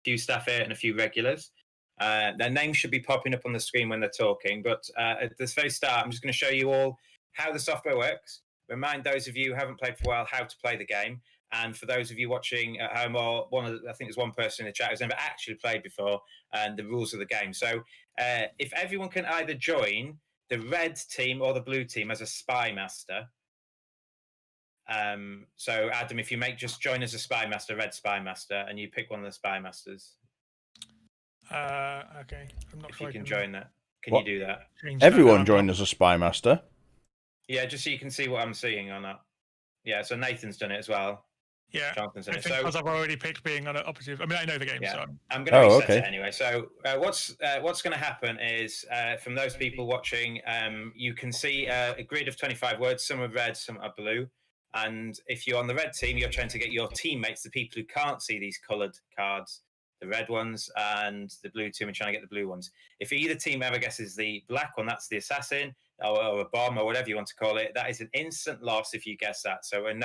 few staff here and a few regulars. Their names should be popping up on the screen when they're talking. But at this very start, I'm just going to show you all how the software works. Remind those of you who haven't played for a while how to play the game. And for those of you watching at home, or I think there's one person in the chat who's never actually played before, and the rules of the game. So if everyone can either join the red team or the blue team as a spy master. So Adam, if you just join as a spy master, red spy master, and you pick one of the spy masters. Okay. I'm not if sure you can join that. Can you do that? Everyone join as a spy master. Yeah, just so you can see what I'm seeing on that. Yeah, so Nathan's done it as well. Yeah, Jonathan's done I it. think because I've already picked being on an operative. I mean, I know the game, yeah. so I'm going to reset it anyway. So what's going to happen is, from those people watching, you can see a grid of 25 words. Some are red, some are blue. And if you're on the red team, you're trying to get your teammates, the people who can't see these coloured cards, the red ones, and the blue team are trying to get the blue ones. If either team ever guesses the black one, that's the assassin, or a bomb, or whatever you want to call it. That is an instant loss if you guess that. So in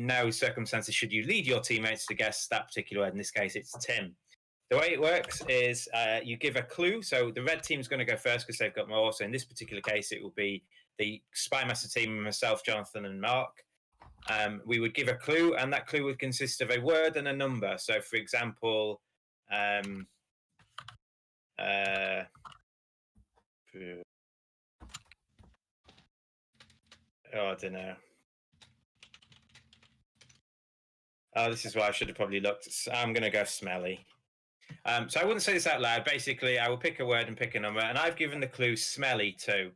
no circumstances should you lead your teammates to guess that particular word. In this case, it's Tim. The way it works is you give a clue. So the red team's going to go first because they've got more. So in this particular case, it will be the Spy Master team, myself, Jonathan, and Mark. We would give a clue, and that clue would consist of a word and a number. So, for example, I don't know. Oh, this is why I should have probably looked. I'm going to go smelly. So I wouldn't say this out loud. Basically, I will pick a word and pick a number, and I've given the clue smelly too.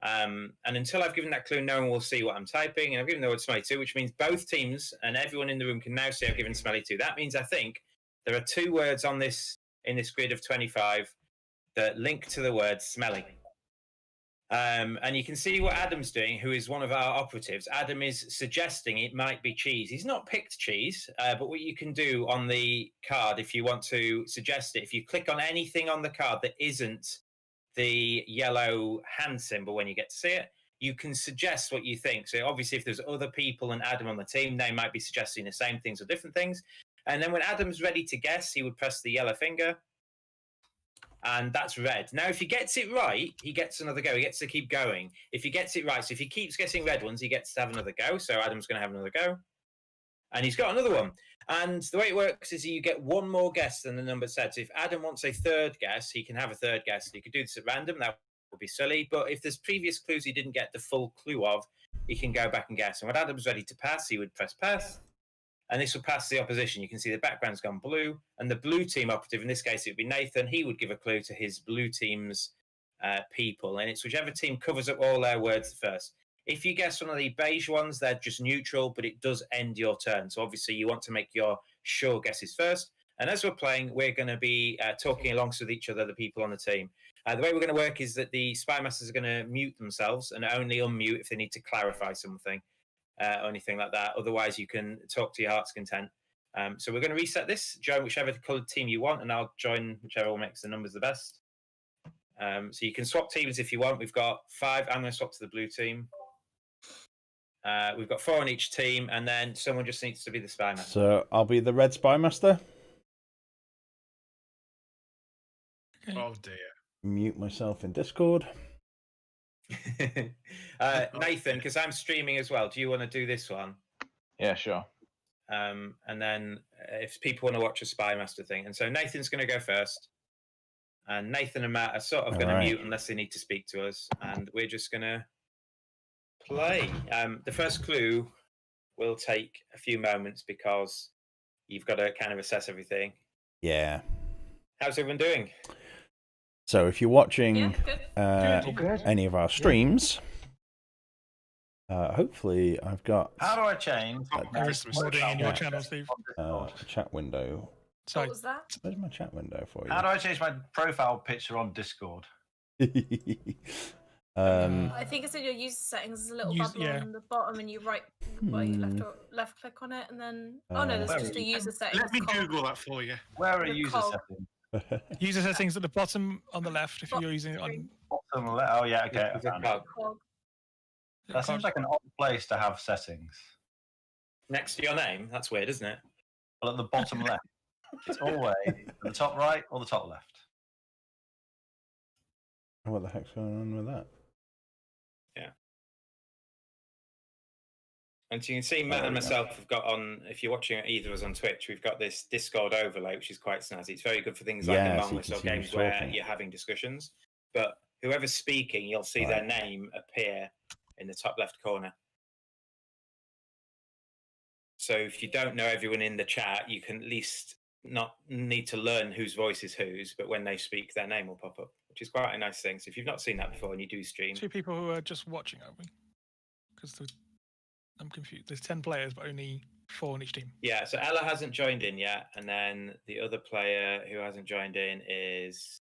And until I've given that clue, no one will see what I'm typing. And I've given the word smelly too, which means both teams and everyone in the room can now see I've given smelly too. That means I think there are 2 words in this grid of 25 that link to the word smelly. And you can see what Adam's doing, who is one of our operatives. Adam is suggesting it might be cheese. He's not picked cheese, but what you can do on the card, if you want to suggest it, if you click on anything on the card that isn't the yellow hand symbol when you get to see it, you can suggest what you think. So obviously, if there's other people and Adam on the team, they might be suggesting the same things or different things. And then when Adam's ready to guess, he would press the yellow finger. And that's red. Now, if he gets it right, he gets another go. He gets to keep going. If he gets it right, so if he keeps guessing red ones, he gets to have another go. So Adam's going to have another go. And he's got another one. And the way it works is you get one more guess than the number said. So if Adam wants a third guess, he can have a third guess. He could do this at random. That would be silly. But if there's previous clues he didn't get the full clue of, he can go back and guess. And when Adam's ready to pass, he would press pass. And this will pass the opposition. You can see the background's gone blue. And the blue team operative, in this case, it would be Nathan. He would give a clue to his blue team's people. And it's whichever team covers up all their words first. If you guess one of the beige ones, they're just neutral, but it does end your turn. So obviously you want to make your sure guesses first. And as we're playing, we're going to be talking alongside each other, the people on the team. The way we're going to work is that the spy masters are going to mute themselves and only unmute if they need to clarify something. Or anything like that. Otherwise, you can talk to your heart's content. So we're going to reset this. Join whichever coloured team you want, and I'll join whichever one makes the numbers the best. So you can swap teams if you want. We've got 5. I'm going to swap to the blue team. We've got 4 on each team, and then someone just needs to be the spy master. So I'll be the red spy master. Oh dear. Mute myself in Discord. Nathan, because I'm streaming as well, do you want to do this one? Yeah, sure. And then if people want to watch a spy master thing, and so Nathan's going to go first, and Nathan and Matt are sort of going to mute unless they need to speak to us, and we're just going to play. The first clue will take a few moments because you've got to kind of assess everything. Yeah. How's everyone doing? So if you're watching any of our streams, hopefully I've got... How do I change? in your channel, Steve. Chat window. What was that? Where's my chat window for you? How do I change my profile picture on Discord? I think it's in your user settings. There's a little bubble on the bottom, and you left click on it, and then no, there's just a user settings. Let me Google that for you. Where are user settings? User settings at the bottom on the left if you're using it on. Bottom left. Oh yeah, okay. That seems like an odd place to have settings. Next to your name? That's weird, isn't it? Well, at the bottom left. It's always the top right or the top left. What the heck's going on with that? And so you can see Matt and myself have got on, if you're watching either of us on Twitch, we've got this Discord overlay, which is quite snazzy. It's very good for things like Yeah, so Among you Us can or see who's games where talking. you're having discussions. But whoever's speaking, you'll see their name appear in the top left corner. So if you don't know everyone in the chat, you can at least not need to learn whose voice is whose, but when they speak, their name will pop up, which is quite a nice thing. So if you've not seen that before and you do stream, 2 people who are just watching, are we? Because I'm confused. There's 10 players, but only 4 on each team. yeah. So Ella hasn't joined in yet, and then the other player who hasn't joined in is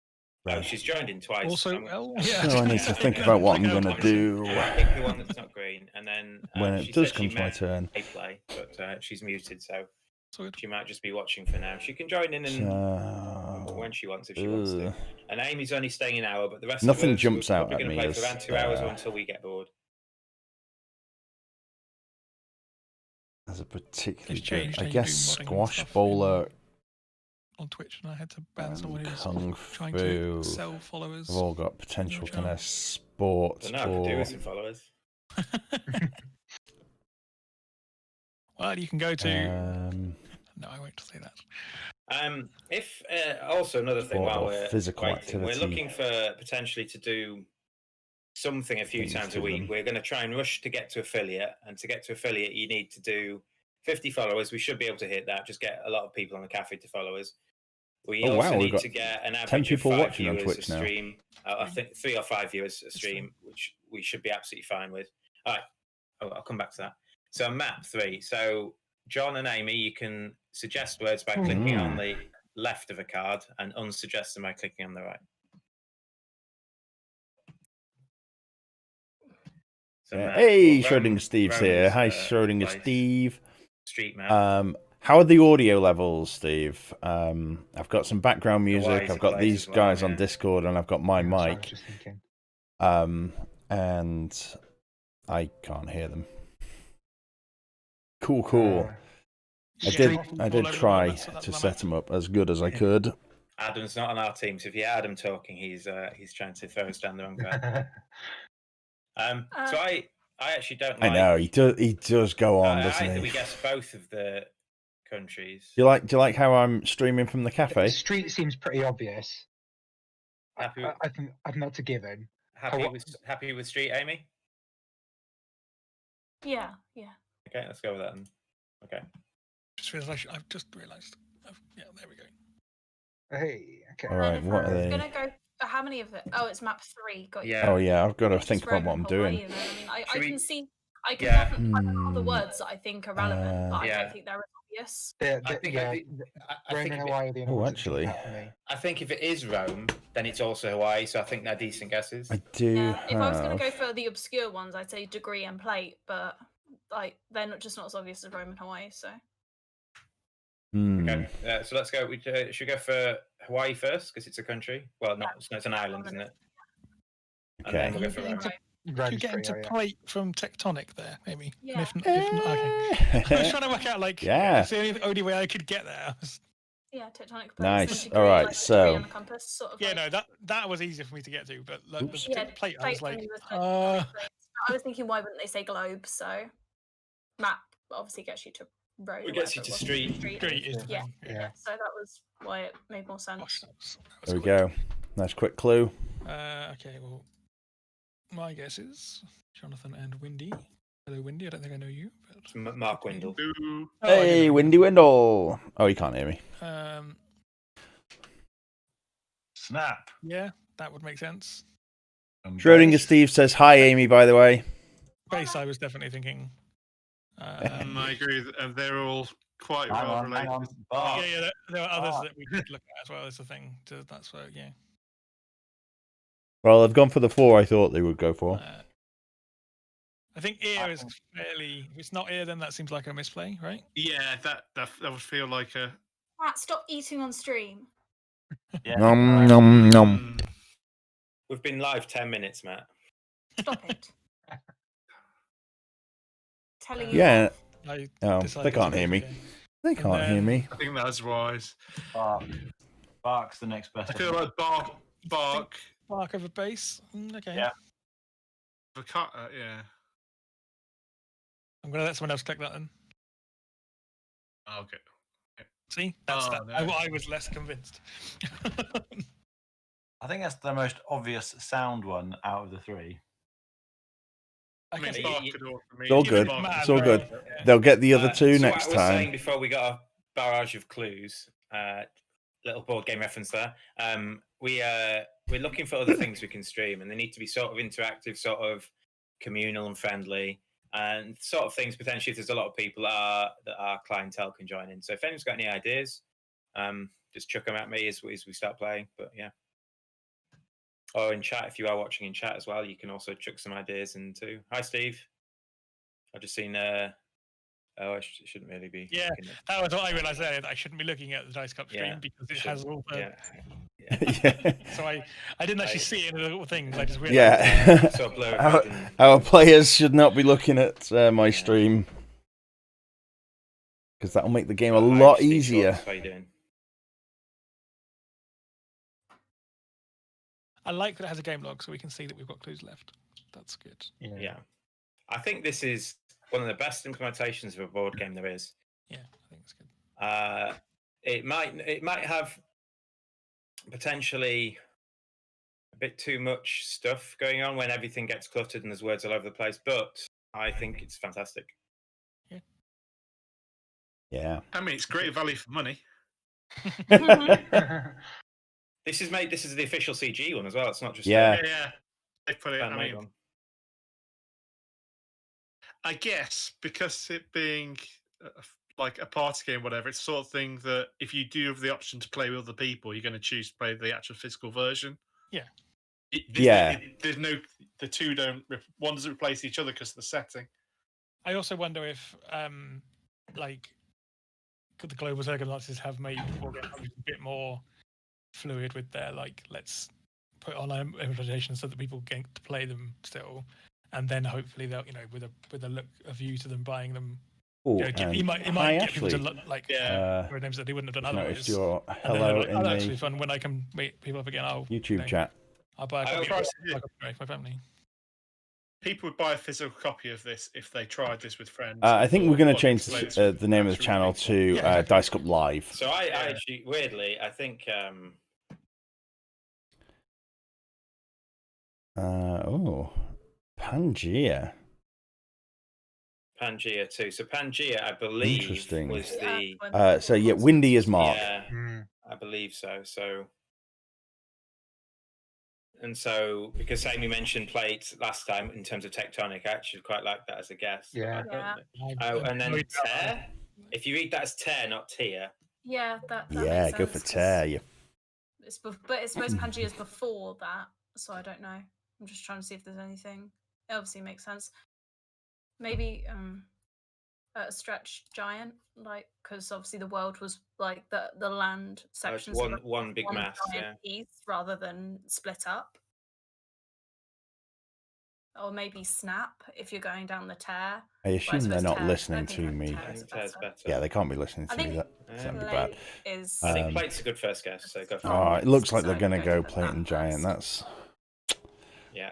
she's joined in twice. Also, I need to think about what I'm going to do Pick the one that's not green, and then when it does come to my turn. Play, but she's muted, so So she might just be watching for now. She can join in and when she wants, if she wants to. And Amy's only staying an hour, but the rest Nothing of us, jumps we're out probably at going me to play for as, around 2 hours or until we get bored. As a particularly It's changed good, I how you guess do modding and squash stuff bowler. on Twitch, and I had to ban someone who's Kung trying Fu. to sell followers. Have all got potential Watch kind out. of sports. But no, I could do with some followers. Well, you can go to. No, I won't say that. If also another thing Sport while or we're physical waiting, we're activity. looking for potentially to do something a few Things times to a week. them. We're going to try and rush to get to affiliate, and to get to affiliate, you need to do 50 followers. We should be able to hit that. Just get a lot of people on the cafe to follow us. We Oh, also wow, we've need got to get an 10 average people of 5 watching on viewers Twitch a now. stream. I think 3 or 5 viewers a stream, which we should be absolutely fine with. All right, I'll come back to that. So map 3. So John and Amy, you can suggest words by clicking on the left of a card and unsuggest them by clicking on the right. So Yeah. Matt, Hey, well, Schrodinger Steve's here. Roman's, Hi, Schrodinger place. Steve. Street map. How are the audio levels, Steve? I've got some background music. Hawaii I've got place these as well, guys on yeah. Discord, and I've got my That's what I was mic. just thinking. And I can't hear them. Cool. I did try to set them up as good as I could. Adam's not on our team, so if you hear Adam talking, he's trying to throw us down the wrong path. So I actually don't like. I know he does go on, I doesn't think he? we guess both of the countries. Do you like how I'm streaming from the cafe? The street seems pretty obvious. Happy I think that's a given. happy with street, Amy? Yeah. Okay, let's go with that then. Okay. I've just realised. Yeah, there we go. Hey, okay. All right, what are they? Gonna go. How many of it? Oh, it's map 3. Got you. Yeah. Oh yeah, I've got to Just think about what I'm Hawaii, doing. and then, I Should can we- see. I can Yeah. definitely. I know the words that I think are relevant, but I Yeah. don't think they're as obvious. I think yeah, I Rome think and if it- Hawaii are the only Oh, ones that actually. stick out for me. I think if it is Rome, then it's also Hawaii. So I think they're decent guesses. I do Yeah. If I was gonna have. go for the obscure ones, I'd say degree and plate, but like they're not as obvious as Rome and Hawaii. So Okay, so let's go. Should we go for Hawaii first because it's a country? Well, not. It's an island, isn't it? And then we'll go for Rome. Do you get into plate from tectonic there, maybe? Yeah. If not, okay. I was trying to work out Yeah. it's the only way I could get there. Yeah, tectonic plates. Nice. and degree, All right, like, so- degree on the compass, sort of Yeah, like- no, that was easier for me to get to, but like, Oops. the Yeah, plate, I was plate like, only was tectonic plates. I was thinking, why wouldn't they say globe? So map obviously gets you to road. It or gets you whatever to it was. street. street is the Yeah. thing. Yeah. So that was why it made more sense. Gosh, that was There we quick. go. Nice quick clue. Okay, well, my guess is Jonathan and Windy. Hello, Windy. I don't think I know you. But... It's Mark Windle. Oh, I do Hey, know. Windy Windle. Oh, you can't hear me. Snap. Yeah, that would make sense. Schrodinger Steve says hi, Amy. By the way. Base, I was definitely thinking. I agree. They're all quite Hang well on, related. hang on. Bar. Yeah, there are others Ah. that we could look at as well. Is the thing. That's where, yeah. Well, I've gone for the 4 I thought they would go for. I think ear is fairly. If it's not ear, then that seems like a misplay, right? Yeah, that would feel like a. Matt, stop eating on stream. Yeah. Nom nom nom. We've been live 10 minutes, Matt. Stop it. Telling you. Yeah. off. I Oh, decided they to can't go hear for me. ear. They can't hear me. I think that's wise. Bark. Bark's the next best. I feel like bark. Bark over base. Okay. Yeah. The cut. Yeah. I'm gonna let someone else click that then. Okay. See, that's Oh, that. no. I was less convinced. I think that's the most obvious sound one out of the three. I I mean, guess bark you- could all for me. It's all Give good. it bark. It's all good. Yeah. They'll get the other two so next what I was saying time. before we got a barrage of clues, little board game reference there. We're looking for other things we can stream, and they need to be sort of interactive, sort of communal and friendly, and sort of things potentially. If there's a lot of people that our clientele can join in. So if anyone's got any ideas, just chuck them at me as we start playing. But yeah. Or in chat, if you are watching in chat as well, you can also chuck some ideas in too. Hi, Steve. I've just seen. I shouldn't really be. Yeah, looking at- that was what I realised earlier, that I shouldn't be looking at the Dice Cup stream Yeah, because it should- has all the. Yeah. Yeah. So I didn't actually see any of the little things. I just realised. Yeah. So blur our, everything. our players should not be looking at my stream because that'll make the game a Hi, lot Steve easier. Schwartz, how you doing? I like that it has a game log, so we can see that we've got clues left. That's good. Yeah. I think this is one of the best implementations of a board game there is. Yeah, I think it's good. It might have potentially a bit too much stuff going on when everything gets cluttered and there's words all over the place, but I think it's fantastic. Yeah. I mean, it's great value for money. This is the official CG one as well. It's not just Yeah. Yeah. They put it. a I fan-made mean, one. I guess because it being like a party game, whatever, it's the sort of thing that if you do have the option to play with other people, you're going to choose to play the actual physical version. Yeah. There's no, the two don't, one doesn't replace each other because of the setting. I also wonder if, like, could the global circumstances have made board games a bit more fluid with their, like, let's put on implementation so that people get to play them still, and then hopefully they'll, with a view to them buying them. Oh, It I might get people to actually look like names that they wouldn't have done noticed otherwise. your And then hello they're like, in oh, that's really the fun. When I can meet people up again, I'll YouTube chat. I'll buy a I copy will for my family. People would buy a physical copy of this if they tried this with friends. I think we're going to change Displays the with name of the friends channel really. to Dice Cup Live. So I actually, weirdly, I think Pangea. Pangea too. So Pangea, I believe, Interesting. was the So yeah, Windy is Mark. yeah, I believe so. So because Amy mentioned plate last time in terms of tectonic, I actually quite like that as a guess. Yeah. Oh, and then tear. If you read that as tear, not tier. Yeah, that Yeah, makes go for sense, 'cause tear. You. But it's supposed Pangea's before that, so I don't know. I'm just trying to see if there's anything. It obviously makes sense. Maybe a stretch giant, like, because obviously the world was like the land sections were one big mass, giant piece rather than split up. Or maybe snap if you're going down the tear. I assume they're suppose not tear, listening I think to me. tear I is think tear's better. better. Yeah, they can't be listening I to me. think That'd be plate bad. is. I think plate's a good first guess. So go for Oh, it looks like they're So going to go go for plate that and giant. first.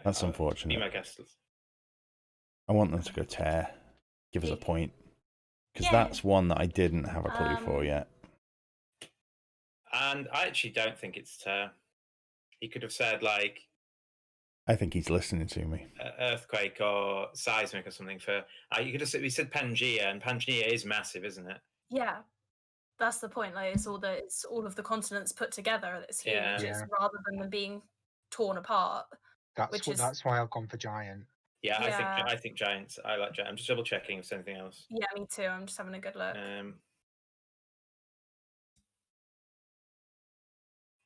That's Be unfortunate. my guess. I want them to go tear. Give us a point. Because Yeah. that's one that I didn't have a clue for yet. And I actually don't think it's tear. He could have said like I think he's listening to me. earthquake or seismic or something. You could have said, we said Pangea, and Pangea is massive, isn't it? Yeah, that's the point. Like it's all of the continents put together that's huge. Yeah. It's rather than them being torn apart. That's why I've gone for giant. Yeah, Yeah. I think giants. I like giant. I'm just double checking if there's anything else. Yeah, me too. I'm just having a good look.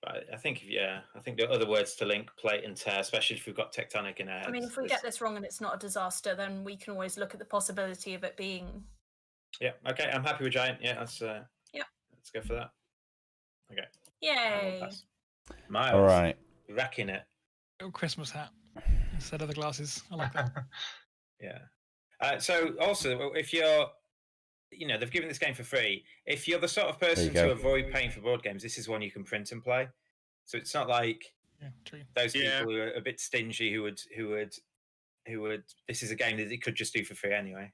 But I think there are other words to link plate and tear, especially if we've got tectonic in our heads. I mean, if we get this wrong and it's not a disaster, then we can always look at the possibility of it being. Yeah. Okay. I'm happy with giant. Yeah. Let's go for that. Okay. Yay! Miles. All right. Wrecking it. Little Christmas hat instead of the glasses. I like that. Yeah. So also, if you're they've given this game for free. If you're the sort of you person go. to avoid paying for board games, this is one you can print and play. So it's not like those people who are a bit stingy who would. This is a game that they could just do for free anyway.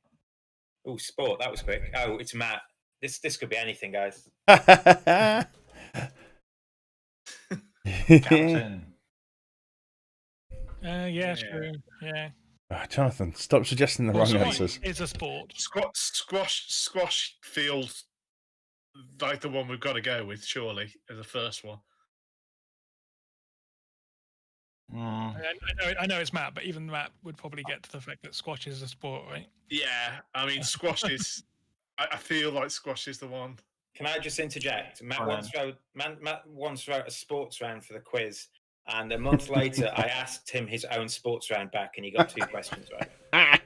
Oh, sport! That was quick. Oh, it's Matt. This could be anything, guys. Captain. Yeah, true. Yeah. Oh, Jonathan, stop suggesting the wrong answers. It's a sport. Squash feels like the one we've got to go with, surely, as the first one. I know it's Matt, but even Matt would probably get to the fact that squash is a sport, right? Yeah, I mean, squash is. I feel like squash is the one. Can I just interject? Matt once wrote a sports round for the quiz, and a month later, I asked him his own sports round back, and he got 2 questions right.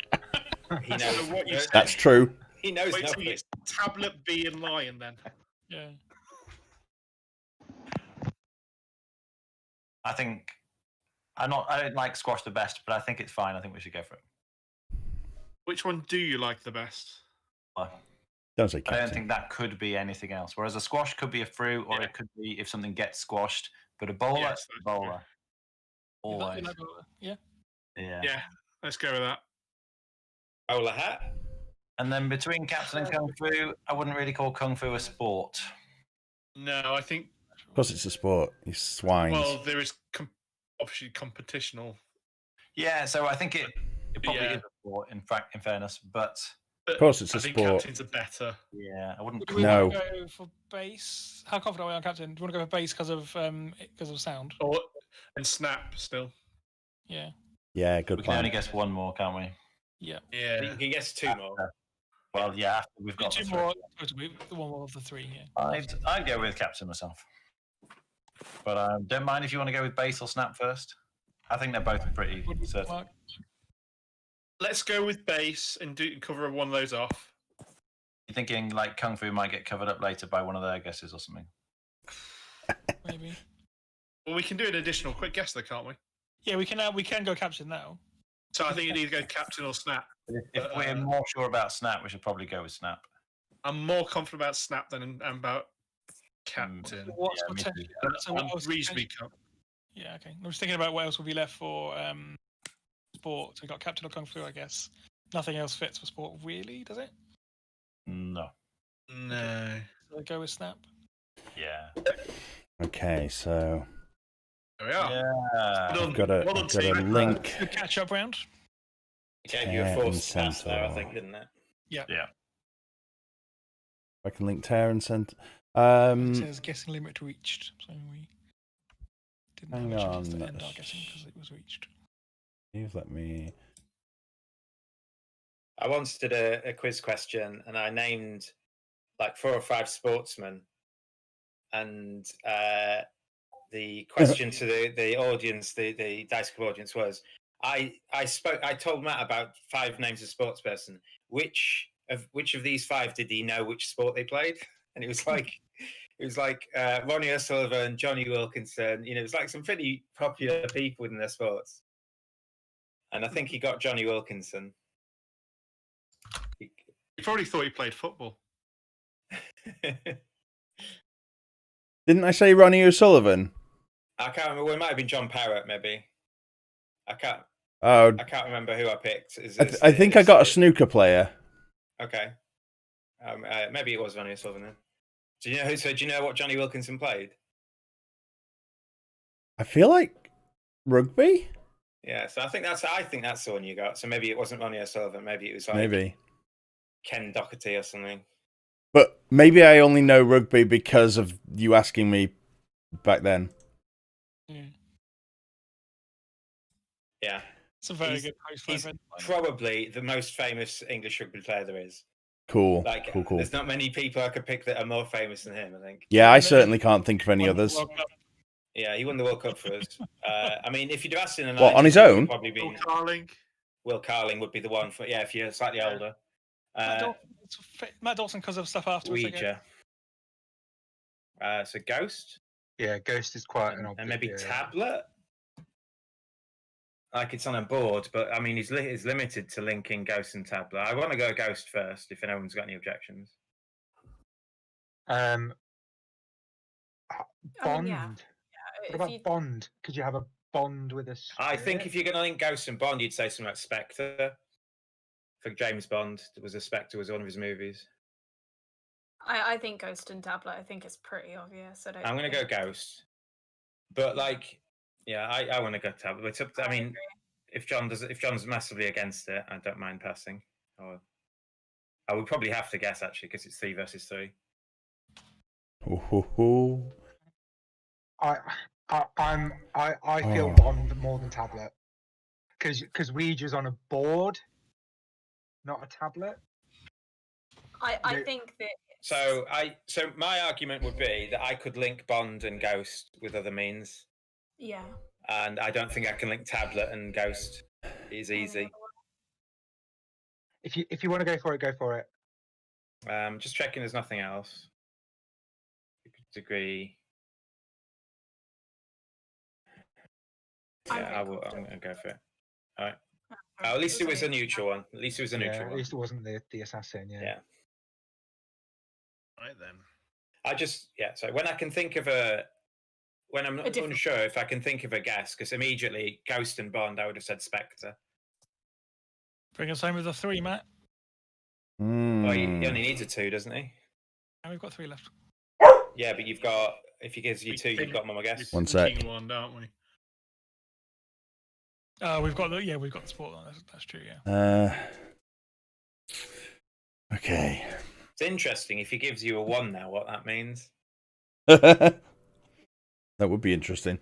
He knows what you That's true. He knows Wait till nothing. you tablet B and lion then. Yeah. I think I don't like squash the best, but I think it's fine. I think we should go for it. Which one do you like the best? Don't say I captain. don't think that could be anything else. Whereas a squash could be a fruit, or it could be if something gets squashed. But a bowler, Yes, that's bowler, true. always. Yeah. Yeah. Yeah, let's go with that. Bowler hat. And then between captain and kung fu, I wouldn't really call kung fu a sport. No, I think. Of course, it's a sport. You swines. Well, there is obviously competitional. Yeah, so I think it probably Yeah. is a sport. In fact, in fairness, but Of course, it's I a think sport. captains are better. yeah, I wouldn't. Do we No. want to go for base? How confident are we on captain? Do you want to go for base because of sound? And snap still. Yeah. Yeah, good We can plan. only guess one more, can't we? Yeah. Yeah. You can guess 2 more. Well, yeah, after we've got Two the more. The one more of the 3. Yeah. I'd go with captain myself, but don't mind if you want to go with base or snap first. I think they're both pretty certain. Mark? Let's go with base and cover one of those off. You're thinking like kung fu might get covered up later by one of their guesses or something. Maybe. Well, we can do an additional quick guess though, can't we? Yeah, we can go captain now. So I think you either go captain or snap. If we're more sure about snap, we should probably go with snap. I'm more confident about snap than about captain. What's me potentially? too. So what I'm else reasonably Yeah, okay. I'm just thinking about what else would be left for sport. So we got captain or kung fu, I guess. Nothing else fits for sport, really, does it? No. No. So I go with snap. Yeah. Okay, so There we are. Yeah. I've got a link. Good catch-up round. It gave you a Tear full and stats there, I centaur. think, didn't it? Yeah. I can link tear and center. It says guessing limit reached. So we didn't Hang have a chance to on. end our guessing because it was reached. You've let me. I once did a quiz question, and I named like 4 or 5 sportsmen, and the question to the audience, the Dice Club audience, was I told Matt about 5 names of sportsperson. Which of these 5 did he know which sport they played? And it was like Ronnie O'Sullivan, Johnny Wilkinson. It was like some pretty popular people in their sports. And I think he got Johnny Wilkinson. You probably thought he played football. Didn't I say Ronnie O'Sullivan? I can't remember. Well, it might have been John Parrott, maybe. I Oh, can't remember who I picked. I think I got a snooker player. Okay. Maybe it was Ronnie O'Sullivan then. Do you know what Johnny Wilkinson played? I feel like rugby. Yeah, so I think that's the one you got. So maybe it wasn't Ronnie O'Sullivan. Maybe it was like Maybe. Ken Doherty or something. But maybe I only know rugby because of you asking me back then. Yeah. It's a very He's- good post. He's probably the most famous English rugby player there is. Cool. Like, Cool. there's not many people I could pick that are more famous than him, I think. Yeah, I certainly can't think of any others. Yeah, he won the World Cup for us. I mean, if you'd asked him in the What, on 90s, his it would own? probably Will been Carling. Will Carling would be the one for if you're slightly older. Matt Dawson because of stuff afterwards. I guess. Ouija. So Ghost Yeah, Ghost is quite an and obvious. maybe yeah. Tablet. like it's on a board, but I mean, he's limited to linking Ghost and Tablet. I want to go Ghost first, if anyone's got any objections. Bond. I mean, yeah. What about Bond? Could you have a Bond with a I think spirit? if you're going to link Ghost and Bond, you'd say something like Spectre. For James Bond, Spectre was one of his movies. I think Ghost and Tablet. I think it's pretty obvious. I'm going to go Ghost, but like, yeah, I want to go Tablet. It's up to, I mean, agree. if John's massively against it, I don't mind passing. I would probably have to guess actually because it's 3 versus 3. I feel Bond more than Tablet because Ouija's on a board, not a tablet. I think that. So my argument would be that I could link Bond and Ghost with other means. Yeah. And I don't think I can link Tablet and Ghost. It's easy. If you want to go for it, go for it. Just checking there's nothing else. Degree. Yeah, I'm going to go for it. All right. At least it was a neutral one. At least it was a neutral one. At least it wasn't the assassin. Yeah. Right then. So when I can think of when I'm not unsure if I can think of a guess, because immediately Ghost and Bond, I would have said Spectre. Bring us home with a 3, Matt. Well, he only needs a 2, doesn't he? And we've got 3 left. Yeah, but you've got, if he gives you 2, you've got one more guess. One sec. One, don't we? We've got the sport one. That's true. Yeah. Okay. It's interesting if he gives you a 1 now, what that means. That would be interesting.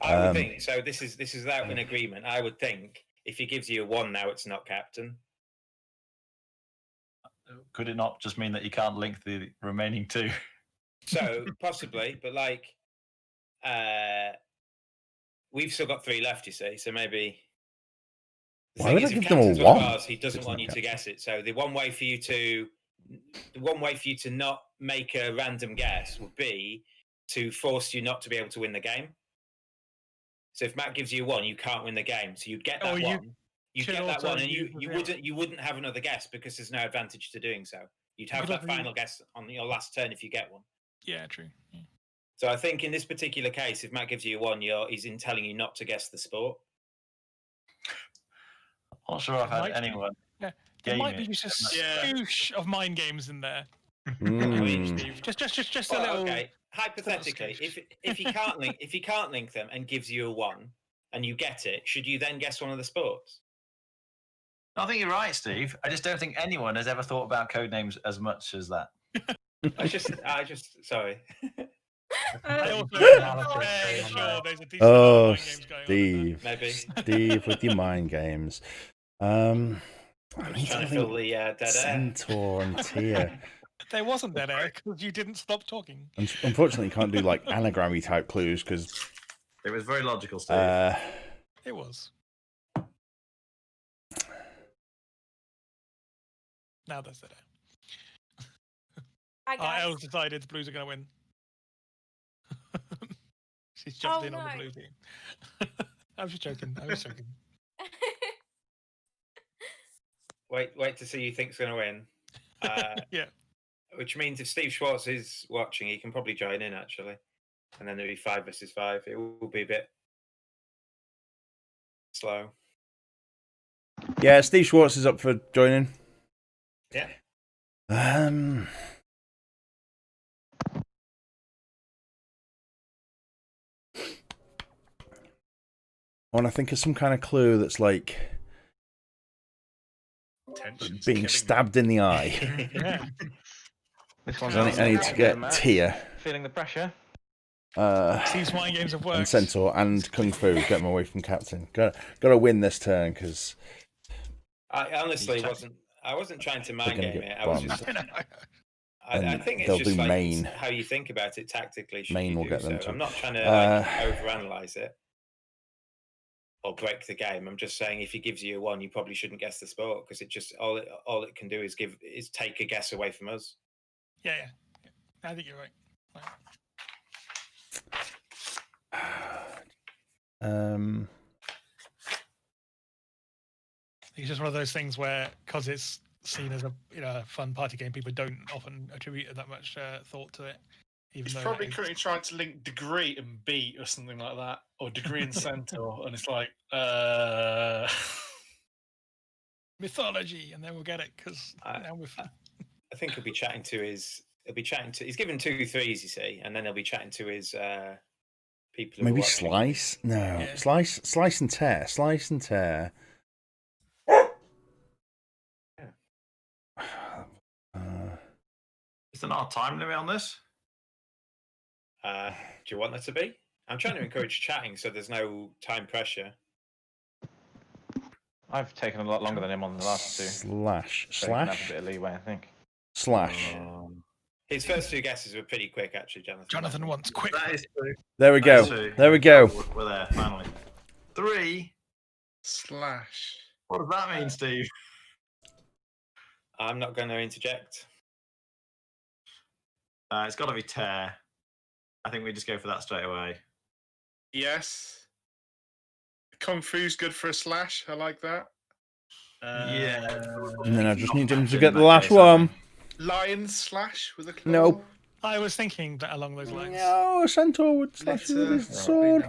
I would think so. This is without an agreement. I would think if he gives you a 1 now, it's not captain. Could it not just mean that you can't link the remaining 2? So possibly, but like, we've still got 3 left. You see, so maybe. Why would I give them a 1? He doesn't want you to guess it. So the one way for you to not make a random guess would be to force you not to be able to win the game. So if Matt gives you a 1, you can't win the game. So you'd get that 1. You get that 1, and you wouldn't have another guess because there's no advantage to doing so. You'd have that final guess on your last turn if you get one. Yeah, true. Yeah. So I think in this particular case, if Matt gives you a 1, he's in telling you not to guess the sport. I'm not sure I've had anyone. Yeah, there might be just a swoosh of mind games in there. Just a little. Okay, hypothetically, if he can't link them and gives you a 1 and you get it, should you then guess one of the sports? I think you're right, Steve. I just don't think anyone has ever thought about Codenames as much as that. I just sorry. Oh, Steve. Maybe. Steve with your mind games. I'm trying to fill the dead air. Centaur and Tyr. There wasn't dead air because you didn't stop talking. Unfortunately, you can't do like anagrammy type clues because it was very logical, Steve. It was. Now there's dead air. Els decided the Blues are going to win. She's jumped in on the blue team. I was just joking. Wait to see who you think's going to win. Yeah. Which means if Steve Schwartz is watching, he can probably join in actually, and then it'll be 5 versus 5. It will be a bit slow. Yeah, Steve Schwartz is up for joining. Yeah. I want to think of some kind of clue that's like being stabbed in the eye. Yeah. This one's I need to get Tyr. Feeling the pressure. Steve's mind games have worked. And Centaur and Kung Fu. Get him away from Captain. Got to win this turn because I honestly wasn't. I wasn't trying to mind game it. I was just. I think it's just like Maine. How you think about it tactically. Maine will get them so. too. I'm not trying to overanalyze it or break the game. I'm just saying if he gives you a 1, you probably shouldn't guess the sport because it just all it can do is take a guess away from us. Yeah. I think you're right. It's just one of those things where, because it's seen as a a fun party game, people don't often attribute that much thought to it. Even He's though probably it is. currently trying to link degree and beat or something like that, or degree and centaur, and it's like, mythology, and then we'll get it because now we're. I think he'll be chatting to his. He's given 2 threes, you see, and then he'll be chatting to his people. Who Maybe are watching. slice? No, Yeah. slice and tear. Slice and tear. Is there not a time limit on this? Do you want there to be? I'm trying to encourage chatting, so there's no time pressure. I've taken a lot longer than him on the last two. Slash. So you can have Slash. a bit of leeway, I think. Slash. His first 2 guesses were pretty quick, actually, Jonathan. Jonathan wants quick. That is true. There we go. That is true. There we go. We're there, finally. 3. slash. What does that mean, Steve? I'm not going to interject. It's got to be tear. I think we just go for that straight away. Yes. Kung Fu's good for a slash. I like that. Yeah. And then I just need him to In get the that last case, I one. think. Lion slash with a claw. Nope. I was thinking that along those lines. No, a centaur would slash you with his sword.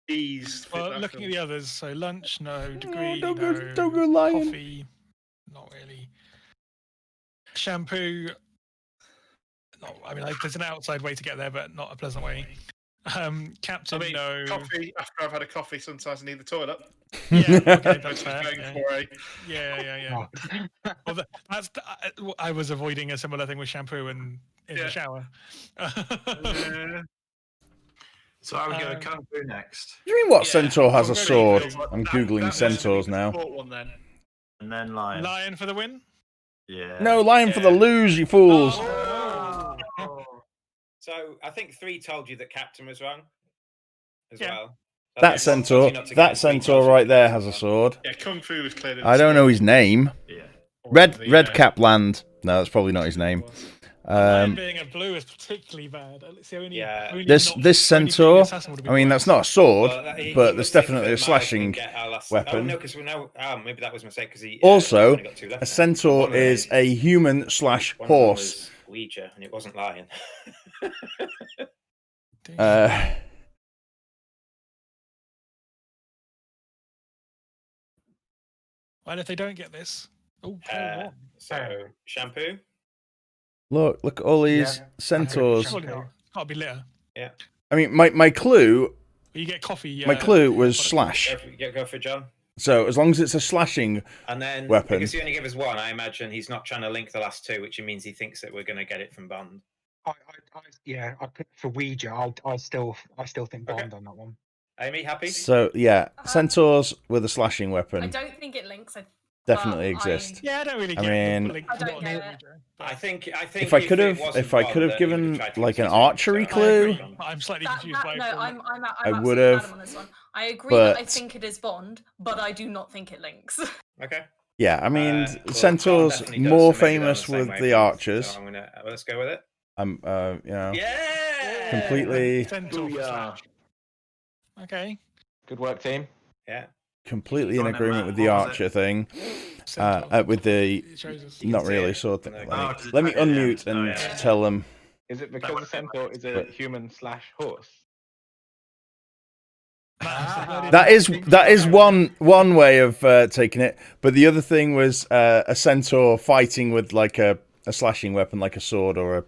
Ease. Well, looking at the others, so lunch, no. Degree, don't no. go lion. Coffee, not really. Shampoo, no. I mean, there's an outside way to get there, but not a pleasant way. Captain, I mean, no. coffee. After I've had a coffee, sometimes I need the toilet. Yeah, okay, Which that's is fair. going Yeah. for a Yeah. Well, I was avoiding a similar thing with shampoo and in the shower. So I would go Kung Fu next. Do you mean what Yeah, centaur has a Kung Fu sword? feels like I'm that- googling that was centaurs the now. sport one then. And then lion. Lion for the win. Yeah. No, lion for the Yeah. lose, you fools. Oh. So I think 3 told you that Captain was wrong as Yeah. well. I That think 1 told centaur, you not to that get 3 centaur told you right there Captain has a was sword. Yeah, Kung Fu was clearly. I don't know his name. Yeah. Red Capland. No, that's probably not his name. Lion being a blue is particularly bad. It's the only, Yeah. only This not- this only being centaur. assassin would have I been mean, worse. that's not a sword, Well, he but there's must think definitely that a Miles slashing can get our last... weapon. Oh no, because we know. Oh, maybe that was a mistake because he. Also, only got 2 left a now. centaur One of them is a human slash one of them horse. was Ouija, and it wasn't lion. And if they don't get this, oh, So shampoo. Look at all these Yeah. centaurs. surely not. Can't be litter. I mean, my clue, You get coffee. my clue was slash. Go for John. So as long as it's a slashing, And then Weapon. because he only gave us 1, I imagine he's not trying to link the last 2, which means he thinks that we're going to get it from Bond. I put for Ouija. I still think Okay. Bond on that one. Amy, happy? so yeah, centaurs with a slashing I weapon don't think it links. definitely but exist. Yeah, I don't really I get mean- the link. I don't not get in it. Ouija, but I think If I could it have, wasn't if I Bond, could have then he would given try to like an confuse him, archery so- clue, I'm slightly That, confused by no, it. I'm I absolutely would've, Adam on this one. I agree that I but- think it is Bond, but I do not think it links. Okay. yeah. I mean, Well, John centaurs definitely does, more so maybe they're on famous the same with the wavelength, archers. So I'm gonna let's go with it. You know, Yeah. completely, Centaur for slash. Okay. Good work, team. Yeah. completely in Go on then, agreement Matt, with the what was archer thing. Centaur. With the It shows us. not see really it. sword thing. Oh, Let me does it unmute tell you? and Oh, yeah. tell them. Is it because the centaur is a human slash horse? That is one way of taking it, but the other thing was a centaur fighting with like a slashing weapon, like a sword or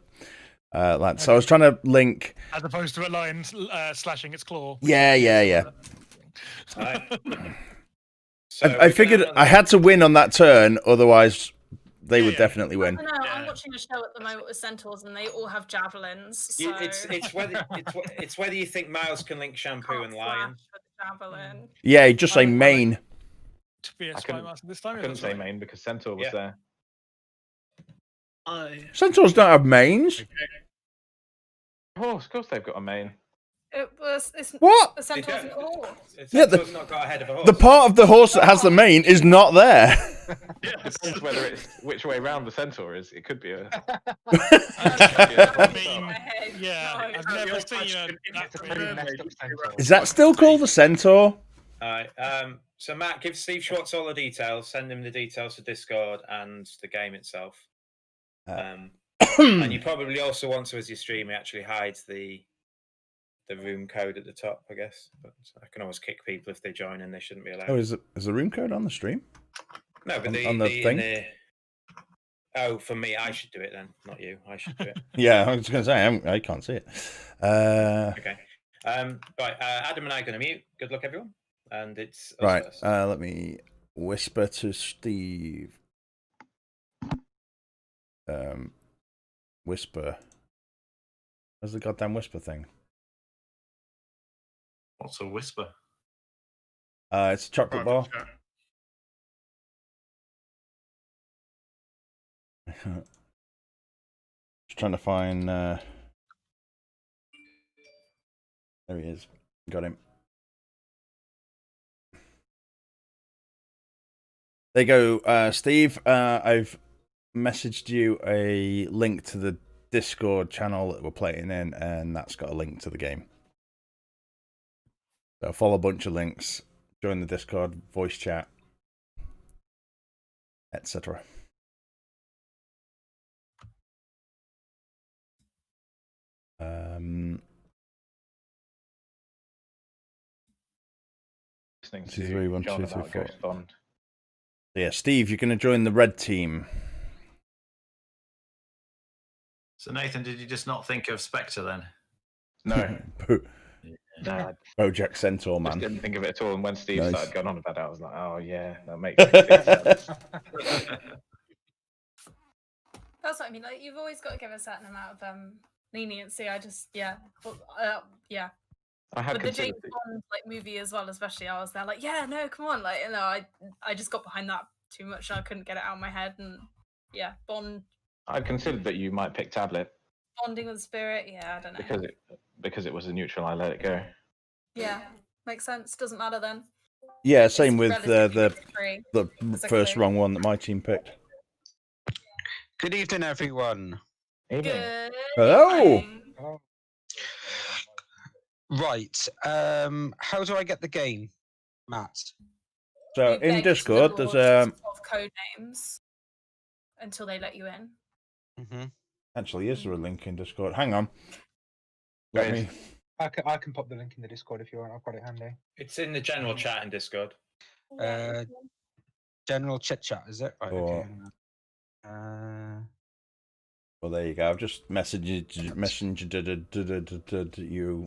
a lance. So I was trying to link. As opposed to a lion slashing its claw. Yeah. Right. So I figured I had to win on that turn, otherwise they would Yeah. definitely I win. don't know. I'm Yeah. watching a show at the moment with centaurs, and they all have javelins. So It's whether you think Miles can link shampoo can't and lion. slash with a javelin. Yeah, just say main. To be a I spy couldn't- master this time. I if couldn't that's say right. main because centaur was Yeah. there. Centaurs don't have mains. Horse, of course they've got a main. It's What? a centaur's an horse. Yeah, Centaur's not got ahead of a horse. The part of the horse that has the mane is not there. Depends whether it's which way round the centaur is. It could be a. I mean, My head. yeah, No. I've never seen question that It's a pretty messed up centaur. Is that still called a centaur? Alright, So Matt, give Steve Schwartz all the details. Send him the details for Discord and the game itself. And you probably also want to, as you stream, it actually hides the room code at the top, I guess. But I can always kick people if they join and they shouldn't be allowed. Oh, is the room code on the stream? No, but on the thing. Oh, for me, I should do it then, not you. I should do it. Yeah, I was going to say I can't see it. Okay. Right, Adam and I are going to mute. Good luck, everyone. And it's us Right. first. Let me whisper to Steve. Whisper. Where's the goddamn whisper thing? What's a whisper? It's a chocolate bar. Private chat. Just trying to find. There he is. Got him. There you go, Steve. I've messaged you a link to the Discord channel that we're playing in, and that's got a link to the game. So follow a bunch of links, join the Discord, voice chat, etc. Listening 2, to 3, 1, John 2, 3, about 4. Ghost Bond. Yeah, Steve, you're going to join the red team. So Nathan, did you just not think of Spectre then? No, nah, Bojack Centaur, just man. didn't think of it at all. And when Steve Nice. started going on about it, I was like, oh yeah, that makes complete sense. That's what I mean. Like, you've always got to give a certain amount of leniency. I just, yeah, but, yeah. I had But the James considered Bond movie as well, especially, I was there like, yeah, no, come on, like, you know, I just got behind that too much. And I couldn't get it out of my head, and yeah, I'd considered that you might pick tablet bonding with spirit. Yeah, I don't know. because it was a neutral. I let it go. Yeah, makes sense. Doesn't matter then. Yeah, same with relatively free. the It's a first clue. wrong one that my team picked. Good evening, everyone. Evening. Good. Hello. evening. Right. How do I get the game, Matt? So You in beg Discord, the there's lords of code names until they let you in. Mm-hmm. actually is there a link in Discord? Hang on. There Let is. me. I can pop the link in the Discord if you want. I've got it handy. It's in the general chat in Discord. General chit chat, is it? Right. Okay. Or- Well, there you go. I've just messaged you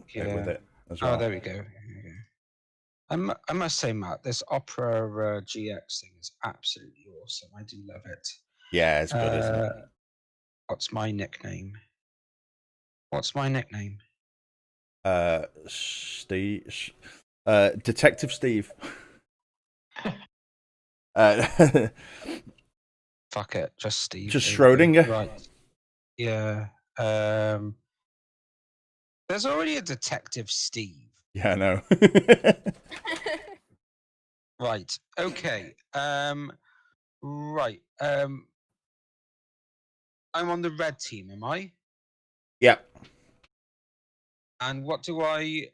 with it as well. Oh, there we go. I must say, Matt, this Opera GX thing is absolutely awesome. I do love it. Yeah, it's good, isn't it? What's my nickname? What's my nickname? Steve, Detective Steve. Fuck it, just Steve. Just There we go. Schrodinger? Right. Yeah. There's already a Detective Steve. Yeah, I know. Right. Okay. Right. I'm on the red team, am I? Yep. And what do I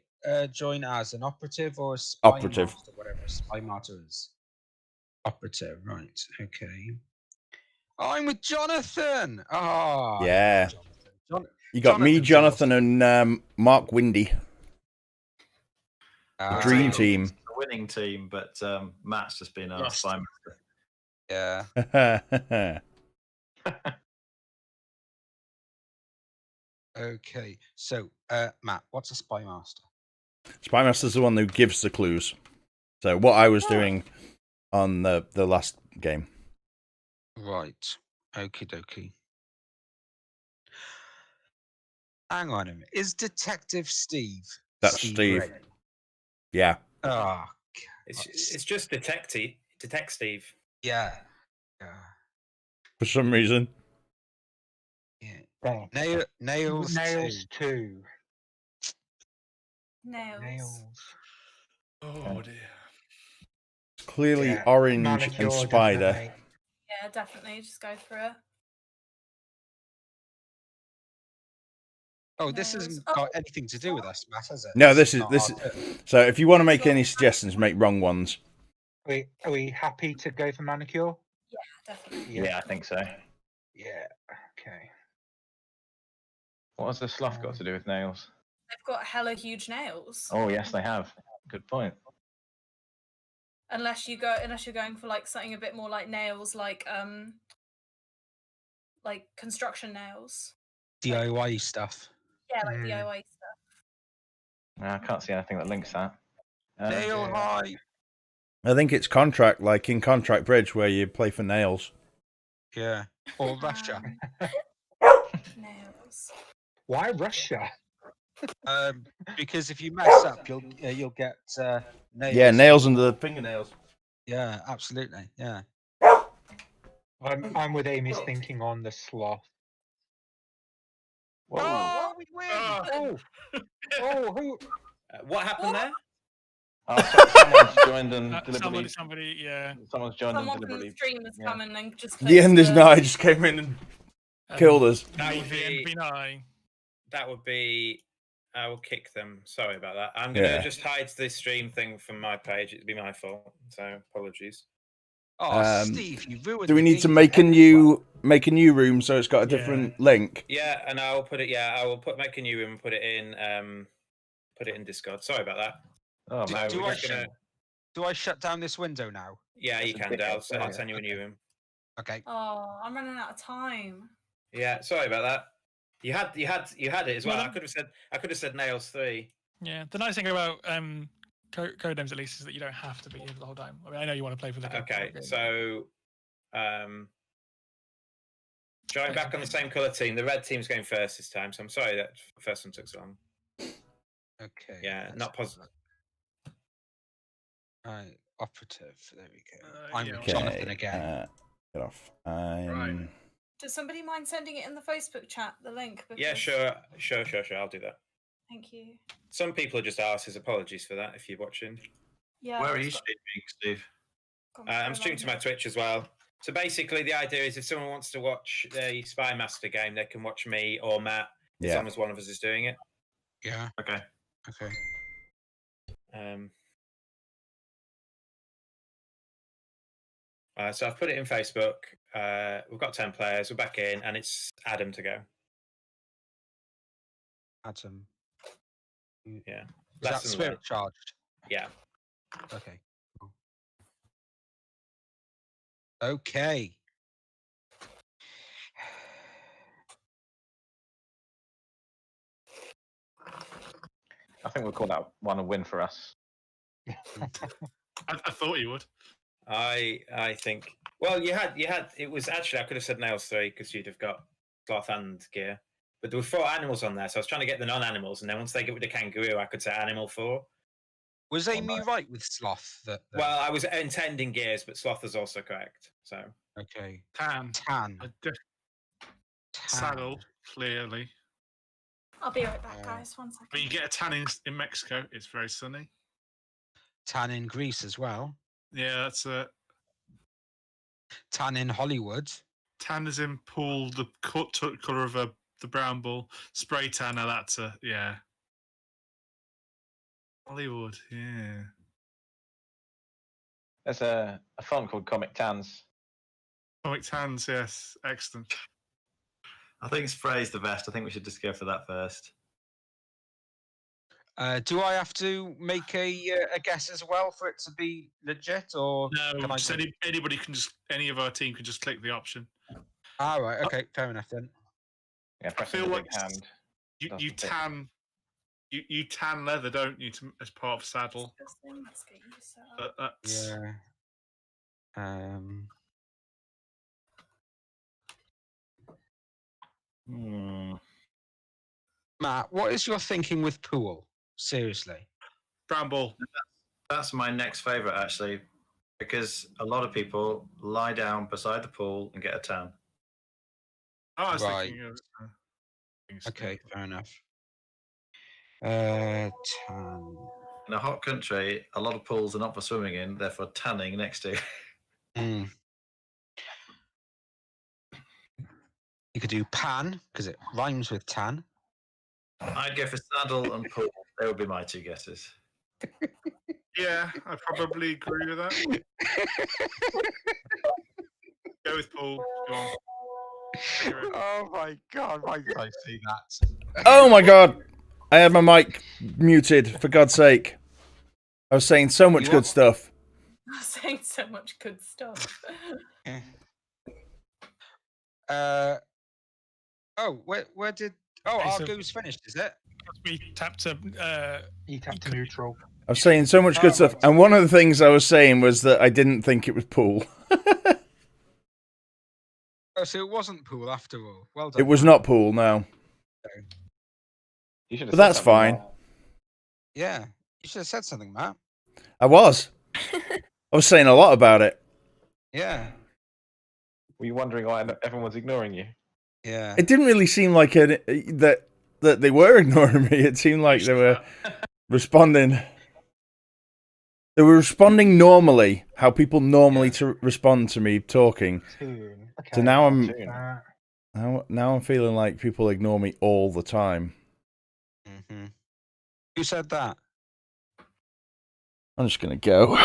join as? An operative or a spy Operative. master, whatever a spy master is. Operative, right. Okay. I'm with Jonathan. Ah. Yeah. Jonathan. You got me, Jonathan's Jonathan, and Mark Windy. Dream Ah, team. It's a winning team, but Matt's just been a Lost. spy master. Yeah. Okay. So, Matt, what's a spy master? Spy Master's the one who gives the clues. So what I was doing on the last game. Right. Okie dokie. Hang on a minute. Is Detective Steve? That's Steve. Ray? Yeah. Ah, It's just Detective Steve. yeah. Yeah. For some reason. Yeah. Nails. Nails too. 2. Nails. Nails. Oh dear. It's clearly Yeah, orange manicure, and spider. definitely. Yeah, definitely. Just go for it. Oh, this Nails. hasn't Oh, got anything to do with us, Matt, has it? No, This this is not this. our bit. So if you want to make any suggestions, make wrong ones. Are we happy to go for manicure? Yeah, definitely. Yeah, I think so. Yeah. Okay. What has the sloth got to do with nails? They've got hella huge nails. Oh yes, they have. Good point. Unless you're going for like something a bit more like nails, like construction nails. DIY stuff. Yeah, like DIY stuff. No, I can't see anything that links that. Nail high. I think it's contract, like in Contract Bridge, where you play for nails. Yeah. Or Russia. Nails. Why Russia? Because if you mess up, you'll get nails. Yeah, nails under the fingernails. Yeah, absolutely. Yeah. I'm with Amy's thinking on the sloth. Whoa. Oh, we win! Who? What happened there? Oh, someone's joined and deliberately. Somebody, yeah. Someone's joined and Someone from deliberately. the stream has come in and just. The end is closed nigh. I just came in and killed us. That would The end be. be nigh. That would be. I will kick them. Sorry about that. I'm gonna Yeah. just hide the stream thing from my page. It'd be my fault. So apologies. Oh, Steve, you ruined. Do we the need to game make for a new room so it's got a Yeah. different link? Yeah, and I'll put it. Yeah, I will make a new room and put it in Discord. Sorry about that. Oh So man, do we're I just gonna. Do I shut down this window now? Yeah, you That's a can. Do. I'll dickhead. send you a new room. Okay. Oh, I'm running out of time. Yeah, sorry about that. You had it as well. Well, I could have said nails 3. Yeah, the nice thing about Codenames at least is that you don't have to be here the whole time. I mean, I know you want to play for the game. Okay, so going back on the same colour team, the red team's going first this time. So I'm sorry that the first one took so long. Okay. Yeah, let's not have a positive. look. Right, operative. There we go. Yeah, I'm with okay. Jonathan again. Get off. Right. Does somebody mind sending it in the Facebook chat, the link? Yeah, Because- sure. I'll do that. Thank you. Some people are just asking. Apologies for that if you're watching. Yeah. Where are it's you got- streaming, Steve? gone I'm so streaming to long. my Twitch as well. So basically, the idea is if someone wants to watch the Spy Master game, they can watch me or Matt as Yeah. long as one of us is doing it. Yeah. Okay. Okay. So I've put it in Facebook. We've got 10 players. We're back in, and it's Adam to go. Adam. Yeah. Is Less that than spirit one. charged? Yeah. Okay. Cool. Okay. I think we'll call that one a win for us. I thought you would. I think. Well, you had. It was actually I could have said nails 3 because you'd have got cloth and gear, but there were 4 animals on there, so I was trying to get the non-animals, and then once they get with the kangaroo, I could say animal 4. Was Amy right with sloth? Well, I was intending gears, but sloth was also correct. So Okay. Tan. Tan. Tan. Saddle, clearly. I'll be right back, guys. 1 second. When you get a tan in Mexico, it's very sunny. Tan in Greece as well. Yeah, that's it. Tan in Hollywood. Tan is in pool, the colour of the brown ball. Spray tan, now that's a, yeah. Hollywood, yeah. There's a font called Comic Tans. Comic Tans, yes. Excellent. I think spray's the best. I think we should just go for that first. Do I have to make a guess as well for it to be legit, or No, can I just anybody can just, any of our team can just click the option. Ah, right. Okay, fair enough then. Yeah, I pressing feel the like big hand. you doesn't fit. tan, you tan leather, don't you, as part of saddle? Disgusting. Let's get you set up. That's, Yeah. Matt, what is your thinking with pool? Seriously. brown ball. That's my next favourite, actually, because a lot of people lie down beside the pool and get a tan. Oh, I was Right. thinking of things. Okay, fair enough. Tan. In a hot country, a lot of pools are not for swimming in; they're for tanning next to. Mm. You could do pan because it rhymes with tan. I'd go for saddle and pool. They would be my 2 guesses. Yeah, I probably agree with that. Go with Paul. Go on. Take it away. Oh my god, why did I see that? Oh my god! I had my mic muted, for God's sake. I was saying so much You good what? stuff. I'm saying so much good stuff. Yeah. Oh, where did? Oh, Okay, our so- goose finished, is it? We tapped to. You tap to neutral. I was saying so much good Oh, stuff. right. And one of the things I was saying was that I didn't think it was Pool. Oh, so it wasn't pool after all. Well done. It was Matt. not Pool, no. You should have But said that's something, fine. Matt. Yeah, you should have said something, Matt. I was. I was saying a lot about it. Yeah, Were you wondering why everyone was ignoring you? yeah. It didn't really seem like that they were ignoring me. It seemed like they were responding. They were responding normally, how people normally respond to me talking. Tune. Okay. So now I'm Uh, now I'm feeling like people ignore me all the time. Mm-hmm. Who said that? I'm just gonna go.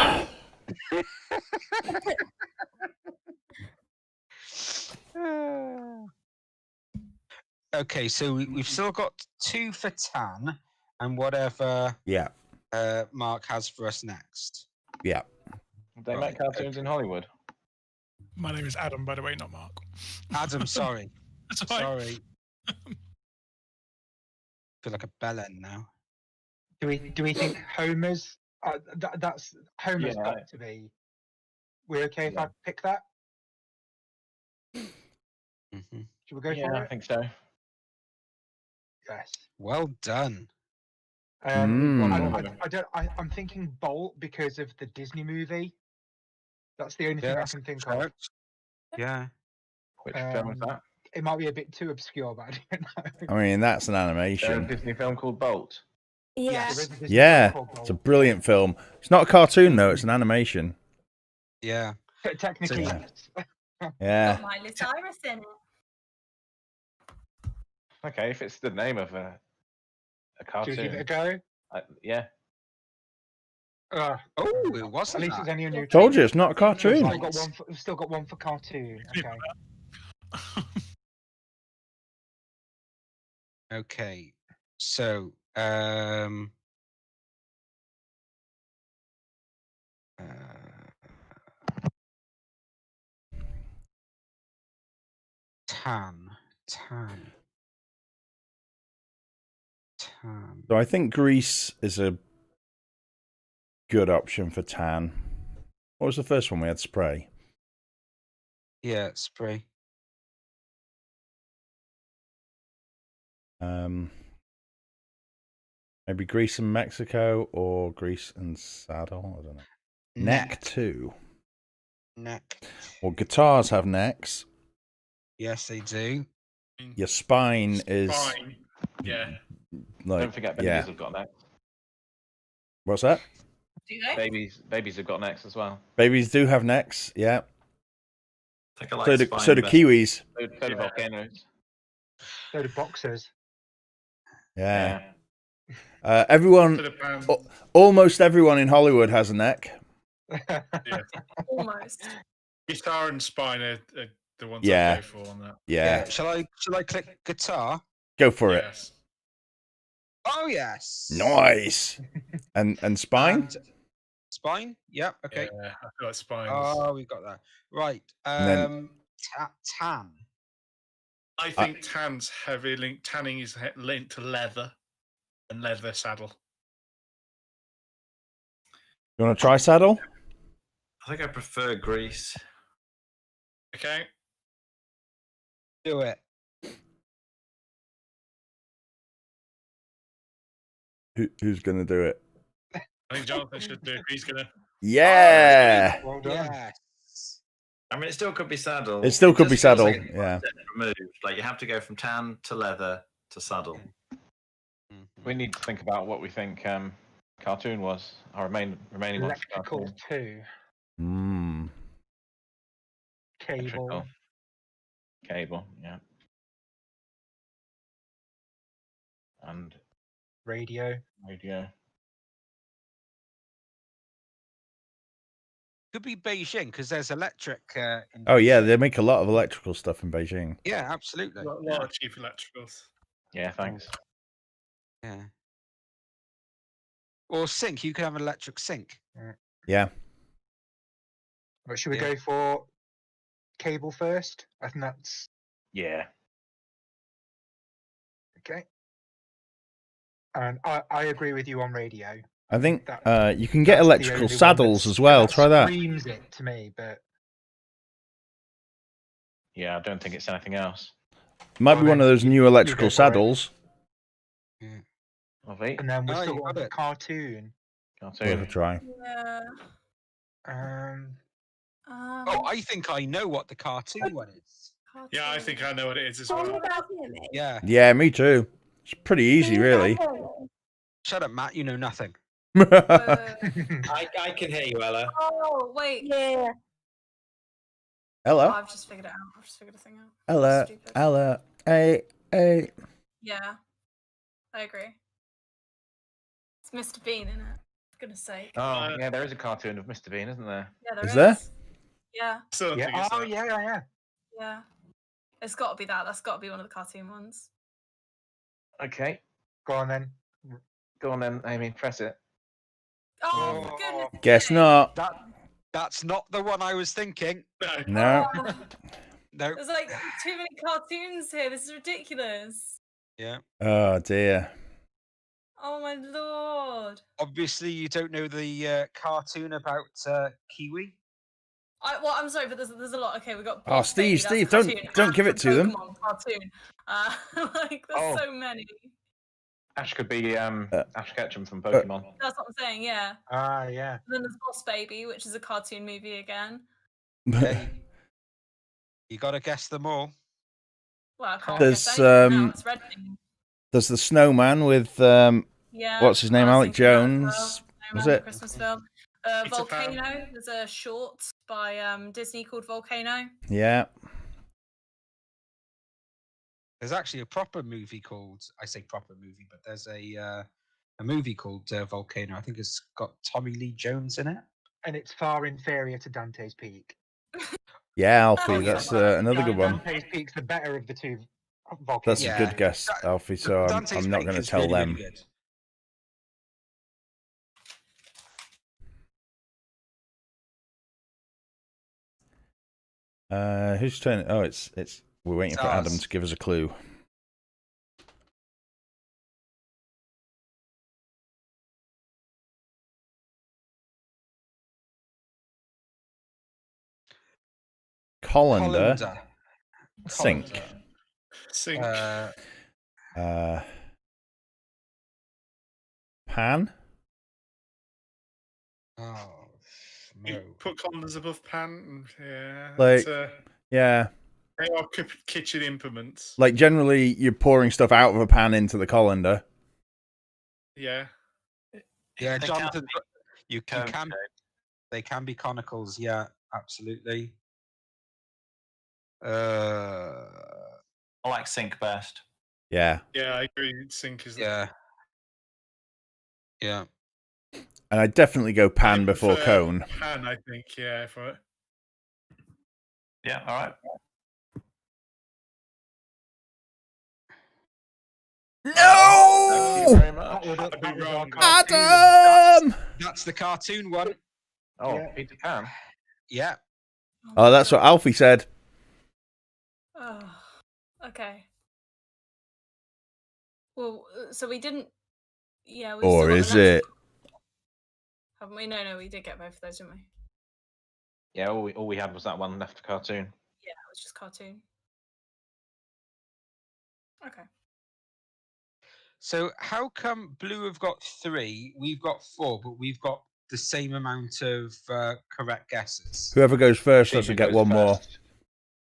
Okay, so we've still got 2 for Tan, and whatever Yeah, Mark has for us next. yeah. They Right, make cartoons in Hollywood. My name is Adam, by the way, not Mark. Adam, sorry, That's all right. sorry. Feel like a bellend now. do we think Homer's? That's Homer's Yeah. got to be. We're okay if Yeah. I pick that? Mm-hmm. Should we go Yeah, for I it? think so. Yes. Well done. I'm thinking Bolt because of the Disney movie. That's the only thing I that's can think of. correct. Yeah. Which film was that? It might be a bit too obscure, but I don't know. I mean, that's an Is there a animation. Disney film called Bolt? Yeah. There is a Disney Yeah, film called it's a Bolt. brilliant film. It's not a cartoon though; it's an animation. Yeah. But technically, Yeah. yes. Yeah. Got Miley Cyrus in it. Okay, if it's the name of a Should we give it a cartoon, go? yeah. Oh, it At wasn't least it's that. only a new. Told you, it's not a We've cartoon. still got one for cartoon. Okay. Okay. So, Tan. So I think Greece is a good option for Tan. What was the first one we had? Spray. Yeah, spray. Maybe Greece and Mexico or Greece and Saddle. I don't know. Neck too. Neck. Well, guitars have necks. Yes, they do. Your spine is Fine. Yeah. like Don't forget babies yeah. have got necks. What's that? Do they? Babies have got necks as well. Babies do have necks. Yeah. Think I like So do spine best. kiwis. So do volcanoes. So the boxers. Yeah. Everyone, To the pan. almost everyone in Hollywood has a neck. Yeah. Almost. Guitar and spine are the ones Yeah. I go for on that. Yeah. Shall I click guitar? Go for it. Yes. Oh yes. Nice. And spine? And spine? Yep. Okay. Yeah, I feel like spines. Oh, we got that. Right. And then- Tan. I think tan's heavy linked. Tanning is linked to leather and leather saddle. You want to try Saddle? I think I prefer Greece. Okay. Do it. Who's going to do it? I think Jonathan should do. If he's gonna. Yeah. Well done. Yes. I mean, it still could be Saddle. It still could be just feels Saddle, like it's one yeah. step removed. Like you have to go from tan to leather to Saddle. We need to think about what we think cartoon was. Our remaining one. for Electrical cartoon. 2. Mm. Cable. Electrical. Cable, yeah. And Radio. radio. Could be Beijing because there's electric. In Oh yeah, Beijing. they make a lot of electrical stuff in Beijing. Yeah, absolutely. A lot of cheap electricals. Yeah, thanks. Yeah. Or sink. You could have an electric sink. Yeah. But should we Yeah. go for cable first? I think that's Yeah. okay. And I agree with you on radio. I think That- you can get that's the electrical only one saddles that's- as well. that Try that. Screams it to me, but Yeah, I don't think it's anything else. Might Well, be one then of those you- new you electrical go for it. saddles. Of eight and then we Oh, still you got got the it. cartoon. Worth a cartoon. try. Yeah. Oh, I think I know what the cartoon one is. Yeah, I think I know what it is as Can you well. guys hear me? Yeah. Yeah, me too. It's pretty Can easy, you really. guys hear me? Shut up, Matt. You know nothing. I can hear you, Ella. Oh, wait. Yeah. Oh, Ella, I've just figured it out. I've just figured a thing out. Ella, Stupid. Ella. Hey. Yeah, I agree. It's Mr. Bean, isn't it? For goodness sake. Oh, yeah, there is a cartoon of Mr. Bean, isn't there? Yeah, there Is is. there? Yeah, Still don't Yeah. think it's Oh that. yeah. yeah. It's got to be that. That's got to be one of the cartoon ones. Okay, Go on then. go on then, Amy, press it. Oh, for goodness Guess sake. not. That's not the one I was thinking. No. No. Oh, No. there's like too many cartoons here. This is ridiculous. Yeah. Oh dear. Oh my lord. Obviously, you don't know the cartoon about Kiwi. Well, I'm sorry, but there's a lot. Okay, we got. Oh, Boss Baby, Steve, that's a don't- cartoon, don't and give it the to them. Pokemon cartoon. Like there's Oh. so many. Ash could be Ash Ketchum from Pokemon. That's what I'm saying. Yeah. Ah yeah. And then there's Boss Baby, which is a cartoon movie again. Yeah, you got to guess them all. Well, I can't There's, guess anything now. um, It's Red Thing. There's the snowman with Yeah. what's his name? I was Alec thinking that as Jones. well. Was Snowman, the it? Christmas film. Peter Pan. Volcano. There's a short by Disney called Volcano. Yeah. There's actually a proper movie called. I say proper movie, but there's a movie called Volcano. I think it's got Tommy Lee Jones in it. And it's far inferior to Dante's Peak. Yeah, Alfie. Oh, That's yeah. another good one. Dante's Peak's the better of the two That's volcanoes. a good guess, Alfie. So Dante's I'm not Peak going to is tell really, them. really good. Whose turn? Oh, it's. We're waiting It's for Adam ours. to give us a clue. Colander. Colander. Sink. Sink. Pan. Oh You no. put colanders above pan. Yeah. Like- that's, Yeah. they are kitchen implements. Like generally, you're pouring stuff out of a pan into the colander. Yeah. Yeah, They Jonathan. can't You cone can. They can be conicals. Yeah, absolutely. I like sink best. Yeah. Yeah, I agree. Sink is. Yeah. Yeah. And I'd definitely go I pan before prefer cone. Pan, I think. Yeah, for it. Yeah, all right. Thank you No! very much. I'd be wrong. Adam! That's the cartoon one. Oh, Yeah. Peter Pan. Yeah. Oh, that's what Alfie said. Oh, okay. Well, so we didn't. Yeah. We've Or still got is the it? next- Haven't we? No, we did get both of those, didn't we? Yeah, all we had was that one left cartoon. Yeah, it was just cartoon. Okay. So how come Blue have got 3, we've got 4, but we've got the same amount of correct guesses? Whoever goes first Team has to who get goes one more. first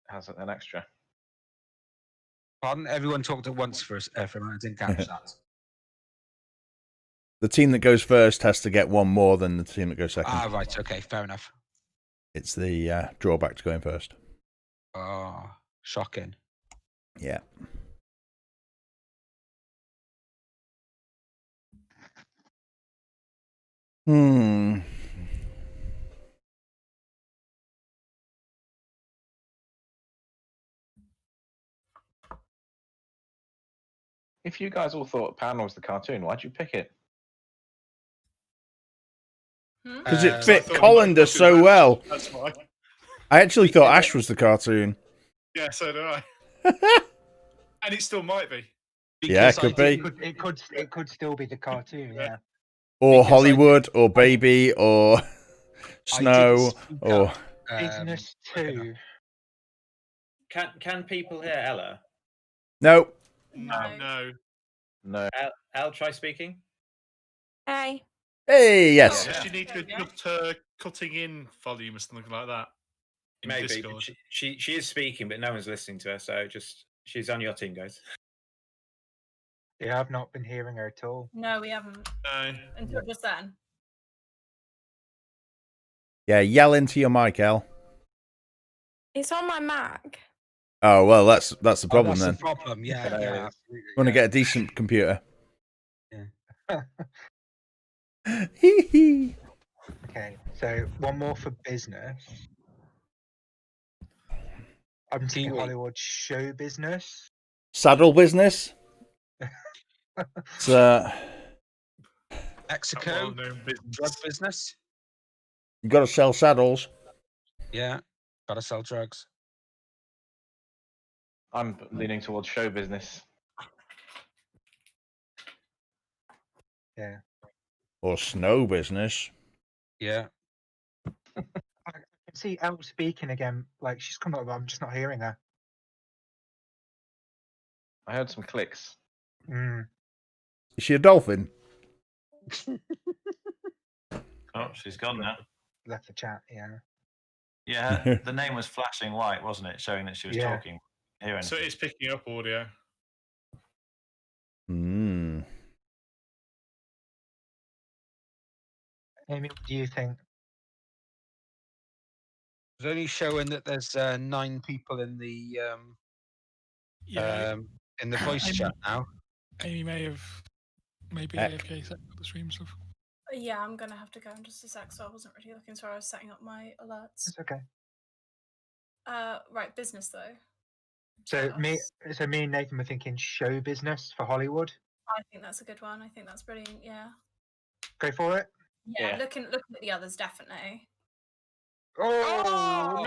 Has an extra. Pardon? Everyone talked at once for a minute. I didn't catch that. The team that goes first has to get one more than the team that goes second. Ah, right. Okay, fair enough. It's the drawback to going first. Oh, shocking. Yeah. Hmm. If you guys all thought Pan was the cartoon, why'd you pick it? Because it Hmm? fit I thought you might Colander have so Ash, well. That's why. I actually thought Ash was the cartoon. Yeah, so do I. And it still might be. Yeah, Because I could be. didn't- It could still be the cartoon. Yeah. Or Because I Hollywood, or Baby, or Snow, speak or up, Business quick enough. 2. Can people hear Ella? no. No. No. Elle, try speaking. Hey. Hey, yes. Does she need to adjust her cutting in volume or something like that? In Maybe. Discord. But she is speaking, but no one's listening to her. So she's on your team, guys. Yeah, I've not been hearing her at all. No, we haven't. No. Until just then. Yeah, yell into your mic, El. It's on my Mac. Oh well, that's the problem that's then. the problem. Yeah, Yeah, yeah. it is. Absolutely, Want to yeah. get a decent computer. Yeah. Hee hee. Okay, so one more for business. I'm thinking Kiwi. Hollywood show business. Saddle business. It's, Mexico, Well-known business. drug business. you got to sell saddles. Yeah, gotta sell drugs. I'm leaning towards show business. Yeah. Or snow business. Yeah. I can see Elle speaking again. Like she's come up, but I'm just not hearing her. I heard some clicks. Mm. Is she a dolphin? Oh, she's gone now. Left the chat. Yeah. Yeah, the name was flashing white, wasn't it? Showing that she was Yeah. talking. Hear So anything. it's picking up audio. Hmm. Amy, what do you think? It's only showing that there's 9 people in the Yeah, voice chat now. Amy may have maybe Heck. AFK set up the stream stuff. Yeah, I'm gonna have to go in just a sec, so I wasn't really looking. Sorry, I was setting up my alerts. It's okay. Right, business though. So Tell me, us. so me and Nathan were thinking show business for Hollywood. I think that's a good one. I think that's brilliant. Yeah. Go for it. Yeah. Yeah. Looking at the others, definitely. Oh,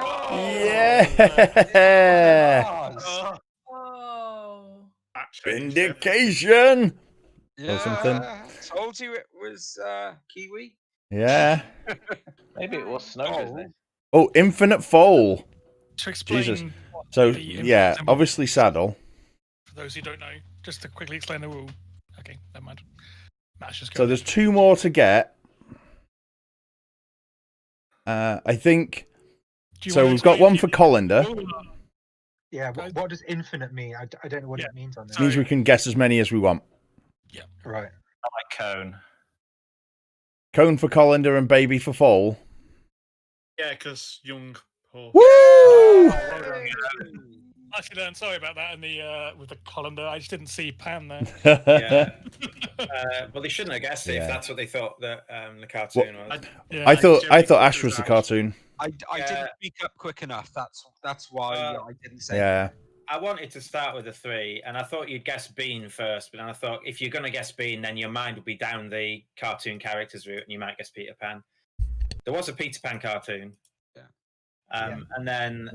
Yeah. Oh, Oh. actually, Vindication. Yeah, something. told you it was Kiwi. Yeah. Maybe it was snow Oh. business. Oh, infinite foal. To explain, Jesus. what So the yeah, symbol obviously is, saddle. For those who don't know, just to quickly explain the rule. Okay, never mind. Matt's just So going. there's 2 more to get. I think. Do you So wanna we've got explain one the for Colander. rule? Yeah. Guys- What does infinite mean? I don't know what Yeah. it means on It there. means we can guess as many as we want. Right. I like cone. Cone for Colander and baby for Foal. Yeah, because young Paul. Woo! Actually, Dan, sorry about that. In the with the colander, I just didn't see Pan there. Yeah. Well, they shouldn't have guessed it Yeah. if that's what they thought that the cartoon was. Yeah, I thought generally Ash was the Ash. cartoon. I Yeah. didn't speak up quick enough. That's why I didn't say. Yeah. I wanted to start with a 3, and I thought you'd guess Bean first, but then I thought if you're going to guess Bean, then your mind would be down the cartoon characters route, and you might guess Peter Pan. There was a Peter Pan cartoon. Yeah. And then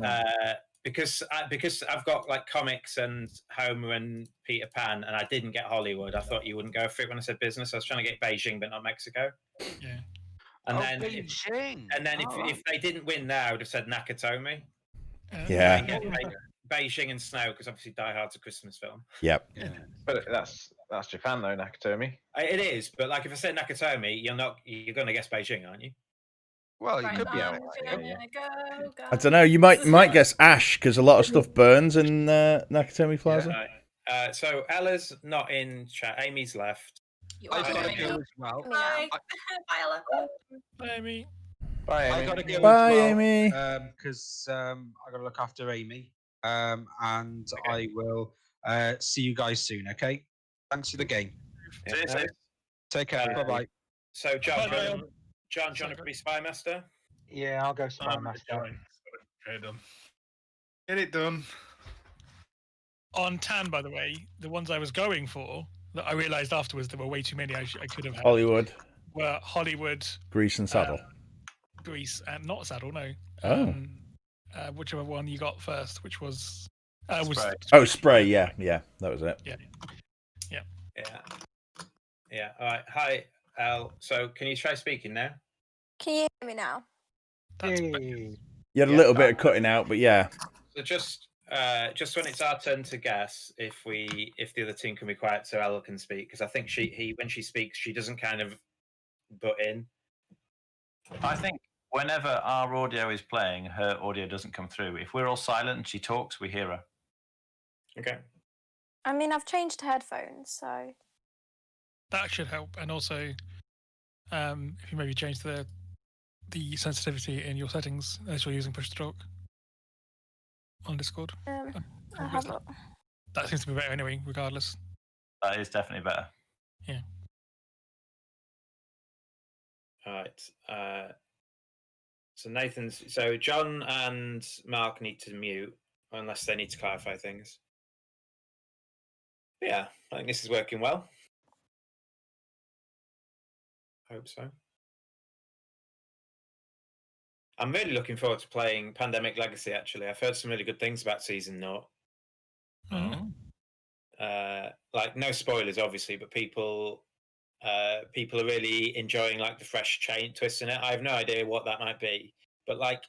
because I've got like comics and Homer and Peter Pan, and I didn't get Hollywood, I thought you wouldn't go for it when I said business. I was trying to get Beijing, but not Mexico. Yeah. And Oh, then Beijing. if they didn't win there, I would have said Nakatomi. Yeah. And get Beijing and Snow, because obviously Die Hard's a Christmas film. Yep. Yeah. But that's Japan though, Nakatomi. It is, but like if I said Nakatomi, you're going to guess Beijing, aren't you? Well, you Right, could be I'm out. gonna go. I don't know. You might guess Ash because a lot of stuff burns in Nakatomi Plaza. Right. So Ella's not in chat. Amy's left. I've Bye. got to go as well. Bye. Bye, Ella. Bye, Amy. Bye, Amy. I got to go Bye, as well, Amy. Because I got to look after Amy. And I will see you guys soon. Okay. Thanks for the game. Yeah. Take care. Bye bye. So John, Bye, John, do you want to be Spy Master? Yeah, I'll go Spy I'm Master. enjoying. Get it done. Get it done. On Tan, by the way, the ones I was going for that I realised afterwards there were way too many. I could have had. Hollywood, Were Hollywood, Grease and Saddle. Grease, and not Saddle. No. Oh. Whichever one you got first, which was Spray. Oh, Spray. Yeah, that was it. Yeah. All right. Hi, Al. So, can you try speaking now? Can you hear me now? That's Yay. You had a little bit of cutting out, but yeah. So just when it's our turn to guess, if the other team can be quiet, so Ella can speak, because I think when she speaks, she doesn't kind of butt in. I think whenever our audio is playing, her audio doesn't come through. If we're all silent and she talks, we hear her. Okay. I mean, I've changed to headphones, so that should help. And also, if you maybe change the sensitivity in your settings as you're using push to talk on Discord. I have a... That seems to be better anyway, regardless. That is definitely better. Yeah. All right. So John and Mark need to mute unless they need to clarify things. But yeah, I think this is working well. Hope so. I'm really looking forward to playing Pandemic Legacy, actually. I've heard some really good things about Season 0. Like, no spoilers, obviously, but people are really enjoying, like, the fresh twist in it. I have no idea what that might be. But, like,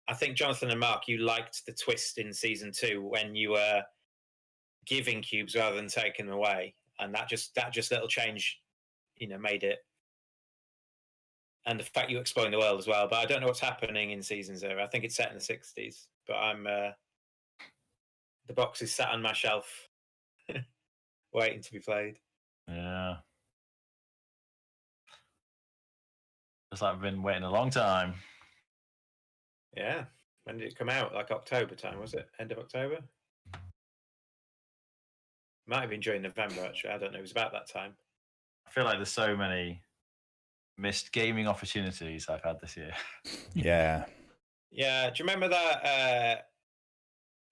I think, Jonathan and Mark, you liked the twist in Season 2 when you were giving cubes rather than taking them away. And that just little change, made it. And the fact you're exploring the world as well. But I don't know what's happening in Season 0. I think it's set in the 60s. But I'm... the box is sat on my shelf, waiting to be played. Yeah. Looks like I've been waiting a long time. Yeah. When did it come out? Like October time, was it? End of October? Might have been during November, actually. I don't know. It was about that time. I feel like there's so many missed gaming opportunities I've had this year. Yeah. Yeah. Do you remember that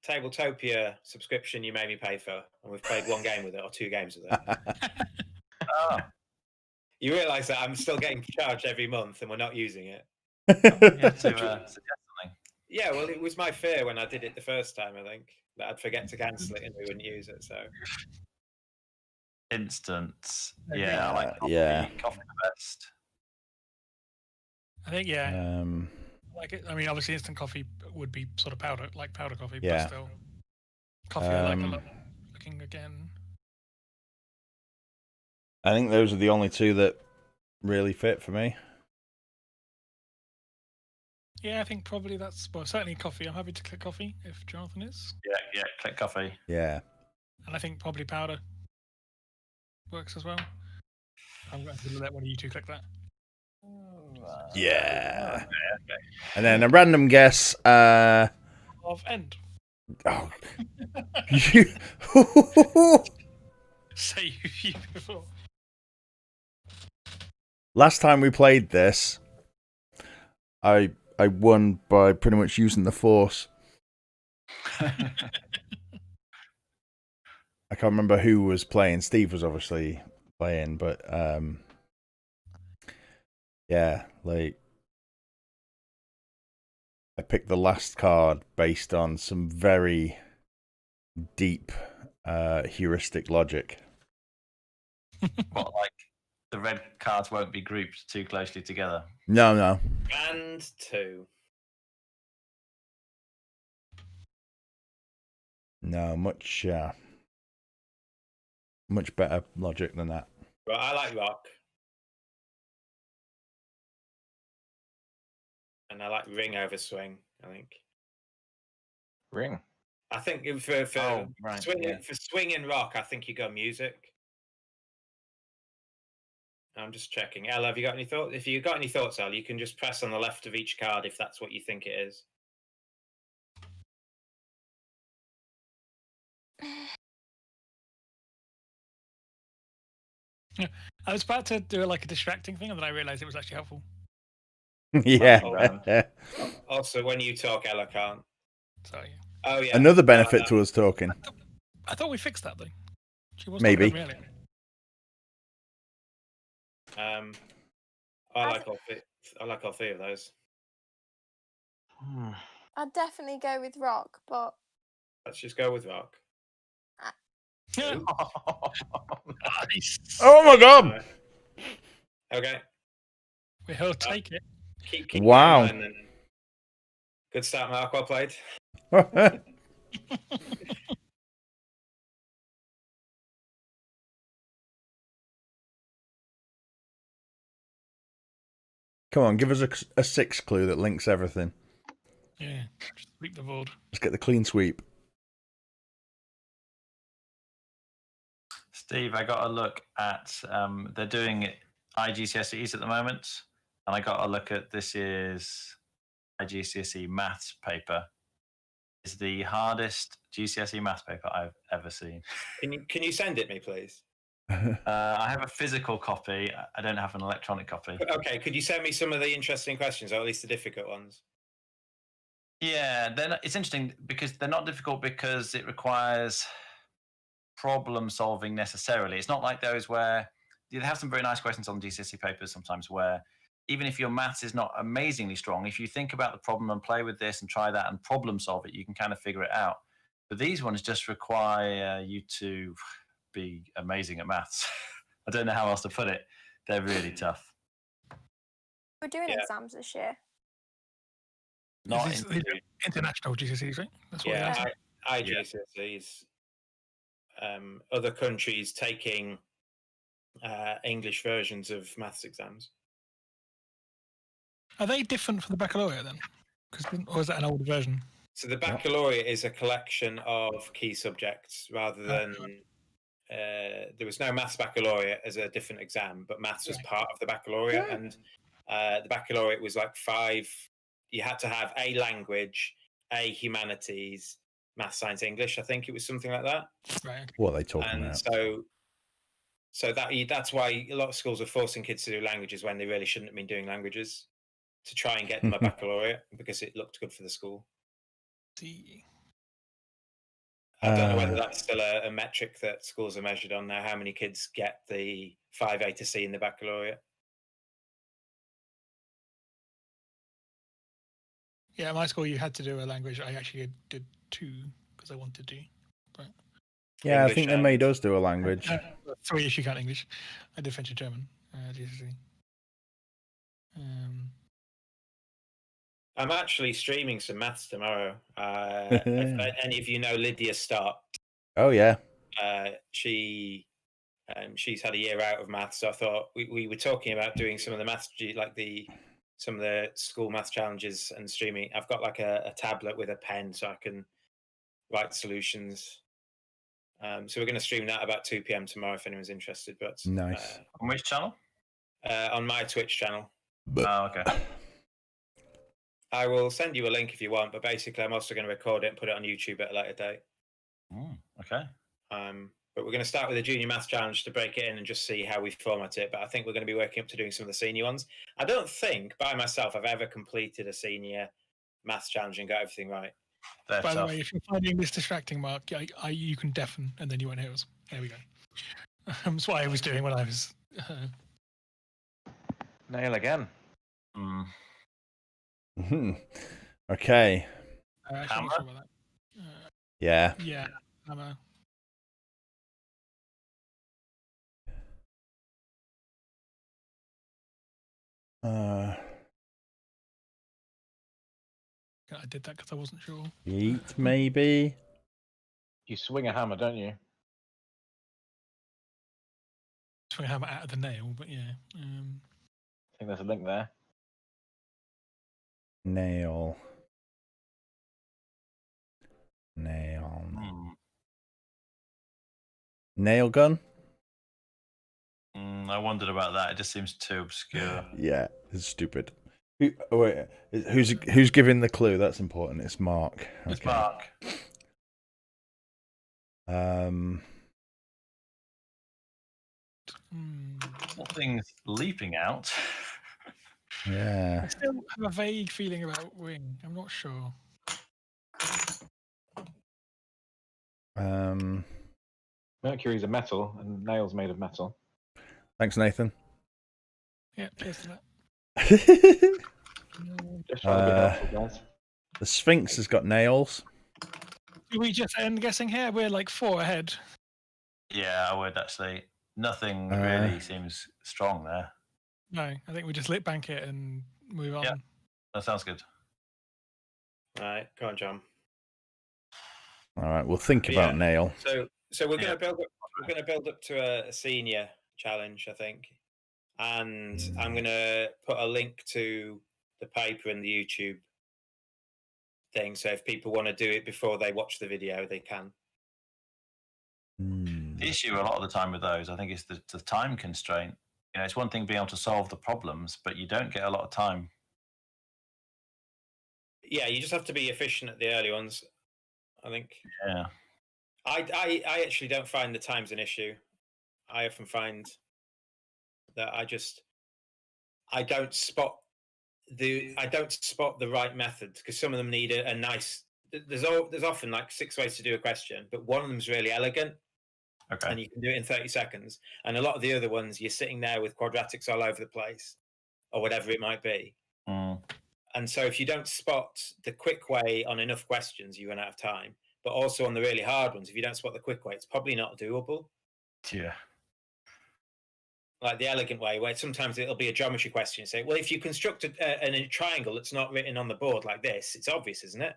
Tabletopia subscription you made me pay for? And we've played one game with it or two games with it. Oh. You realise that I'm still getting charged every month and we're not using it? Suggest something. Yeah, well, it was my fear when I did it the first time, I think, that I'd forget to cancel it and we wouldn't use it, so... Instant. Yeah, I like coffee. Yeah. Coffee the best. I think, like it. I mean, obviously, instant coffee would be sort of powder coffee, Yeah. but still. Coffee, I like a lot. Looking again. I think those are the only two that really fit for me. Yeah, I think probably that's... Well, certainly coffee. I'm happy to click coffee if Jonathan is. Yeah, click coffee. Yeah. And I think probably powder works as well. I'm going to let one of you two click that. Yeah. Okay. And then a random guess. Of end. Oh. Say you before. Last time we played this, I won by pretty much using the Force. I can't remember who was playing. Steve was obviously playing, but yeah, like I picked the last card based on some very deep heuristic logic. What, like the red cards won't be grouped too closely together? No. And two. No, much better logic than that. But I like rock. And I like ring over swing, I think. Ring. I think for swing, yeah. for swing and rock, I think you go music. I'm just checking. Ella, have you got any thoughts? If you've got any thoughts, Al, you can just press on the left of each card if that's what you think it is. Yeah. I was about to do like a distracting thing, and then I realised it was actually helpful. Yeah. Also, when you talk, Ella can't. So yeah. Oh yeah. Another benefit to us talking. I thought we fixed that though. She was Maybe. talking about me earlier. I like all three of those. I'd definitely go with rock, but Let's just go with rock. Nice. Oh my god! Okay. We'll take it. Keep Wow. going, then. Good start, Mark. Well played. Come on, give us a 6 clue that links everything. Yeah, just sweep the board. Let's get the clean sweep. Steve, I got a look at they're doing IGCSEs at the moment, and I got a look at this year's IGCSE maths paper. It's the hardest GCSE maths paper I've ever seen. Can you send it me, please? I have a physical copy. I don't have an electronic copy. Okay, could you send me some of the interesting questions, or at least the difficult ones? Yeah, it's interesting because they're not difficult because it requires problem solving necessarily. It's not like those where they have some very nice questions on GCSE papers sometimes where even if your maths is not amazingly strong, if you think about the problem and play with this and try that and problem solve it, you can kind of figure it out. But these ones just require you to be amazing at maths. I don't know how else to put it. They're really tough. we're doing exams this year. Not This is international GCSEs, right? That's what Yeah, it is. IGCSEs. Other countries taking English versions of maths exams. Are they different from the baccalaureate then? Or is that an older version? So the baccalaureate is a collection of key subjects rather than there was no maths baccalaureate as a different exam, but maths was part of the baccalaureate, and the baccalaureate was like 5. You had to have a language, a humanities, math, science, English. I think it was something like that. Right. What are they talking And about? so that's why a lot of schools are forcing kids to do languages when they really shouldn't have been doing languages, to try and get them a baccalaureate because it looked good for the school. See. I don't know whether that's still a metric that schools are measured on now, how many kids get the 5A to C in the baccalaureate. Yeah, at my school you had to do a language. I actually did 2 because I wanted to. But Yeah, English I think they made us do a language. 3 if you count English. I did French and German. GCSE. I'm actually streaming some maths tomorrow. If any of you know Lydia Stott. Oh yeah. She's had a year out of maths, so I thought we were talking about doing some of the maths, like some of the school maths challenges and streaming. I've got like a tablet with a pen, so I can write solutions. So we're going to stream that about 2 p.m. tomorrow if anyone's interested. But nice. On which channel? On my Twitch channel. Oh, okay. I will send you a link if you want, but basically I'm also going to record it and put it on YouTube at a later date. Okay. But we're going to start with a junior maths challenge to break it in and just see how we format it. But I think we're going to be working up to doing some of the senior ones. I don't think by myself I've ever completed a senior maths challenge and got everything right. By the way, if you're finding this distracting, Mark, you can deafen and then you won't hear us. There we go. That's what I was doing when I was. Nail again. Okay. Hammer? Sure about that. Yeah. Yeah, hammer. I did that because I wasn't sure. Yeet, maybe. You swing a hammer, don't you? Swing a hammer out of the nail, but yeah. I think there's a link there. Nail. Nail gun? I wondered about that. It just seems too obscure. Yeah, it's stupid. Who's giving the clue? That's important. It's Mark. Okay. It's Mark. Something's leaping out. Yeah. I still have a vague feeling about wing. I'm not sure. Mercury's a metal, and nails made of metal. Thanks, Nathan. Yeah, cheers to that. Just trying to be helpful, guys. The Sphinx has got nails. Do we just end guessing here? We're like 4 ahead. Yeah, I would actually. Nothing really seems strong there. No, I think we just bank it and move on. Yeah, that sounds good. All right, go on, John. All right, we'll think about nail. So we're going to build up. We're going to build up to a senior challenge, I think, and I'm going to put a link to the paper in the YouTube thing. So if people want to do it before they watch the video, they can. The issue a lot of the time with those, I think, is the time constraint. You know, it's one thing being able to solve the problems, but you don't get a lot of time. Yeah, you just have to be efficient at the early ones, I think. Yeah. I actually don't find the time's an issue. I often find that I don't spot the right method, because some of them need a nice. There's often like 6 ways to do a question, but one of them's really elegant. Okay. And you can do it in 30 seconds. And a lot of the other ones, you're sitting there with quadratics all over the place, or whatever it might be. And so if you don't spot the quick way on enough questions, you run out of time. But also on the really hard ones, if you don't spot the quick way, it's probably not doable. Yeah. Like the elegant way, where sometimes it'll be a geometry question. You say, well, if you construct a triangle that's not written on the board like this, it's obvious, isn't it?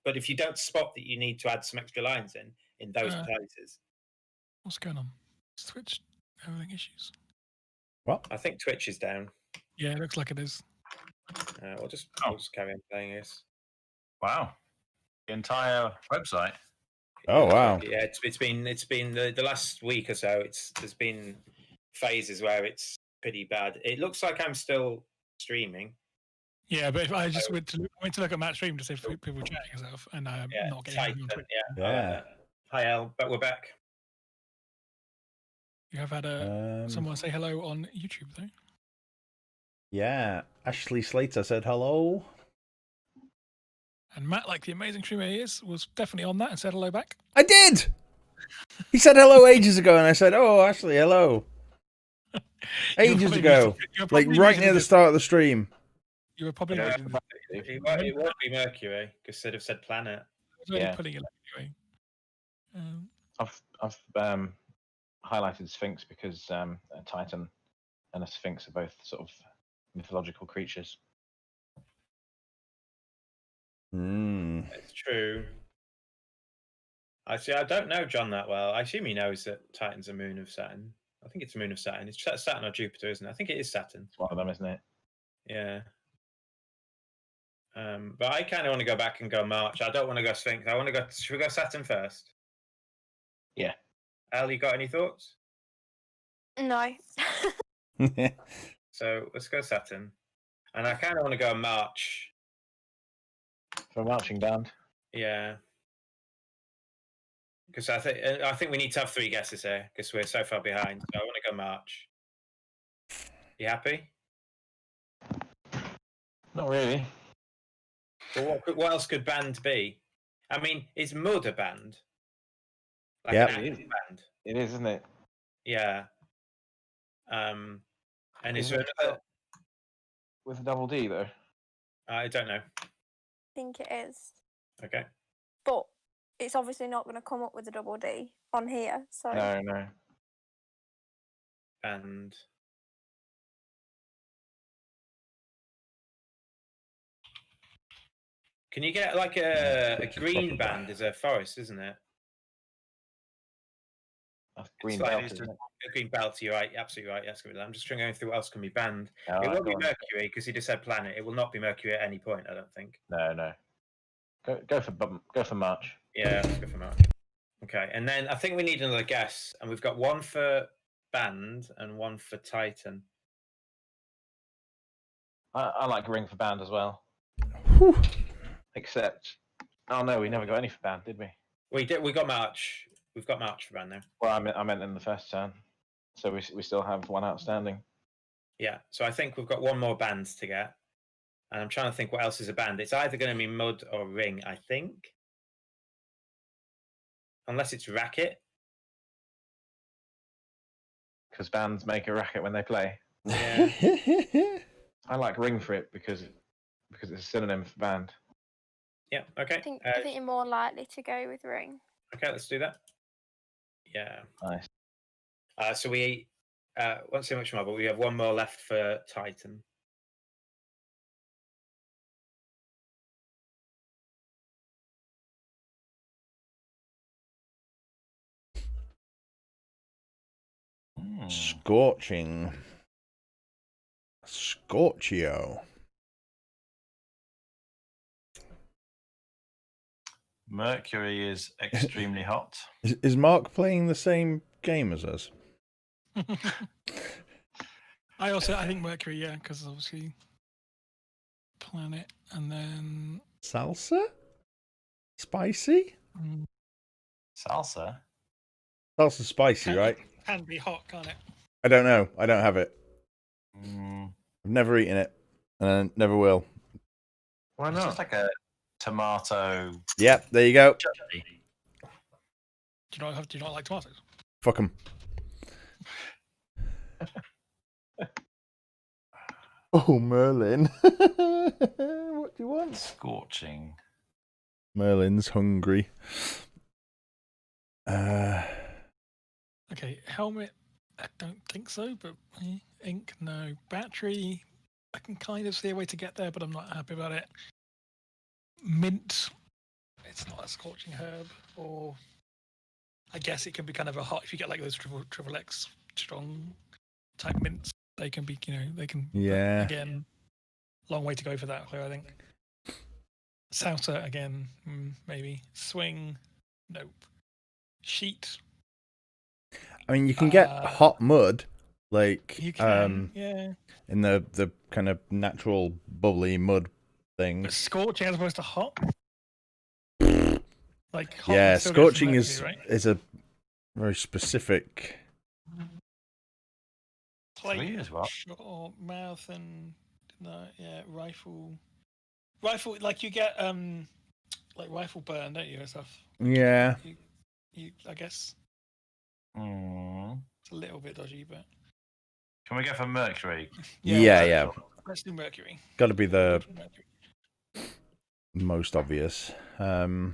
But if you don't spot that you need to add some extra lines in those places. What's going on? Is Twitch having issues? What? I think Twitch is down. Yeah, it looks like it is. We'll just carry on playing this. Wow. The entire website. Oh wow. Yeah, it's been the last week or so. There's been phases where it's pretty bad. It looks like I'm still streaming. Yeah, but if I just went to look at Matt's stream to see if people were chatting and stuff, and I'm not getting anything on Twitch. Yeah. Hi, El, but we're back. You have had someone say hello on YouTube, though. Yeah, Ashley Slater said hello. And Matt, like the amazing streamer he is, was definitely on that and said hello back. I did! He said hello ages ago, and I said, oh, Ashley, hello. Ages ago. Like right near the start of the stream. You were probably... It won't be Mercury, because they'd have said planet. Yeah. Putting it anyway. I've highlighted Sphinx because a Titan and a Sphinx are both sort of mythological creatures. It's true. I don't know John that well. I assume he knows that Titan's a moon of Saturn. I think it's a moon of Saturn. It's Saturn or Jupiter, isn't it? I think it is Saturn. It's one of them, isn't it? Yeah. But I kind of want to go back and go March. I don't want to go Sphinx. I want to go. Should we go Saturn first? Yeah. Al, you got any thoughts? No. So let's go Saturn. And I kind of want to go March. For a marching band. Yeah. Because I think we need to have 3 guesses here because we're so far behind. So I want to go March. You happy? Not really. Well, what else could band be? I mean, is Mud a band? Like Yeah, an active band. It is, isn't it? Yeah. And is there another? With a double D though? I don't know. I think it is. Okay. But it's obviously not going to come up with a double D on here. So No. And can you get like a green band? Is a forest, isn't it? That's green It's like- belt, isn't it? A green belt. You're right. Absolutely right. That's gonna be that. I'm just going through what else can be banned. All It right, won't go be on. Mercury because he just said planet. It will not be Mercury at any point. I don't think. No. Go for March. Yeah, let's go for March. Okay, and then I think we need another guess, and we've got one for band and one for Titan. I like Ring for band as well. Whew. Except, oh no, we never got any for band, did we? We did. We got March. We've got March for band now. Well, I meant in the first turn. So we still have one outstanding. Yeah, so I think we've got one more band to get, and I'm trying to think what else is a band. It's either going to be Mud or Ring, I think. unless it's racket. Because bands make a racket when they play. Yeah. I like ring for it because it's a synonym for band. Yeah. Okay. I think you're more likely to go with ring. Okay, let's do that. Yeah. Nice. So we won't say much more, but we have one more left for Titan. Scorching. Scorchio. Mercury is extremely hot. Is Mark playing the same game as us? I think Mercury, yeah, because obviously planet and then Salsa? Spicy? Salsa? Salsa's spicy, right? can be hot, can't it? I don't know. I don't have it. I've never eaten it, and I never will. Why It's not? just like a tomato. Yep, there you go. Chutney. Do you not like tomatoes? Fuck them. Oh, Merlin. What do you want? Scorching. Merlin's hungry. Okay, helmet. I don't think so, but ink, no. Battery. I can kind of see a way to get there, but I'm not happy about it. Mint. It's not a scorching herb, or I guess it can be kind of a hot. If you get like those triple X strong type mints, they can be, they can. Yeah. Again, long way to go for that. I think. Salsa again, maybe. Swing, nope. Sheet. I mean, you can get hot mud, like you can, yeah. in the kind of natural bubbly mud thing. But scorching as opposed to hot. Like hot Yeah, would still go for scorching Mercury, right? is a very specific. Plate as well. Or mouth and rifle. Rifle, like you get like rifle burn, don't you, and stuff? Yeah. You I guess. It's a little bit dodgy, but. Can we go for Mercury? Yeah. Let's do Mercury. Got to be the most obvious. I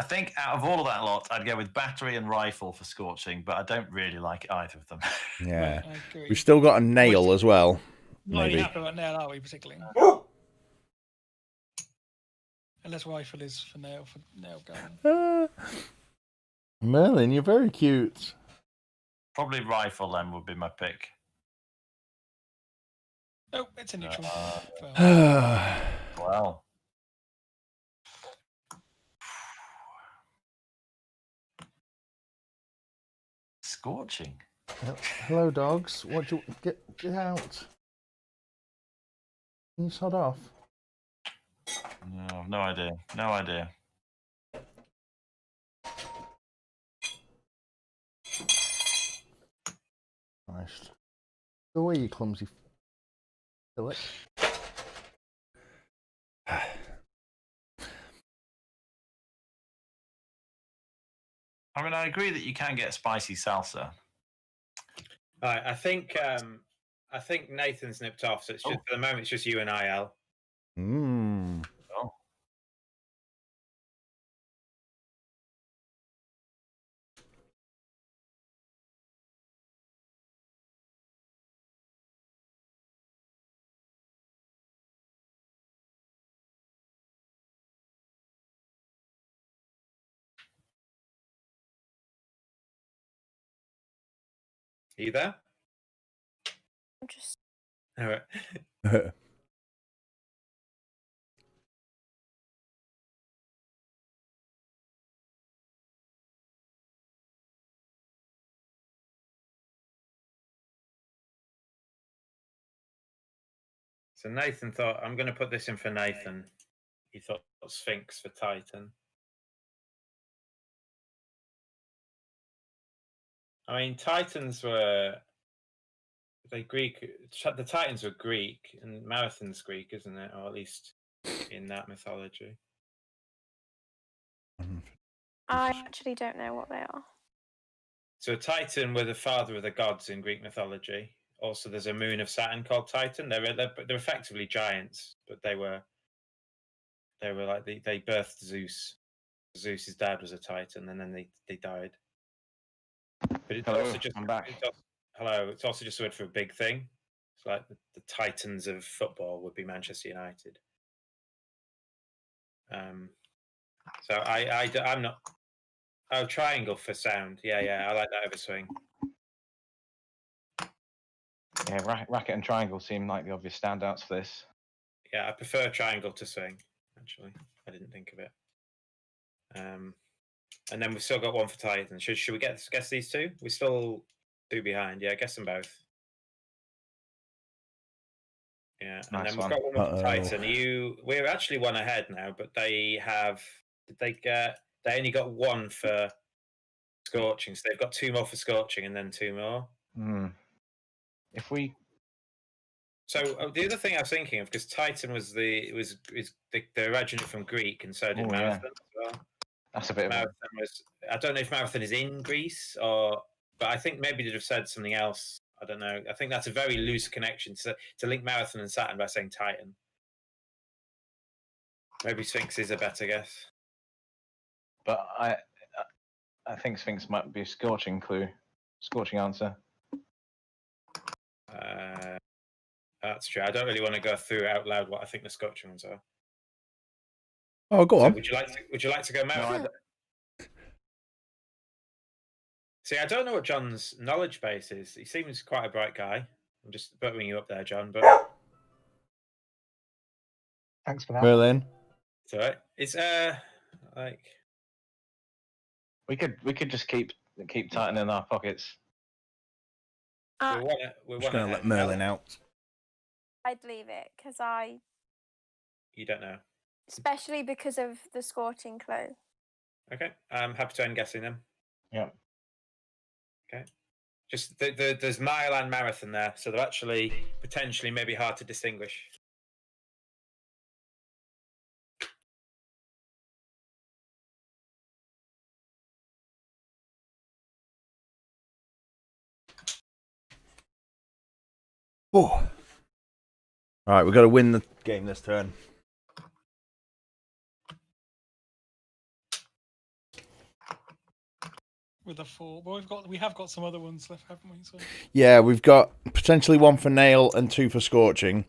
think out of all of that lot, I'd go with battery and rifle for scorching, but I don't really like either of them. Yeah. Right, I agree. We've still got a nail as well. Not really Maybe. happy about nail, are we, particularly? Unless rifle is for nail gun. Merlin, you're very cute. Probably rifle then would be my pick. Oh, it's a neutral. Well. Scorching. Hello, dogs. What do you get out? Can you sod off? No idea. No idea. Nice. Go away, you clumsy fillet. I mean, I agree that you can get spicy salsa. All right, I think Nathan's nipped off, so it's just for the moment it's just you and I, Al. Oh. Are you there? I'm just. All right. So Nathan thought, I'm going to put this in for Nathan. He thought Sphinx for Titan. I mean, Titans were Greek. The Titans were Greek, and Marathon's Greek, isn't it? Or at least in that mythology. I actually don't know what they are. So a Titan were the father of the gods in Greek mythology. Also, there's a moon of Saturn called Titan. They're effectively giants, but they were like they birthed Zeus. Zeus's dad was a Titan, and then they died. But it's Hello, also just I'm back. hello. It's also just a word for a big thing. It's like the Titans of football would be Manchester United. So I'm not. Oh, triangle for sound. Yeah, I like that over swing. Yeah, racket and triangle seem like the obvious standouts for this. Yeah, I prefer triangle to swing. Actually, I didn't think of it. And then we've still got one for Titan. Should we guess these two? We're still 2 behind. Yeah, guess them both. Yeah, and Nice then we've one. got one more for Titan. We're actually 1 ahead now, but they have. Did they get? They only got 1 for scorching, so they've got 2 more for scorching, and then 2 more. If we. So the other thing I was thinking of, because Titan they originated from Greek, and so did Marathon as well. That's a bit Marathon was. I don't know if Marathon is in Greece but I think maybe they'd have said something else. I don't know. I think that's a very loose connection to link Marathon and Saturn by saying Titan. Maybe Sphinx is a better guess. But I think Sphinx might be a scorching clue, scorching answer. That's true. I don't really want to go through out loud what I think the scorching ones are. Oh, go on. Would you like to go Marathon? No, See, I don't know what John's knowledge base is. He seems quite a bright guy. I'm just buttering you up there, John. But thanks for that, Merlin. It's all right. It's like we could just keep Titan in our pockets. we're just going to let Merlin out. I'd leave it because You don't know. especially because of the scorching clue. Okay, I'm happy to end guessing them. Yeah. Okay. Just there's mile and marathon there, so they're actually potentially maybe hard to distinguish. Oh. All right, we've got to win the game this turn. With a 4, but we have got some other ones left, haven't we? So. Yeah, we've got potentially 1 for nail and 2 for scorching.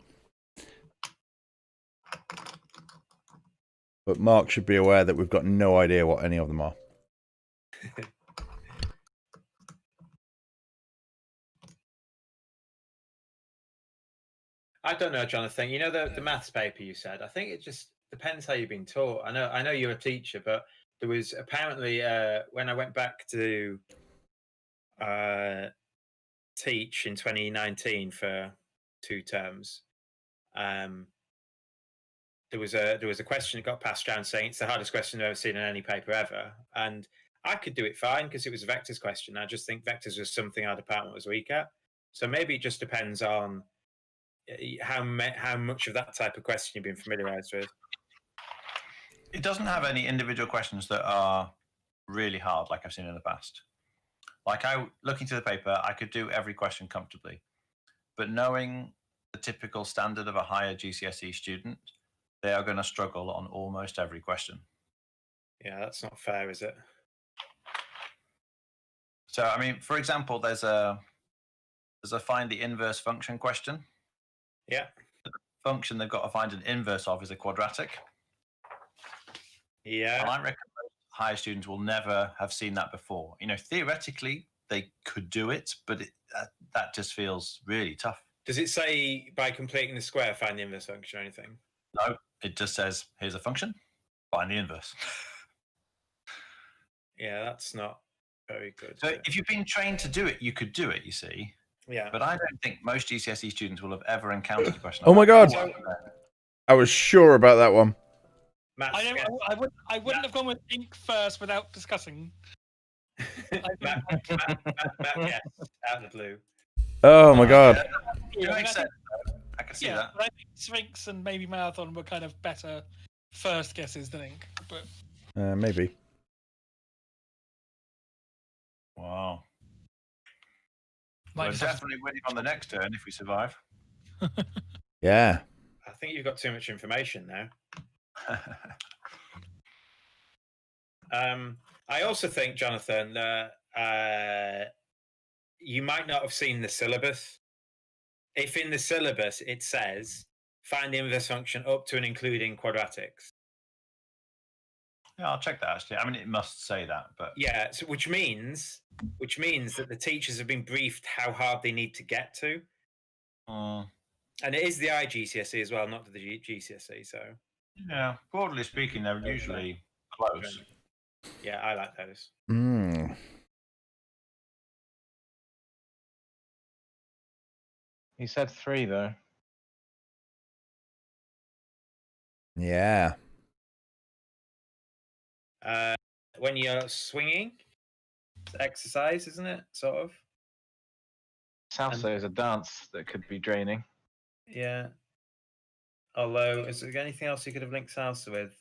But Mark should be aware that we've got no idea what any of them are. I don't know, Jonathan. You know the maths paper you said? I think it just depends how you've been taught. I know you're a teacher, but there was apparently when I went back to teach in 2019 for 2 terms, there was a question that got passed around saying it's the hardest question I've ever seen in any paper ever, and I could do it fine because it was a vectors question. I just think vectors was something our department was weak at. So maybe it just depends on how much of that type of question you've been familiarized with. It doesn't have any individual questions that are really hard, like I've seen in the past. Like looking through the paper, I could do every question comfortably, but knowing the typical standard of a higher GCSE student, they are going to struggle on almost every question. Yeah, that's not fair, is it? So, I mean, for example, there's a find the inverse function question. Yeah. The function they've got to find an inverse of is a quadratic. Yeah. And I reckon higher students will never have seen that before. You know, theoretically, they could do it, but that just feels really tough. Does it say by completing the square, find the inverse function or anything? No, it just says, here's a function, find the inverse. Yeah, that's not very good. So if you've been trained to do it, you could do it, you see. Yeah. But I don't think most GCSE students will have ever encountered a question. Oh my God. I was sure about that one. I wouldn't have gone with ink first without discussing. Matt, yes, out of the blue. Oh my God. It makes sense. I can see that. But I think Sphinx and maybe Marathon were kind of better first guesses than ink. But Maybe. Wow. Might We're just have to- definitely winning on the next turn if we survive. Yeah. I think you've got too much information now. I also think, Jonathan, that you might not have seen the syllabus. If in the syllabus it says find the inverse function up to and including quadratics. Yeah, I'll check that actually. I mean, it must say that, but Yeah, so which means that the teachers have been briefed how hard they need to get to, and it is the IGCSE as well, not the GCSE. So yeah, broadly speaking, they're Okay. usually close. yeah, I like those. He said 3 though. Yeah. When you're swinging, it's exercise, isn't it? Sort of. Salsa is a dance that could be draining. Yeah. Although, is there anything else you could have linked salsa with?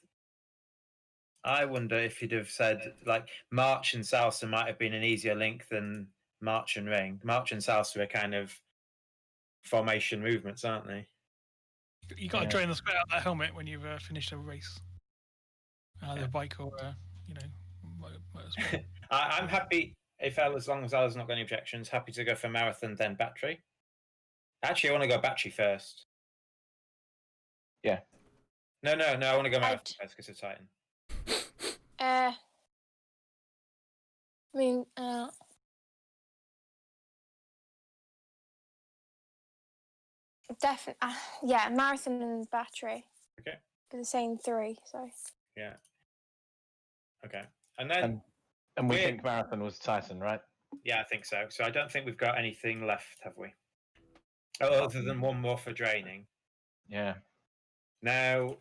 I wonder if you'd have said like march and salsa might have been an easier link than march and ring. March and salsa are kind of formation movements, aren't they? You got to drain the sweat out of that helmet when you've finished a race, either a bike or motorsport. I'm happy if as long as Ella's not got any objections, happy to go for marathon then battery. Actually, I want to go battery first. Yeah. No, I want to go marathon first because it's Titan. I mean, definitely, yeah, marathon and battery. Okay. For the same 3, so. Yeah. Okay. And then. And we think marathon was Titan, right? Yeah, I think so. So I don't think we've got anything left, have we? Other than one more for draining. Yeah. Now,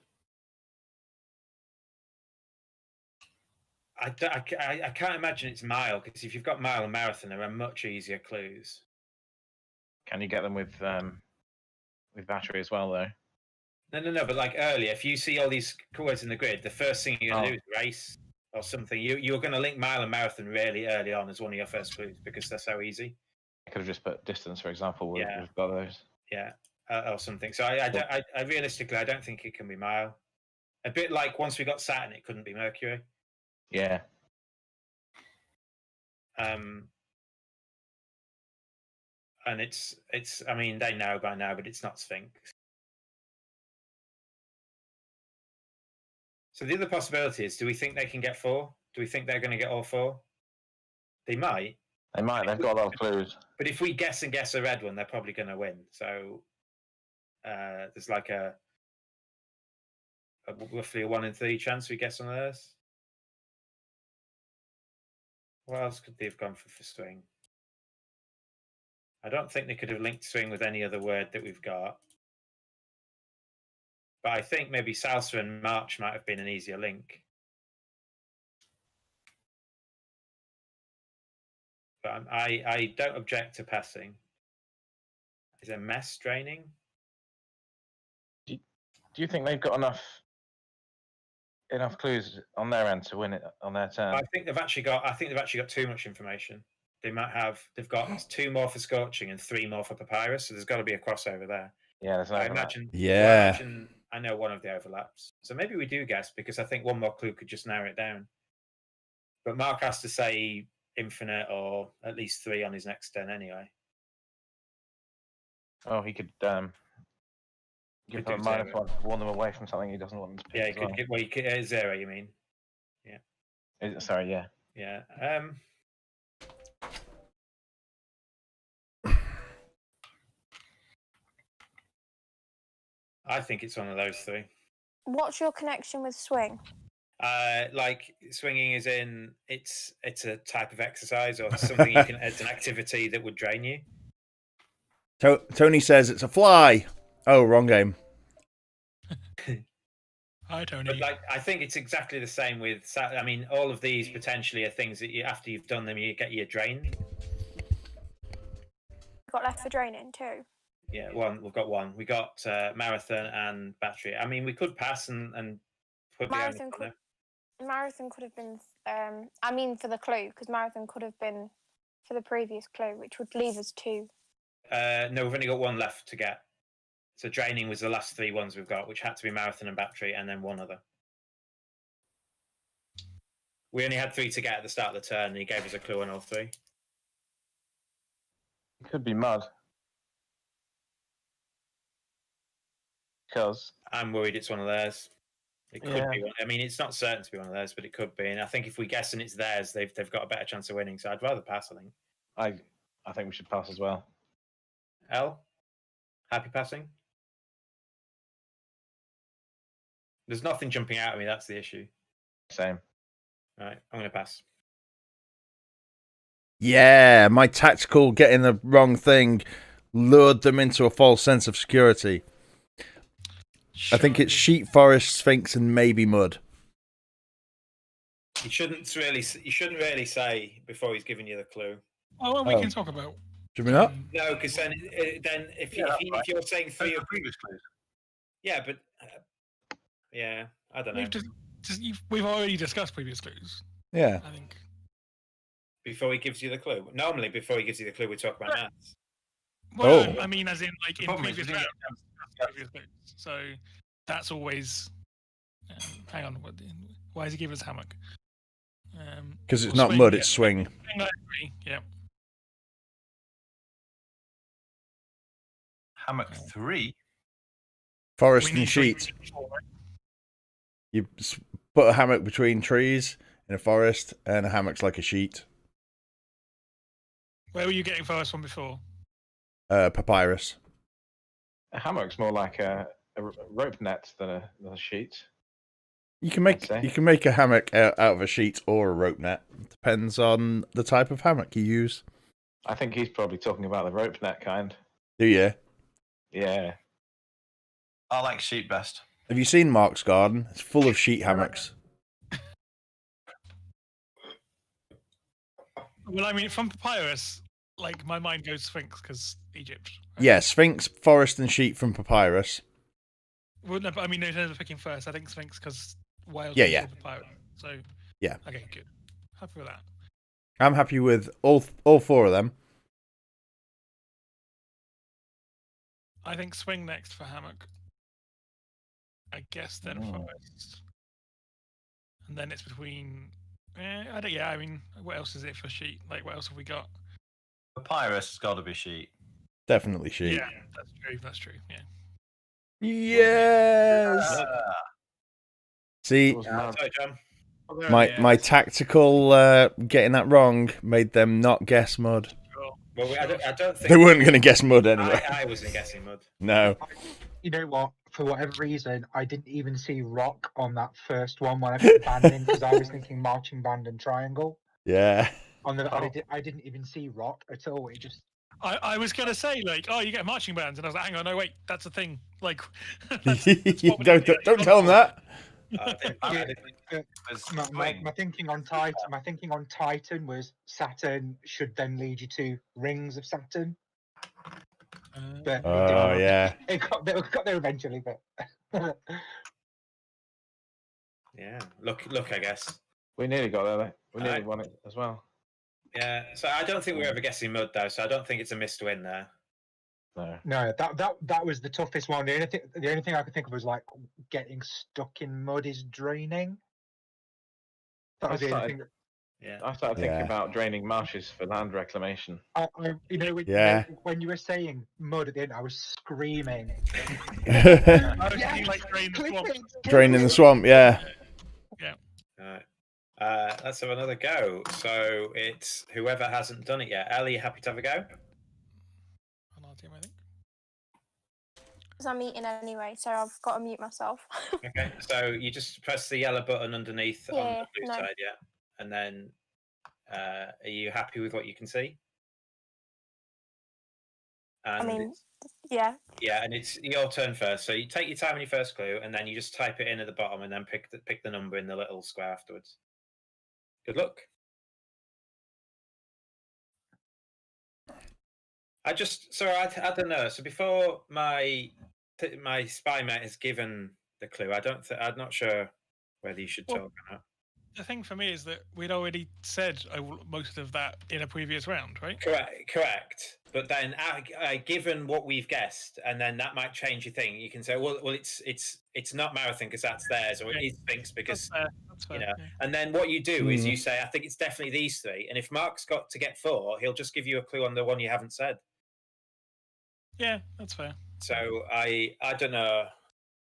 I can't imagine it's mile, because if you've got mile and marathon, there are much easier clues. Can you get them with battery as well, though? No. But like earlier, if you see all these words in the grid, the first thing you're going to do is race or something. You're going to link mile and marathon really early on as one of your first clues because they're so easy. I could have just put distance, for example. We've Yeah. got those. Yeah, or something. So I realistically, I don't think it can be mile. A bit like once we got Saturn, it couldn't be Mercury. Yeah. And it's. I mean, they know by now, but it's not Sphinx. So the other possibility is: do we think they can get 4? Do we think they're going to get all 4? They might. They might. They've got a lot of clues. But if we guess a red one, they're probably going to win. So there's like a roughly a 1 in 3 chance we guess one of those. What else could they have gone for swing? I don't think they could have linked swing with any other word that we've got. But I think maybe salsa and march might have been an easier link. But I don't object to passing. Is a mess draining? Do you think they've got enough clues on their end to win it on their turn? I think they've actually got too much information. They've got 2 more for scorching and 3 more for papyrus, so there's got to be a crossover there. Yeah, there's no overlap. I know one of the overlaps. So maybe we do guess because I think one more clue could just narrow it down. But Mark has to say infinite or at least 3 on his next turn anyway. Oh, he could give them a -1 to warn them away from something he doesn't want them to pick. Yeah, he could get 0, you mean? Yeah. Sorry, yeah. Yeah. I think it's one of those 3. What's your connection with swing? Like swinging is in it's a type of exercise or something you can. It's an activity that would drain you. Tony says it's a fly. Oh, wrong game. Hi, Tony. But like, I think it's exactly the same with. I mean, all of these potentially are things that after you've done them, you get your drained. Got left for draining too. Yeah, we've got 1. We got marathon and battery. I mean, we could pass and put marathon. the Marathon could have been. I mean, for the clue, because marathon could have been for the previous clue, which would leave us 2. No, we've only got one left to get. So draining was the last 3 ones we've got, which had to be marathon and battery, and then one other. We only had 3 to get at the start of the turn, and he gave us a clue on all 3. It could be mud. Because I'm worried it's one of theirs. It could Yeah. be one. I mean, it's not certain to be one of theirs, but it could be. And I think if we guess and it's theirs, they've got a better chance of winning. So I'd rather pass, I think. I think we should pass as well. L, happy passing? There's nothing jumping out at me. That's the issue. Same. All right, I'm going to pass. Yeah, my tactical getting the wrong thing lured them into a false sense of security. I think it's sheep, forest, sphinx, and maybe mud. You shouldn't really say before he's giving you the clue. Oh, well, we can talk about. Should we not? No, because then if you're saying 3 of previous clues. Yeah, but yeah, I don't know. We've already discussed previous clues. Yeah. I think. Before he gives you the clue. Normally, before he gives you the clue, we talk about maths. Well, Oh. I mean, as in like in problem is previous we rounds, didn't previous clues. So that's always. Hang on, why is he giving us hammock? Because it's Or not swing, mud, yeah. it's swing. Swing, I agree, yeah. Hammock 3. Forest We and need three sheet. before, right? You put a hammock between trees in a forest, and a hammock's like a sheet. Where were you getting first one before? Papyrus. A hammock's more like a rope net than a sheet. You can make I'd say. a hammock out of a sheet or a rope net. Depends on the type of hammock you use. I think he's probably talking about the rope net kind. Do you? Yeah. I like sheep best. Have you seen Mark's garden? It's full of sheet hammocks. Well, I mean, from Papyrus, like my mind goes Sphinx because Egypt. Right? Yeah, Sphinx, forest, and sheet from Papyrus. Well, no, but I mean, in terms of picking first, I think Sphinx because Wales. Yeah, is yeah. Papyrus. So. Yeah. Okay, good. Happy with that. I'm happy with all 4 of them. I think swing next for hammock. I guess then forest, and then it's between. I don't. Yeah, I mean, what else is it for sheet? Like, what else have we got? Papyrus has got to be sheet. Definitely sheet. Yeah, that's true. That's true. Yeah. Yes. See, Sorry, John. my tactical getting that wrong made them not guess mud. Well, I don't think They weren't going to guess mud anyway. I wasn't guessing mud. No. You know what? For whatever reason, I didn't even see rock on that first one when I put the band in because I was thinking marching band and triangle. Yeah. I didn't even see rock at all. It just. I was gonna say like, oh, you get marching bands, and I was like, hang on, no, wait, that's a thing. Like, don't tell them that. My thinking on Titan was Saturn should then lead you to rings of Saturn. But Oh yeah. it got there eventually, but Yeah, look, I guess. We nearly got there. We nearly won it as well. Yeah, so I don't think we're ever guessing mud though, so I don't think it's a missed win there. No, that was the toughest one. The only thing I could think of was like getting stuck in mud is draining. That was the only thing. Yeah, I started thinking about draining marshes for land reclamation. When you were saying mud at the end, I was screaming. I was thinking like drain the swamp. Draining the swamp, yeah. Yeah. All right. Let's have another go. So it's whoever hasn't done it yet. Ellie, happy to have a go? On our team, I think. Because I'm eating anyway, so I've got to mute myself. Okay, so you just press the yellow button underneath on the blue side, yeah? And then are you happy with what you can see? And I mean, yeah. Yeah, and it's your turn first. So you take your time on your first clue, and then you just type it in at the bottom, and then pick the number in the little square afterwards. Good luck. I don't know. So before my spy mate has given the clue, I'm not sure whether you should talk or not. the thing for me is that we'd already said most of that in a previous round, right? Correct. But then, given what we've guessed, and then that might change your thing. You can say, well, it's not Marathon because that's theirs, or it is Sphinx because That's fair, you know. yeah. And then what you do is you say, I think it's definitely these three. And if Mark's got to get 4, he'll just give you a clue on the one you haven't said. Yeah, that's fair. So I don't know.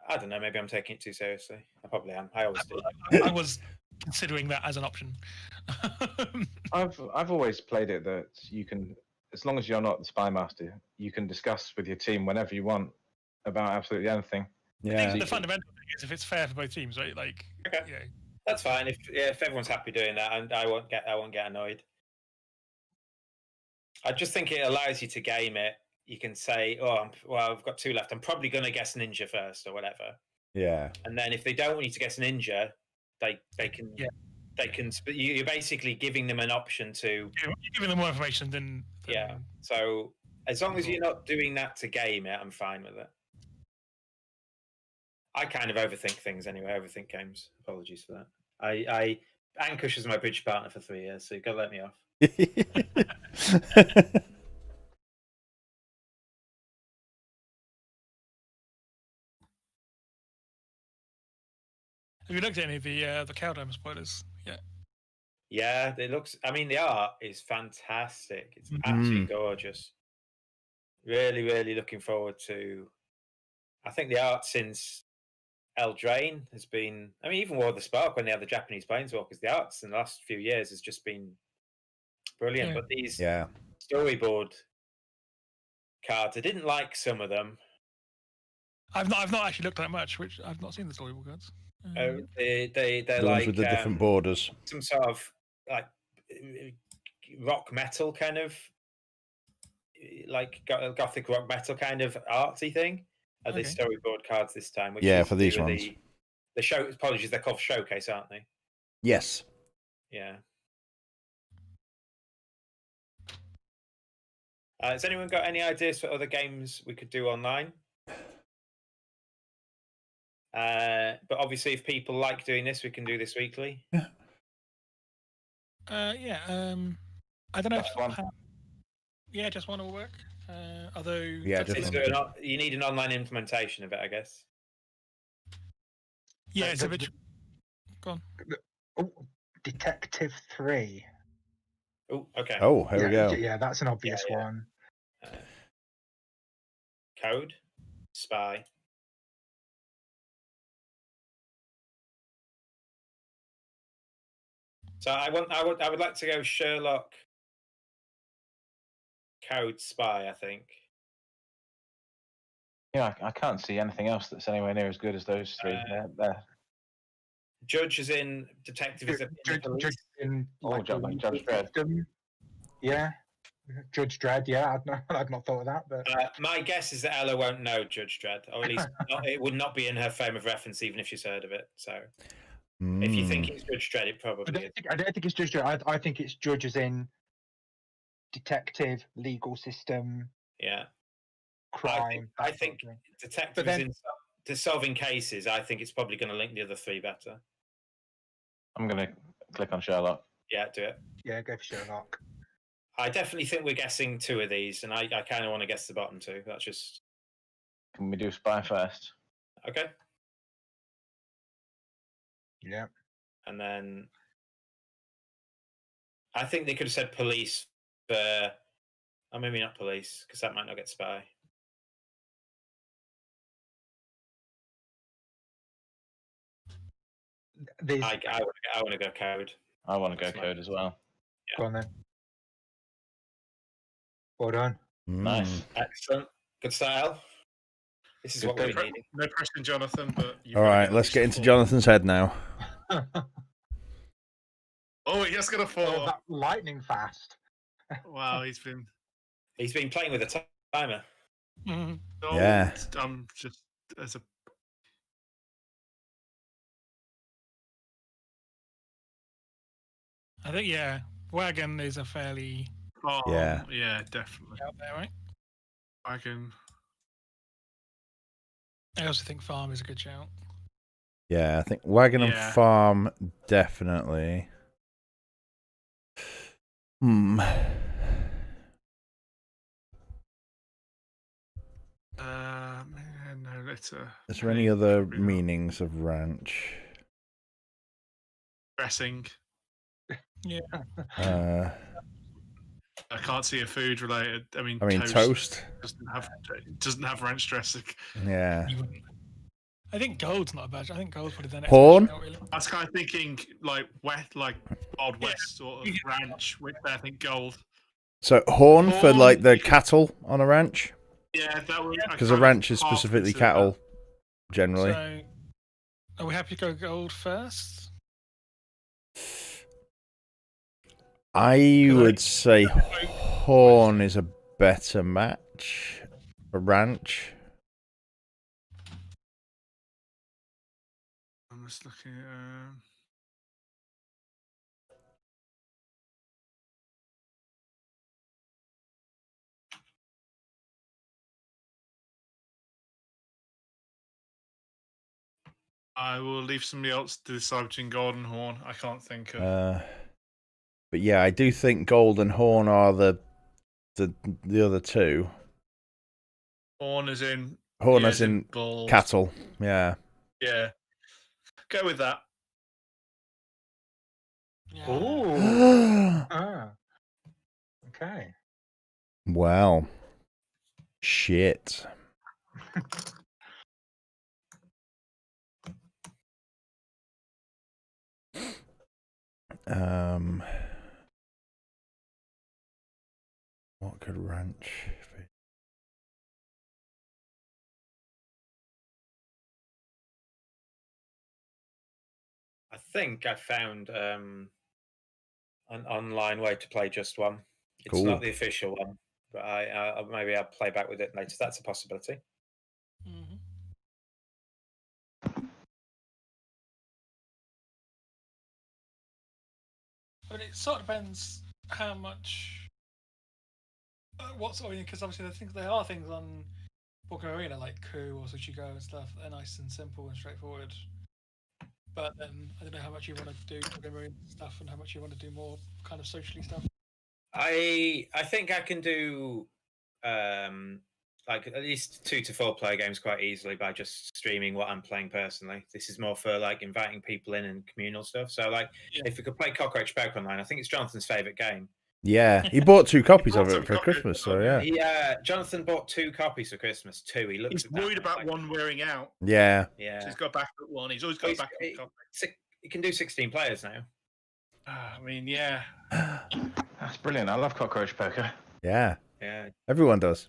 I don't know. Maybe I'm taking it too seriously. I probably am. I always do. I was considering that as an option. I've always played it that you can, as long as you're not the spy master, you can discuss with your team whenever you want about absolutely anything. Yeah. The fundamental thing is if it's fair for both teams, right? Like, okay, you know. That's fine. If everyone's happy doing that, and I won't get annoyed. I just think it allows you to game it. You can say, "Oh, I've got 2 left. I'm probably going to guess ninja first, or whatever." Yeah. And then if they don't want you to guess ninja, they can. Yeah. They can. You're basically giving them an option to. You're giving them more information than Yeah. So as long as you're not doing that to game it, I'm fine with it. I kind of overthink things anyway. Overthink games. Apologies for that. Ankush is my bridge partner for 3 years, so you've got to let me off. Have you looked at any of the Codenames spoilers? Yeah. Yeah, it looks. I mean, the art is fantastic. It's absolutely gorgeous. Really, really looking forward to. I think the art since Eldraine has been. I mean, even War of the Spark when they had the Japanese Planeswalkers, the arts in the last few years has just been brilliant. Yeah. But these Yeah. storyboard cards, I didn't like some of them. I've not actually looked that much, which I've not seen the storyboard cards. They're The like ones with the different borders. some sort of like rock metal kind of like gothic rock metal kind of artsy thing. The storyboard cards this time, which is for these ones. The show. Apologies, they're called Showcase, aren't they? Yes. Yeah. Has anyone got any ideas for other games we could do online? But obviously, if people like doing this, we can do this weekly. Yeah. I don't know if just one will work. Although you need an online implementation of it, I guess. Yeah, it's a bit. Go on. Oh, Detective 3. Oh, okay. Oh, here we go. Yeah, that's an obvious one. Code, spy. So I would like to go Sherlock, Code, spy. I think. Yeah, I can't see anything else that's anywhere near as good as those 3. They're Judge is in detective is Judge in like Judge Dredd. System. Yeah, Judge Dredd. Yeah, I'd not thought of that. But my guess is that Ella won't know Judge Dredd, or at least it would not be in her frame of reference, even if she's heard of it. So, if you think it's Judge Dredd, it probably is. I don't think it's Judge Dredd. I think it's Judge as in detective, legal system. Yeah. Crime. I think detective is into solving cases. I think it's probably going to link the other 3 better. I'm going to click on Sherlock. Yeah, do it. Yeah, go for Sherlock. I definitely think we're guessing 2 of these, and I kind of want to guess the bottom 2. That's just. Can we do spy first? Okay. Yeah. And then I think they could have said police, or maybe not police, because that might not get spy. I want to go code. I want to go code as well. Yeah. Go on then. Well done. Nice. Excellent. Good style. This is what we need. No pressure, Jonathan. But all right, let's get into Jonathan's head now. Oh, he just got a 4. Oh, that lightning fast. Wow, he's been playing with a timer. Mm-hmm. Oh, yeah. I'm just as a. I think Wagon is a fairly. Oh, yeah, definitely out there, right? Wagon. I also think Farm is a good shout. Yeah, I think wagon and Yeah. farm definitely. Hmm. No, litter. Is there any Hay, other probably not. meanings of ranch? Dressing. Yeah. I can't see a food related. I mean, Toast. doesn't have ranch dressing. Yeah. I think gold's not a badge. I think gold's probably the next Horn? question, not really. I was kind of thinking like Wild West sort of ranch, which I think gold. So horn for Horn, like the cattle on a ranch? Yeah, that was Because a ranch is specifically cattle, generally. So, are we happy to go gold first? I would say horn is a better match for ranch. I'm just looking at. I will leave somebody else to decide between gold and horn. I can't think of. But yeah, I do think gold and horn are the other two. Horn as in. Horn yeah, as in bulls. cattle. Yeah. Yeah. Go with that. Oh. Okay. Wow. Shit. What could ranch be? I think I found an online way to play just one. It's Cool. not the official one, but maybe I'll play back with it later. That's a possibility. Mm-hmm. But it sort of depends how much. What sort of, because obviously there are things on Book Arena like Coup or Suchigo and stuff. They're nice and simple and straightforward. But then I don't know how much you want to do Book Arena stuff and how much you want to do more kind of socially stuff. I think I can do like at least 2 to 4 player games quite easily by just streaming what I'm playing personally. This is more for like inviting people in and communal stuff. So like if we could play Cockroach Poke Online, I think it's Jonathan's favourite game. Yeah, he bought 2 copies of it for Christmas, so yeah. Jonathan bought 2 copies for Christmas too. He's worried about one wearing out. Yeah. Yeah. So he's got a backup one. He's always got a backup copy. He can do 16 players now. I mean, yeah. That's brilliant. I love Cockroach Poker. Yeah. Yeah. Everyone does.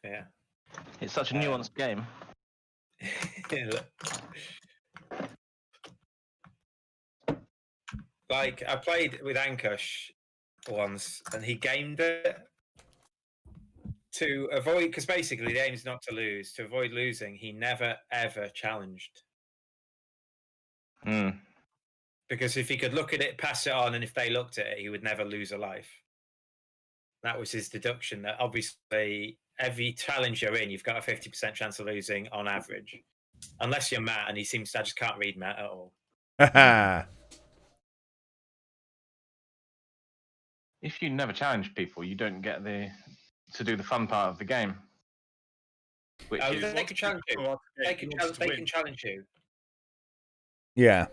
Yeah. It's such a nuanced game. Like I played with Ankush once, and he gamed it to avoid, because basically the aim is not to lose. To avoid losing, he never ever challenged. Because if he could look at it, pass it on, and if they looked at it, he would never lose a life. That was his deduction. That obviously every challenge you're in, you've got a 50% chance of losing on average, unless you're Matt, and he seems to I just can't read Matt at all. If you never challenge people, you don't get to do the fun part of the game. Which is they can challenge you. They can challenge you. Yeah.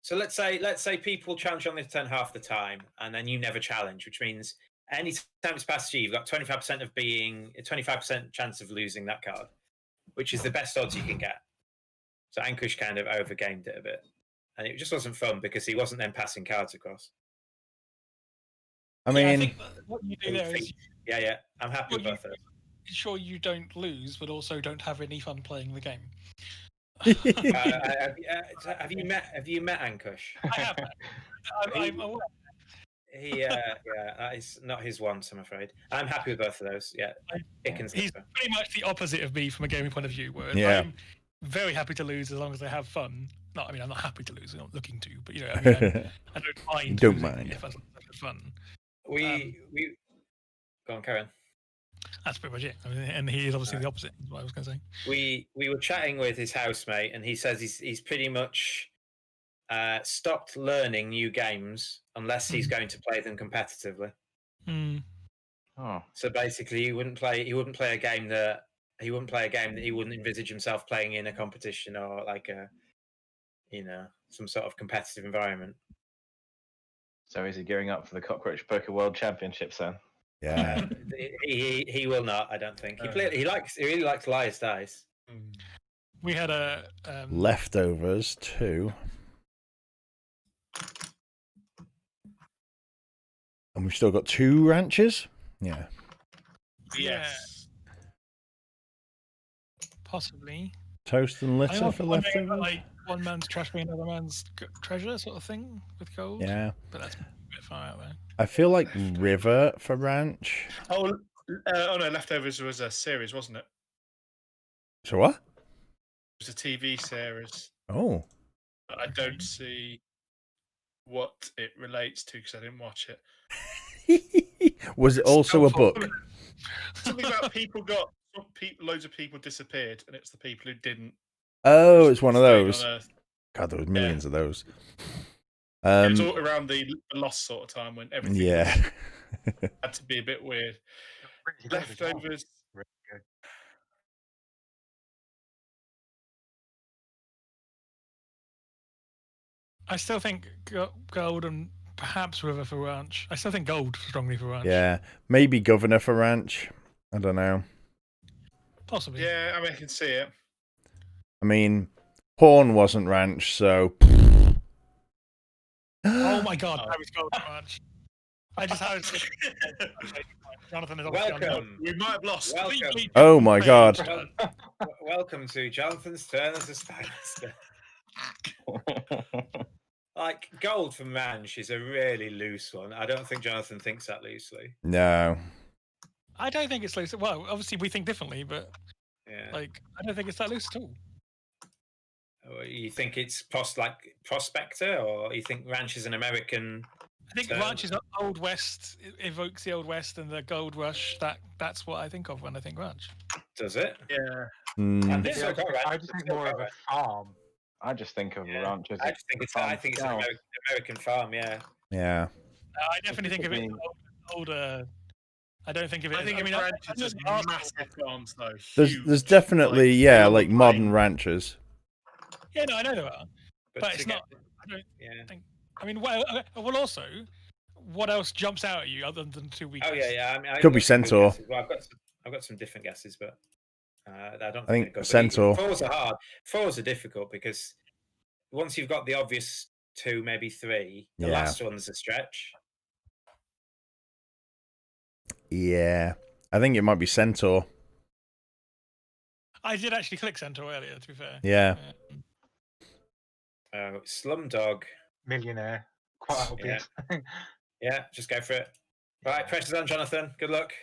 So let's say people challenge on this turn half the time, and then you never challenge, which means any time it's past you, you've got 25% of being a 25% chance of losing that card, which is the best odds you can get. So Ankush kind of overgamed it a bit, and it just wasn't fun because he wasn't then passing cards across. I mean, I think what you do there is yeah, I'm happy with both of those. Ensure you don't lose, but also don't have any fun playing the game. Have you met Ankush? I have. I'm aware. That is not his want, I'm afraid. I'm happy with both of those. Yeah, he's pretty much the opposite of me from a gaming point of view. Where I'm very happy to lose as long as I have fun. No, I mean I'm not happy to lose. I'm not looking to, but I don't mind. Don't mind if I have fun. We go on, Karen. That's pretty much it. I mean, and he is obviously the opposite. Is what I was going to say. We were chatting with his housemate, and he says he's pretty much stopped learning new games unless he's going to play them competitively. Oh, So basically, he wouldn't play a game that he wouldn't envisage himself playing in a competition or like a, some sort of competitive environment. so is he gearing up for the Cockroach Poker World Championships then? Yeah. He will not. I don't think he really likes Liar's Dice. We had a Leftovers 2. And we've still got 2 ranches? Yeah. Yes. Possibly. Toast and I litter also for wonder if, leftovers? like one man's trash being another man's treasure sort of thing with gold. Yeah. But that's a bit far out there. I feel like river for ranch. Oh no, Leftovers was a series, wasn't it? So what? It was a TV series. Oh. But I don't see what it relates to because I didn't watch it. Was it also a book? Something about loads of people disappeared, and it's the people who didn't. Oh, it's one of stay on those. Earth. God, there was millions of those. It was all around the Lost sort of time when everything had to be a bit weird. Leftovers. Really good. I still think gold and perhaps river for ranch. I still think gold strongly for ranch. Yeah. Maybe governor for ranch. I don't know. Possibly. Yeah, I mean, I can see it. I mean, Horn wasn't ranch, so. Oh my god, I was gold for ranch. I just had Jonathan is obviously Welcome. We might have lost. Welcome. Oh my god. Welcome to Jonathan's turn as a Spymaster. Like, gold from ranch is a really loose one. I don't think Jonathan thinks that loosely. No. I don't think it's loose. Well, obviously we think differently, but Yeah. like I don't think it's that loose at all. Or you think it's prospector, or you think ranch is an American? I think ranch is Old West. It evokes the Old West and the gold rush. That's what I think of when I think ranch. Does it? Yeah. Mm. I just think more of a farm. I just think of ranch as I just think it's an American farm. Yeah. Yeah. I definitely think of it as older. I don't think of it. I think mean, ranch is just massive farms, though. There's definitely, like modern ranchers. Yeah, no, I know there are, but it's not. I don't think. I mean, well, also, what else jumps out at you other than 2 weeks? Oh yeah. I mean, Could be Centaur. Well, I've got some different guesses, but I don't think think Centaur. 4s are hard. 4s are difficult because once you've got the obvious 2, maybe 3, the last one's a stretch. Yeah. I think it might be Centaur. I did actually click Centaur earlier, to be fair. Yeah. Slumdog. Millionaire. Quite obvious. Yeah, just go for it. Right, pressure's on, Jonathan. Good luck.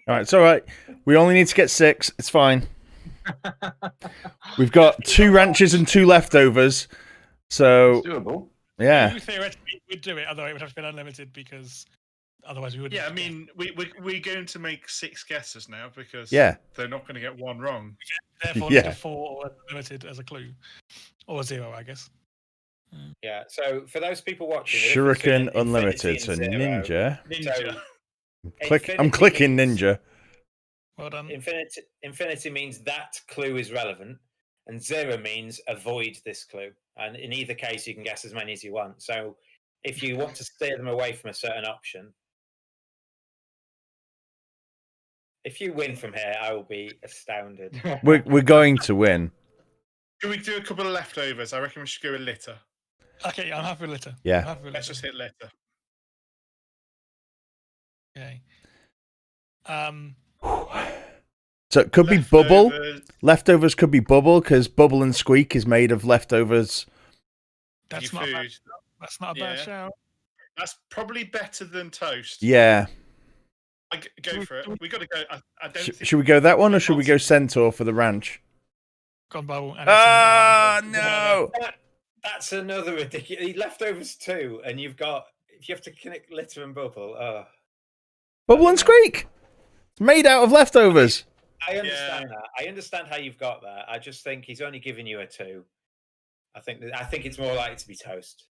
All right, it's all right. We only need to get 6. It's fine. We've got 2 ranches and 2 leftovers. So, it's doable. Yeah. You theoretically would do it, although it would have to be unlimited because otherwise we wouldn't. Yeah, I mean, we're going to make 6 guesses now because Yeah. they're not going to get one wrong. Therefore, Yeah. 4 or unlimited as a clue, or 0, I guess. Yeah. So for those people watching, Shuriken Unlimited. So Ninja. I'm clicking Ninja. Well done. Infinity means that clue is relevant, and 0 means avoid this clue. And in either case, you can guess as many as you want. So if you want to steer them away from a certain option, if you win from here, I will be astounded. We're going to win. Can we do a couple of leftovers? I reckon we should go with litter. Okay, I'm happy with litter. Yeah. I'm happy with Let's litter. just hit litter. Okay. So it could be Bubble. Leftovers could be Bubble because Bubble and Squeak is made of leftovers. That's not a bad shout. That's probably better than toast. Yeah. Go for it. We got to go. I don't. Should we go that one or should we go Centaur for the ranch? Gone Bubble. Ah, no. That's another ridiculous. Leftovers 2, and if you have to connect litter and Bubble. Bubble and Squeak. It's made out of leftovers. I understand that. I understand how you've got that. I just think he's only giving you a 2. I think it's more likely to be toast.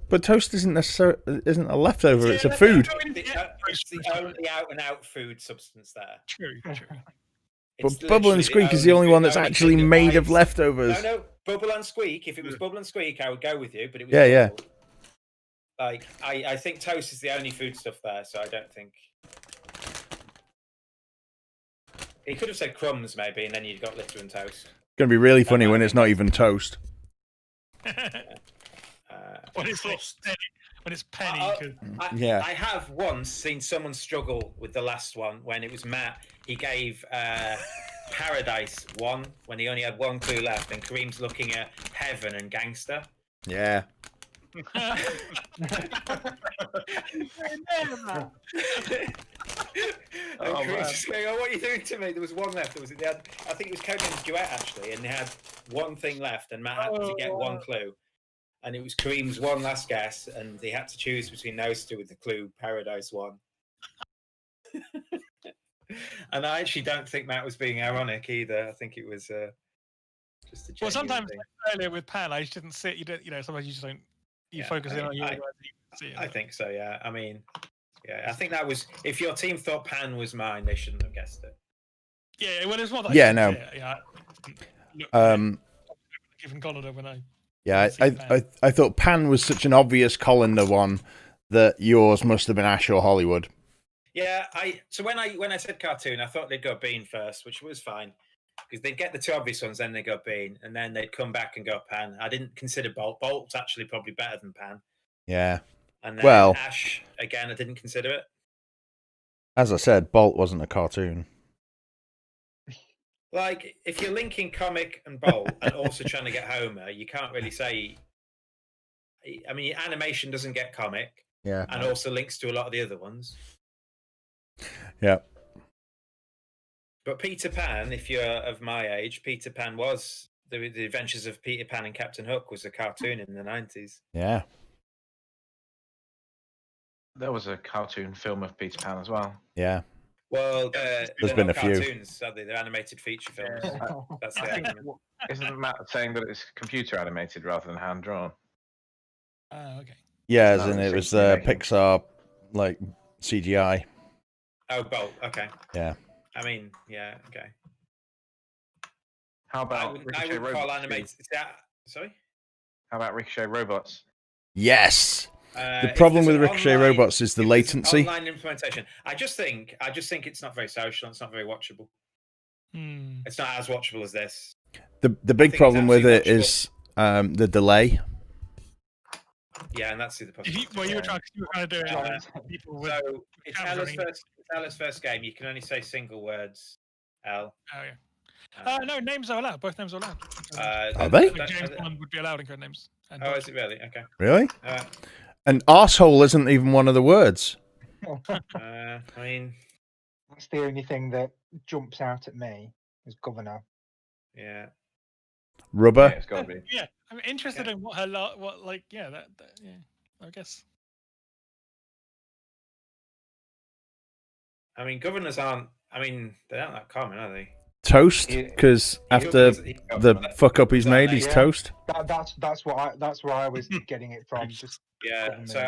But toast isn't a leftover. It's a food. It's the only out-and-out food substance there. True. But Bubble and Squeak is the only one that's actually made of leftovers. No, Bubble and Squeak. If it was Bubble and Squeak, I would go with you. But it was Yeah. Bubble. Like I think toast is the only food stuff there, so I don't think. He could have said crumbs maybe, and then you've got litter and toast. It's gonna be really funny when it's not even toast. When it's penny. I have once seen someone struggle with the last one when it was Matt. He gave Paradise 1 when he only had 1 clue left, and Kareem's looking at Heaven and Gangster. Yeah. And Kareem's just going, "Oh, what are you doing to me?" There was 1 left. I think it was Codenames Duet actually, and they had 1 thing left, and Matt had to get 1 clue. And it was Kareem's 1 last guess, and he had to choose between those 2 with the clue Paradise 1. And I actually don't think Matt was being ironic either. I think it was just a. Well, sometimes earlier with Pan, I just didn't see it. Sometimes you just don't. You focus in on your. I think so. Yeah. I mean, yeah. I think that was. If your team thought Pan was mine, they shouldn't have guessed it. Yeah. Well, it's more. Yeah. No. Given Colander when I. Yeah, I thought Pan was such an obvious Colander one that yours must have been Ash or Hollywood. Yeah, so when I said cartoon, I thought they'd go Bean first, which was fine because they'd get the 2 obvious ones, then they go Bean, and then they'd come back and go Pan. I didn't consider Bolt. Bolt's actually probably better than Pan. Yeah. And then Ash again, I didn't consider it. As I said, Bolt wasn't a cartoon. Like, if you're linking comic and Bolt and also trying to get Homer, you can't really say. I mean, animation doesn't get comic, and also links to a lot of the other ones. Yeah. But Peter Pan, if you're of my age, Peter Pan was the Adventures of Peter Pan and Captain Hook was a cartoon in the 90s. Yeah. There was a cartoon film of Peter Pan as well. Yeah. Well, there's been a few. Cartoons, sadly, they're animated feature films. That's the argument. Isn't Matt saying that it's computer animated rather than hand drawn? Oh, okay. Yeah, as in it was Pixar, like CGI. Oh, Bolt. Okay. Yeah. I mean, yeah. Okay. How about I would call animated. Sorry. How about Ricochet Robots? Yes. The problem with Ricochet Robots is the latency. Online implementation. I just think it's not very social. It's not very watchable. It's not as watchable as this. The big problem with it is the delay. Yeah, and that's the possibility. You were trying to do it. So it's Ella's first game. You can only say single words. El. Oh yeah. No, names are allowed. Both names are allowed. Are they? James Bond would be allowed in Codenames. Oh, is it really? Okay. Really? And arsehole isn't even one of the words. I mean, that's the only thing that jumps out at me is governor. Yeah. Rubber. Yeah, it's got to be. Yeah, I'm interested in what her I guess. I mean, governors aren't. I mean, they aren't that common, are they? Toast, because after the fuck up he's made, he's toast. That's where I was getting it from. Just So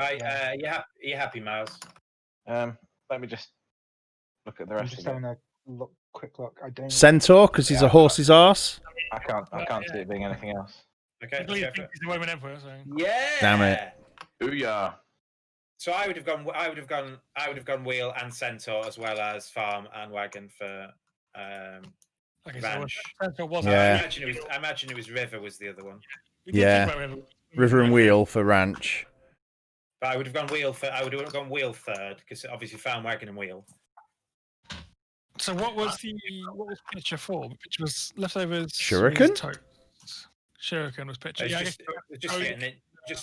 you happy, Miles? Let me just look at the rest just of it. having a quick look. I don't. Centaur, because he's a horse's arse. I can't see it being anything else. Okay. He's the Roman Emperor, so. Yeah. Damn it. Booyah. So I would have gone wheel and centaur as well as farm and wagon for ranch. So was Yeah. I imagine it was river was the other one. Yeah. River and wheel for ranch. But I would have gone wheel third because obviously farm, wagon, and wheel. So what was picture for? Picture was leftovers. Shuriken. Shuriken was picture. Just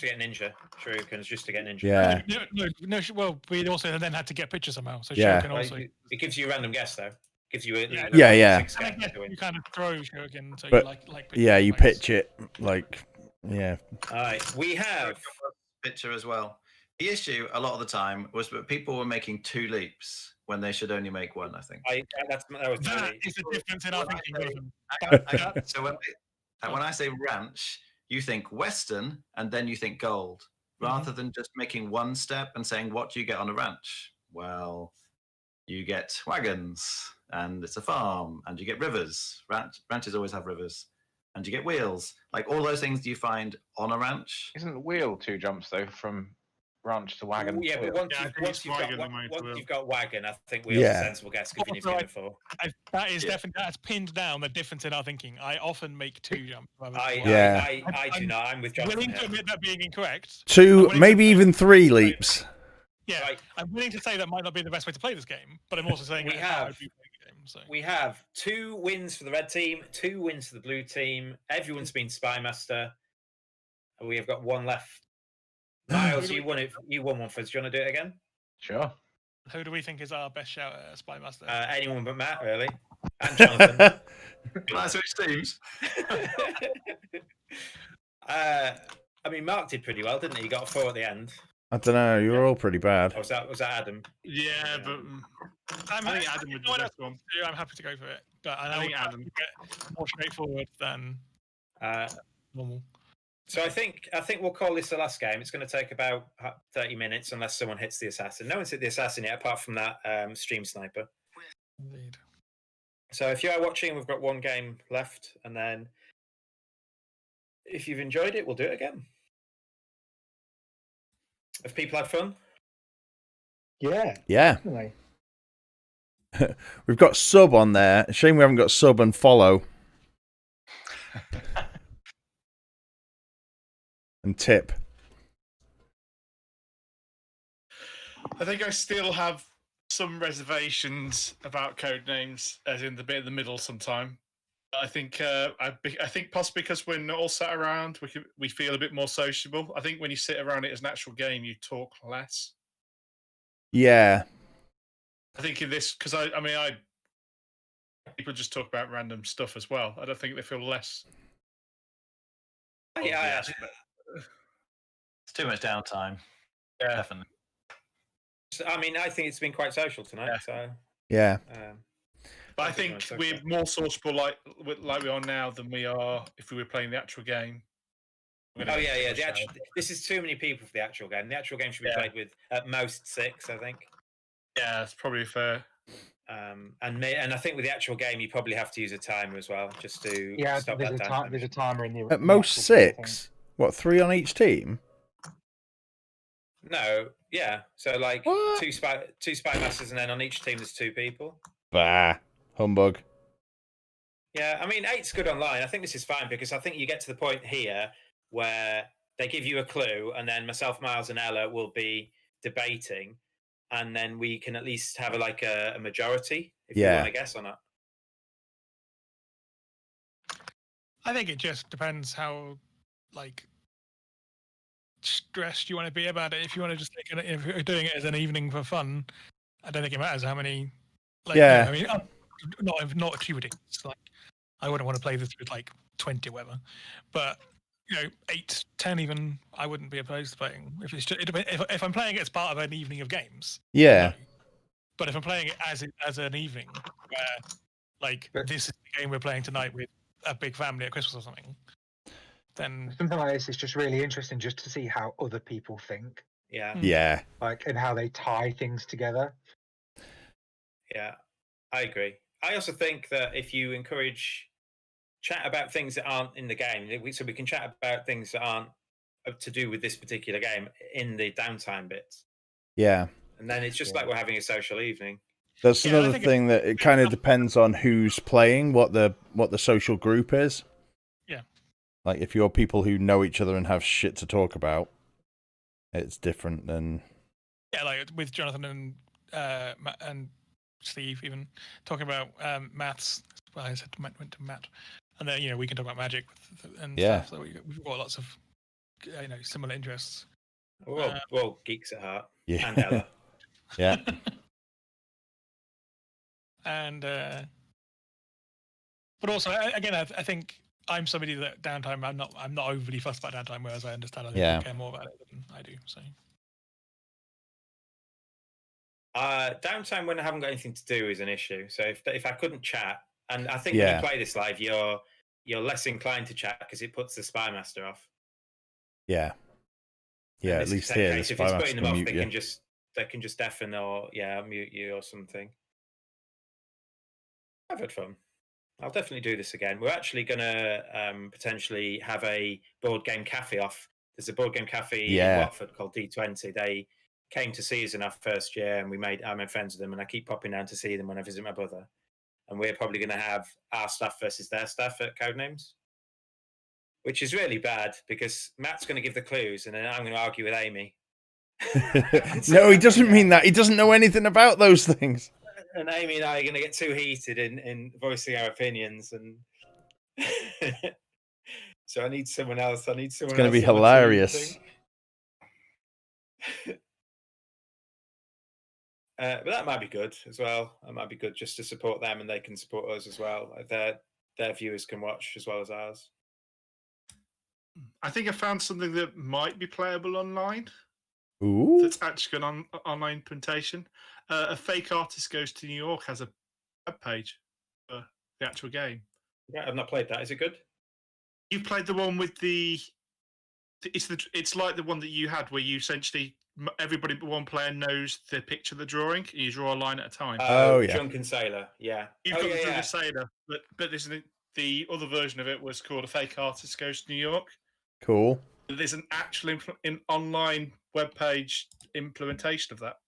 to get ninja. Shuriken's just to get ninja. Yeah. No. Well, we also then had to get pictures somehow. So Yeah. Shuriken also. It gives you a random guess though. Gives you Yeah. You kind of throw Shuriken, so But, you like. Yeah, you pitch it like. Yeah. All right, we have picture as well. The issue a lot of the time was that people were making 2 leaps when they should only make one. I think. That was That totally. is the difference in our thinking, Jonathan. So when I say ranch, you think Western, and then you think gold, rather than just making one step and saying, "What do you get on a ranch?" Well, you get wagons, and it's a farm, and you get rivers. Ranches always have rivers, and you get wheels. Like all those things you find on a ranch. Isn't wheel 2 jumps though from ranch to wagon? Yeah, but wheel? once you've got wagon, I think wheel's Yeah. a sensible guess because you need to get it for. That is definitely that's pinned down the difference in our thinking. I often make 2 jumps. I do not. I'm with Jonathan. Willing to admit that being incorrect. 2, maybe even 3 leaps. Yeah, I'm willing to say that might not be the best way to play this game, but I'm also saying we have 2 wins for the red team, 2 wins for the blue team. Everyone's been Spy Master. We have got 1 left. Miles, you won it. You won one for us. Do you want to do it again? Sure. Who do we think is our best shout at Spy Master? Anyone but Matt, really, and Jonathan. Can I switch teams? I mean, Mark did pretty well, didn't he? He got a 4 at the end. I don't know. You were all pretty bad. Or was that Adam? Yeah, but I think Adam would be the best one. I'm happy to go for it, but I think Adam get more straightforward than normal. So I think we'll call this the last game. It's going to take about 30 minutes unless someone hits the assassin. No one's hit the assassin yet, apart from that stream sniper. Indeed. So if you are watching, we've got 1 game left, and then if you've enjoyed it, we'll do it again. Have people had fun? Yeah. Yeah. Definitely. We've got sub on there. Shame we haven't got sub and follow. And tip. I think I still have some reservations about Codenames, as in the bit in the middle sometime. I think I think possibly because we're not all sat around, we feel a bit more sociable. I think when you sit around it as an actual game, you talk less. Yeah. I think in this, because I mean, people just talk about random stuff as well. I don't think they feel less. Yeah, it's too much downtime. Yeah, definitely. I mean, I think it's been quite social tonight. Yeah. So yeah. But I think we're more sociable like we are now than we are if we were playing the actual game. Oh yeah. This is too many people for the actual game. The actual game should be played with at most 6, I think. Yeah, that's probably fair. And I think with the actual game, you probably have to use a timer as well, just to stop there's that a time. there's a timer in the At most actual game, I think. 6. What, 3 on each team? No, yeah. So like two spy masters, and then on each team there's 2 people. Bah. Humbug. Yeah, I mean 8's good online. I think this is fine because I think you get to the point here where they give you a clue, and then myself, Miles, and Ella will be debating, and then we can at least have a majority if you want to guess or not. I think it just depends how stressed you want to be about it. If you want to just if you're doing it as an evening for fun, I don't think it matters how many. Yeah. I mean, not acuity. It's like I wouldn't want to play this with 20 or whatever, but 8, 10 even, I wouldn't be opposed to playing. If it's just, if I'm playing it as part of an evening of games. Yeah. No. But if I'm playing it as an evening where this is the game we're playing tonight with a big family at Christmas or something, then something like this is just really interesting just to see how other people think. Yeah. Yeah. And how they tie things together. Yeah, I agree. I also think that if you encourage chat about things that aren't in the game, so we can chat about things that aren't to do with this particular game in the downtime bits. Yeah. And then it's just like we're having a social evening. That's another thing that it kind of depends on who's playing, what the social group is. Yeah. Like if you're people who know each other and have shit to talk about, it's different than. Yeah, like with Jonathan and Steve even talking about maths. Well, I said went to Matt, and then we can talk about magic and stuff. So we've got lots of similar interests. We're all geeks at heart. Yeah. And Ella. Yeah. And but also again, I think I'm somebody that downtime. I'm not overly fussed about downtime, whereas I understand other people care more about it than I do. So Downtime when I haven't got anything to do is an issue. So if I couldn't chat, and I think Yeah. when you play this live, you're less inclined to chat because it puts the spy master off. Yeah. In Yeah, at this least here, the case, if spy it's master putting them can off, mute they you. can just deafen or mute you or something. I've had fun. I'll definitely do this again. We're actually going to potentially have a board game cafe off. There's a board game cafe in Yeah. Watford called D20. They came to see us in our first year, and I made friends with them, and I keep popping down to see them when I visit my brother. And we're probably going to have our staff versus their staff at Codenames, which is really bad because Matt's going to give the clues, and then I'm going to argue with Amy. No, he doesn't mean that. He doesn't know anything about those things. And Amy and I are going to get too heated in voicing our opinions, and so I need someone else. It's going to be hilarious. But that might be good as well. That might be good just to support them, and they can support us as well. Like their viewers can watch as well as ours. I think I found something that might be playable online. Ooh. That's actually an online implementation. A fake artist goes to New York has a web page for the actual game. Yeah, I've not played that. Is it good? You've played the one with it's like the one that you had where you essentially everybody but one player knows the picture of the drawing and you draw a line at a time. Oh, yeah. Drunken Sailor. Yeah. You've got the Drunken Sailor, but this is the other version of it was called A Fake Artist Goes to New York. Cool. There's an actual online web page implementation of that,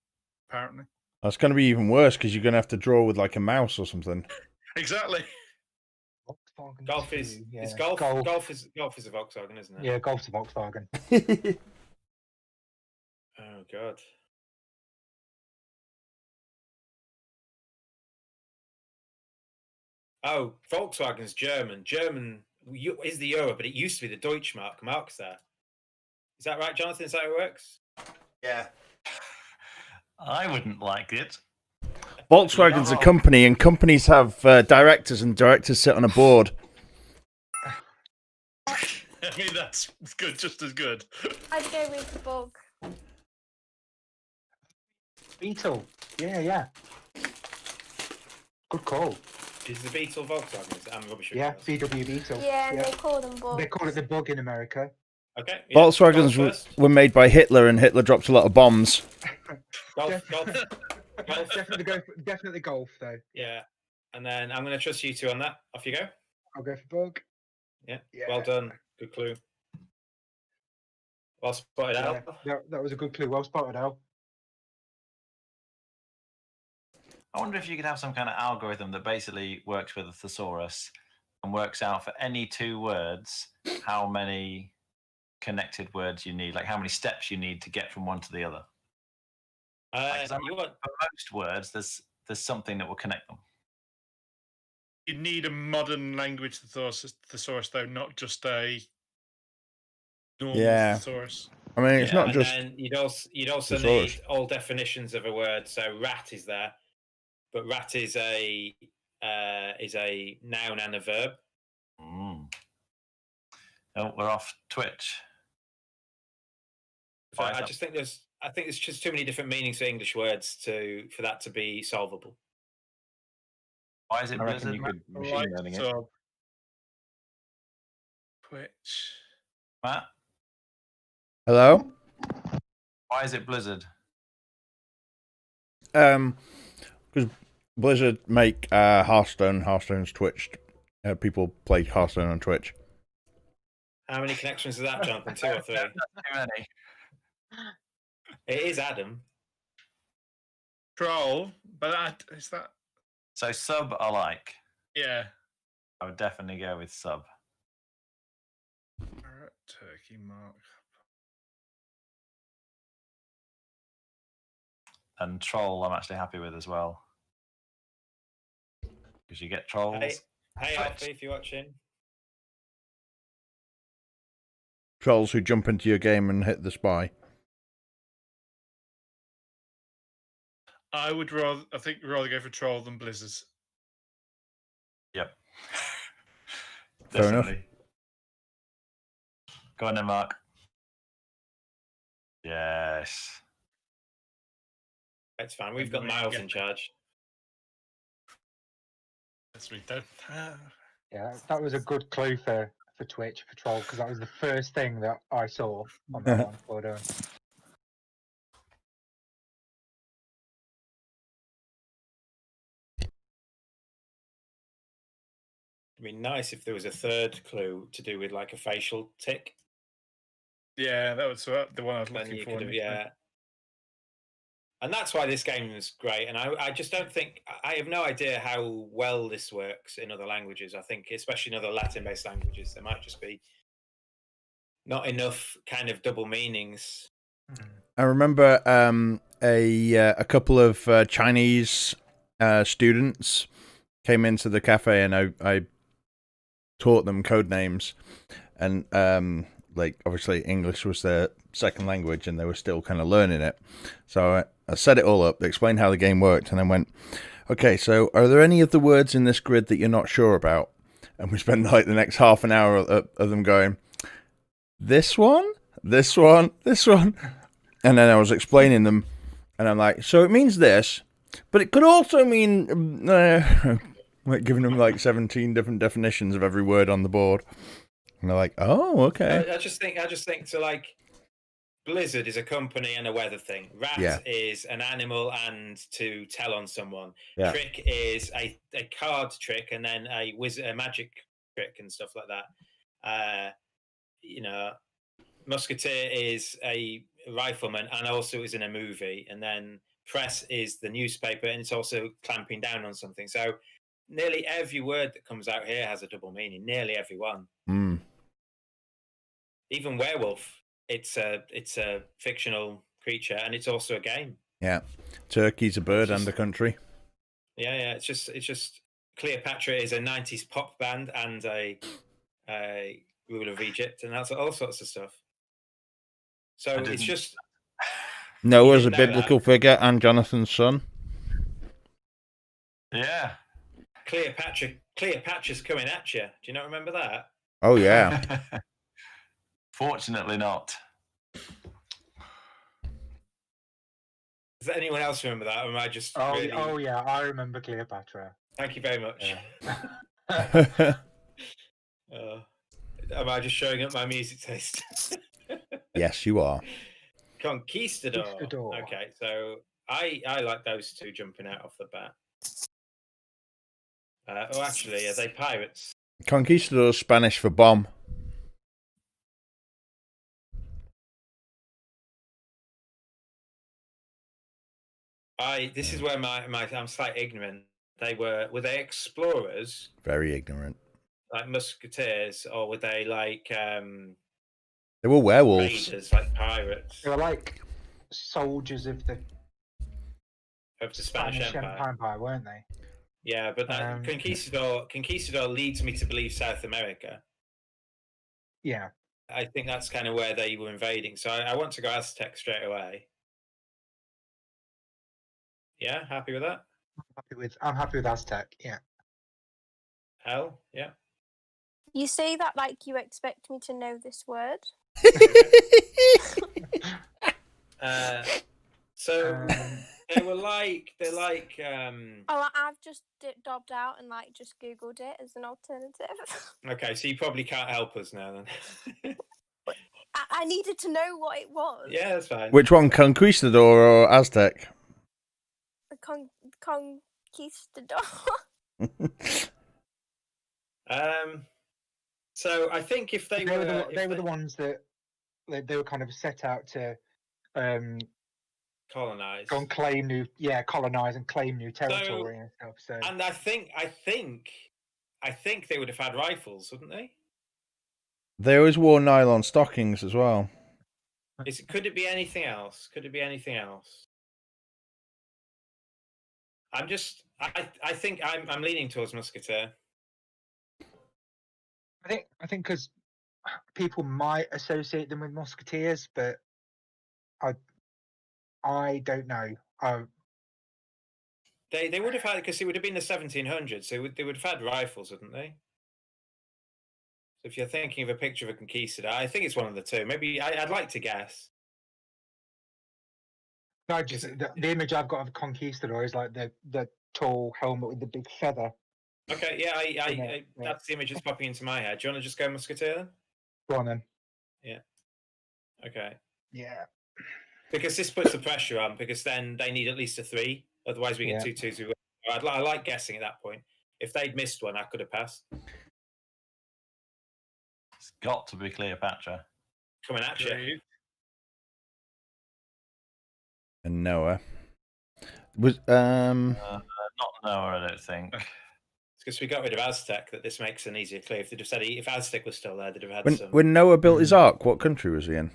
apparently. That's going to be even worse because you're going to have to draw with like a mouse or something. Exactly. Golf is it's golf. Golf is a Volkswagen, isn't it? Yeah, golf's a Volkswagen. Oh god. Oh, Volkswagen's German. German is the euro, but it used to be the Deutschmark. Mark's there. Is that right, Jonathan? Is that how it works? Yeah. I wouldn't like it. Volkswagen's a company, and companies have directors, and directors sit on a board. I mean, that's good, just as good. I'd go with the bug. Beetle. Yeah. Good call. Is the Beetle Volkswagen? I'm rubbish. Yeah, VW Beetle. Yeah, and they call them bugs. They call it the bug in America. Okay. Yeah, Volkswagens were made by Hitler, and Hitler dropped a lot of bombs. Golf. Definitely golf, though. Yeah. And then I'm going to trust you two on that. Off you go. I'll go for bug. Yeah. Well done. Good clue. Well spotted, Al. That was a good clue. Well spotted, Al. I wonder if you could have some kind of algorithm that basically works with a thesaurus and works out for any two words how many connected words you need, like how many steps you need to get from one to the other. For most words, there's something that will connect them. You need a modern language thesaurus, though, not just a normal thesaurus. I mean, it's not just. And then you'd also thesaurus. need all definitions of a word. So rat is there, but rat is a noun and a verb. Oh, we're off Twitch. So I think there's just too many different meanings for English words for that to be solvable. Why is it I reckon Blizzard? you could machine learning it. Twitch. Matt? Hello? Why is it Blizzard? Because Blizzard make Hearthstone. Hearthstone's Twitch. People play Hearthstone on Twitch. How many connections is that, Jonathan? 2 or 3? Too many. It is Adam. Troll, but is that? So sub I like. Yeah. I would definitely go with sub. Turkey mark. And troll I'm actually happy with as well. Because you get trolls. Hey Alfie, if you're watching. Trolls who jump into your game and hit the spy. I think rather go for troll than blizzards. Yep. Fair enough. Go on then, Mark. Yes. It's fine. We've got Miles in charge. Yes, we don't. Yeah, that was a good clue for Twitch for troll because that was the first thing that I saw on that one. Well done. It'd be nice if there was a third clue to do with like a facial tick. Yeah, that was the one I was Then looking you for. could have, initially. yeah. And that's why this game is great. And I just don't think, I have no idea how well this works in other languages. I think, especially in other Latin-based languages, there might just be not enough kind of double meanings. I remember a couple of Chinese students came into the cafe, and I taught them code names, and like obviously English was their second language, and they were still kind of learning it. So I set it all up, explained how the game worked, and then went, okay, so are there any of the words in this grid that you're not sure about? And we spent like the next half an hour of them going, this one, this one, this one. And then I was explaining them, and I'm like, so it means this, but it could also mean, like giving them like 17 different definitions of every word on the board. And they're like, oh, okay. I just think so. Like, Blizzard is a company and a weather thing. Rat is an animal and to tell on someone. Yeah. Trick is a card trick and then a magic trick and stuff like that. You know, Musketeer is a rifleman and also is in a movie. And then Press is the newspaper and it's also clamping down on something. So nearly every word that comes out here has a double meaning. Nearly every one. Mm. Even werewolf, it's a fictional creature and it's also a game. Yeah, Turkey's a bird and a country. Yeah. It's just Cleopatra is a 90s pop band and a ruler of Egypt, and that's all sorts of stuff. So it's just Noah's a biblical figure and Jonathan's son. Yeah. Cleopatra's coming at you. Do you not remember that? Oh yeah. Fortunately not. Does anyone else remember that, or am I just? Oh, really... oh yeah, I remember Cleopatra. Thank you very much. Yeah. Am I just showing up my music taste? Yes, you are. Conquistador. Okay, so I like those two jumping out off the bat. Actually, are they pirates? Conquistador's Spanish for bomb. This is where I'm slightly ignorant. Were they explorers? Very ignorant. Like musketeers, or were they like they were werewolves. Raiders, like pirates. They were like soldiers of the Spanish Empire, weren't they? Yeah, but that Conquistador leads me to believe South America. Yeah. I think that's kind of where they were invading. So I want to go Aztec straight away. Yeah, happy with that? I'm happy with Aztec, yeah. Hell, yeah. You say that like you expect me to know this word. So they're like Oh, I've just dobbed out and like just googled it as an alternative. Okay, so you probably can't help us now then. I needed to know what it was. Yeah, that's fine. Which one, Conquistador or Aztec? The Conquistador. So I think if they were the ones that they were kind of set out to colonize, colonize and claim new territory and stuff. So, and I think they would have had rifles, wouldn't they? They always wore nylon stockings as well. Could it be anything else? Could it be anything else? I think I'm leaning towards Musketeer. I think because people might associate them with musketeers, but I don't know. They would have had, because it would have been the 1700s. So they would have had rifles, wouldn't they? So if you're thinking of a picture of a conquistador, I think it's one of the two. Maybe I'd like to guess. No, just the image I've got of Conquistador is like the tall helmet with the big feather. Okay, yeah, that's the image that's popping into my head. Do you want to just go Musketeer then? Go on then. Yeah. Okay. Yeah. Because this puts the pressure on, because then they need at least a 3. Otherwise, we get 2 2s. I like guessing at that point. If they'd missed one, I could have passed. It's got to be Cleopatra. Coming at you. And Noah was Not Noah, I don't think. It's because we got rid of Aztec that this makes an easier clue. If they just said if Aztec was still there, they'd have had some. when Noah built his ark, what country was he in?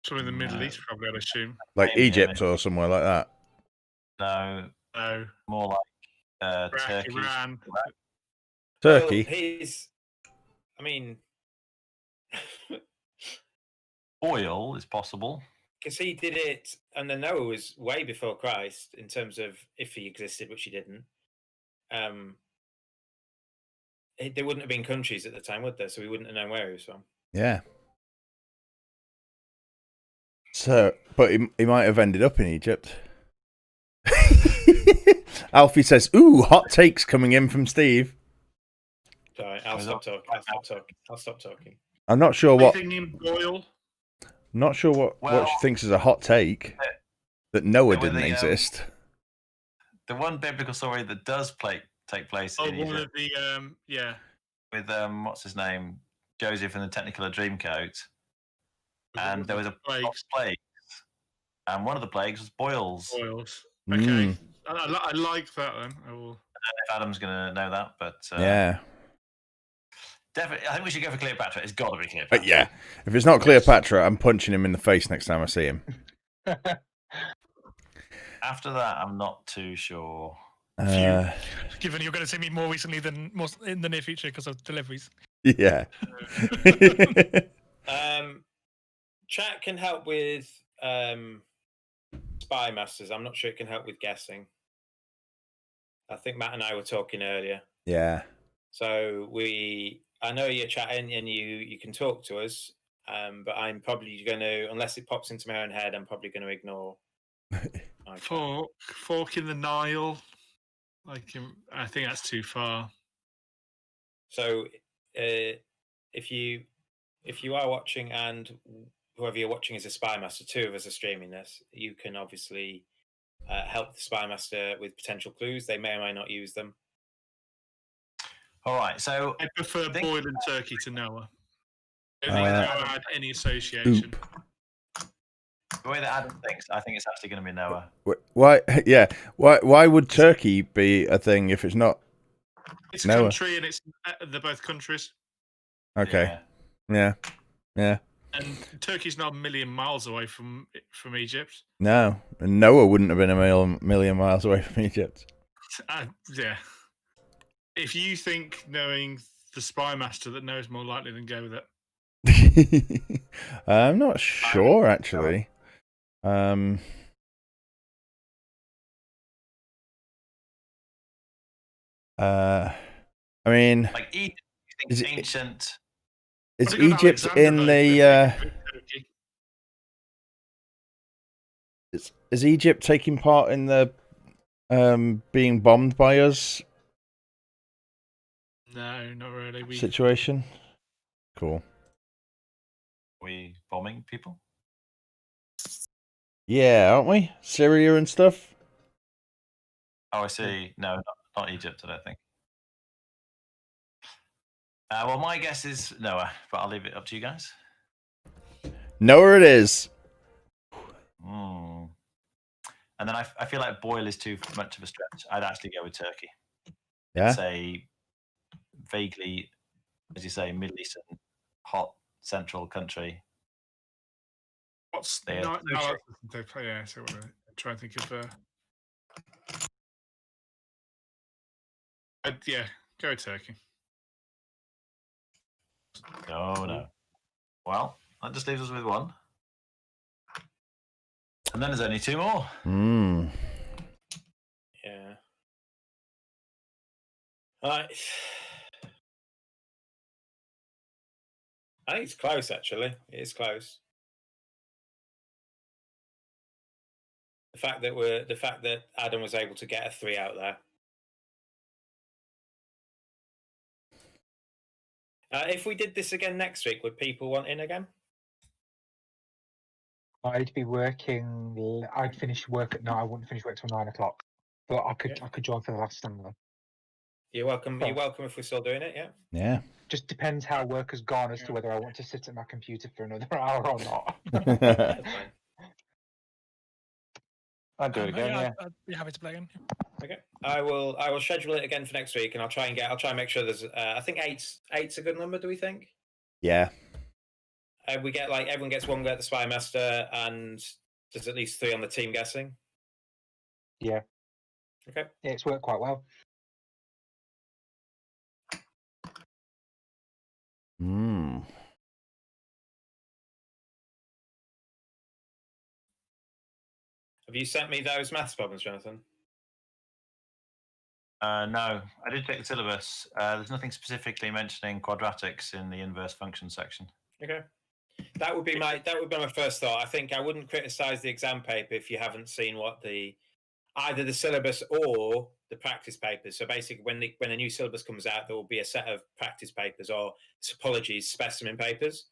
So in the Middle East, probably, I'd assume. Like Egypt or somewhere like that. No. More like Turkey. Iran. Turkey. Well, I mean, oil is possible. Because he did it, and then Noah was way before Christ in terms of if he existed, which he didn't. There wouldn't have been countries at the time, would there? So we wouldn't have known where he was from. Yeah. So, but he might have ended up in Egypt. Alfie says, "Ooh, hot takes coming in from Steve." Sorry, I'll stop talking. I'm not sure what. Boyle. Not sure what she thinks is a hot take that Noah didn't exist. The one biblical story that does take place in Egypt. One of the with what's his name, Joseph and the Technicolor Dreamcoat, and there was a plague, and one of the plagues was boils. Okay, I like that. Then I will. I don't know if Adam's going to know that, but yeah. Definitely, I think we should go for Cleopatra. It's got to be Cleopatra. But yeah, if it's not Cleopatra, I'm punching him in the face next time I see him. After that, I'm not too sure. Given you're going to see me more recently than in the near future because of deliveries. Yeah. Chat can help with Spy Masters. I'm not sure it can help with guessing. I think Matt and I were talking earlier. Yeah. So I know you're chatting and you can talk to us, but I'm probably going to, unless it pops into my own head, I'm probably going to ignore. Fork in the Nile. I think that's too far. So, if you are watching and whoever you're watching is a Spy Master, 2 of us are streaming this, you can obviously help the Spy Master with potential clues. They may or may not use them. All right, so I prefer Boyle and Turkey to Noah. I don't think Noah had any association. The way that Adam thinks, I think it's actually going to be Noah. Why? Yeah. Why would Turkey be a thing if it's not? It's a Noah? country, and they're both countries. Okay. Yeah. And Turkey's not a million miles away from Egypt. No, and Noah wouldn't have been a million miles away from Egypt. Yeah. If you think knowing the Spy Master that Noah's more likely, then go with it. I'm not sure, actually. I mean, like Egypt, you think ancient. Is Egypt in the? Is Egypt taking part in the being bombed by us? No, not really. Situation. Cool. We bombing people? Yeah, aren't we? Syria and stuff. Oh, I see. No, not Egypt. I don't think. Well, my guess is Noah, but I'll leave it up to you guys. Noah it is. And then I feel like Boyle is too much of a stretch. I'd actually go with Turkey. Yeah. Say vaguely, as you say, Middle Eastern, hot central country. What's no, yeah, so I'm trying to think of. Yeah, go with Turkey. No. Well, that just leaves us with one. And then there's only 2 more. Yeah. I think it's close, actually. It is close. The fact that Adam was able to get a 3 out there. If we did this again next week, would people want in again? I'd be working. I'd finish work at 9. I wouldn't finish work till 9 o'clock, but I could join for the last stand. You're welcome. Well- You're welcome if we're still doing it. Yeah. Yeah. Just depends how work has gone as to whether I want to sit at my computer for another hour or not. That's fine. I'd do it again. Yeah. I'd be happy to play again. Okay. I will schedule it again for next week, and I'll try and make sure there's. I think eight's a good number. Do we think? Yeah. We get everyone gets one go at the Spy Master, and there's at least 3 on the team guessing. Yeah. Okay. Yeah, it's worked quite well. Hmm. Have you sent me those maths problems, Jonathan? No, I did check the syllabus. There's nothing specifically mentioning quadratics in the inverse function section. Okay. That would be my first thought. I think I wouldn't criticize the exam paper if you haven't seen what either the syllabus or the practice papers. So basically, when a new syllabus comes out, there will be a set of practice papers or specimen papers.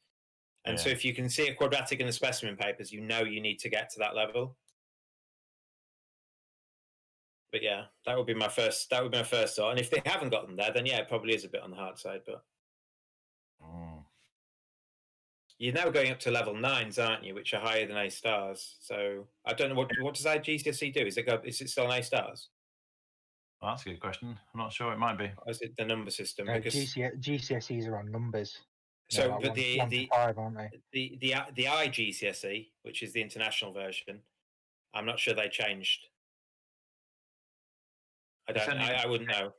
And so if you can see a quadratic in the specimen papers, you know you need to get to that level. But yeah, that would be my first thought. And if they haven't got them there, then yeah, it probably is a bit on the hard side. But you're now going up to level 9s, aren't you? Which are higher than A stars. So I don't know what does GCSE do? Is it still an A stars? Well, that's a good question. I'm not sure. It might be. Or is it the number system? Because GCSEs are on numbers. So, like but 1 the to 5, aren't they? the iGCSE, which is the international version, I'm not sure they changed. I wouldn't know.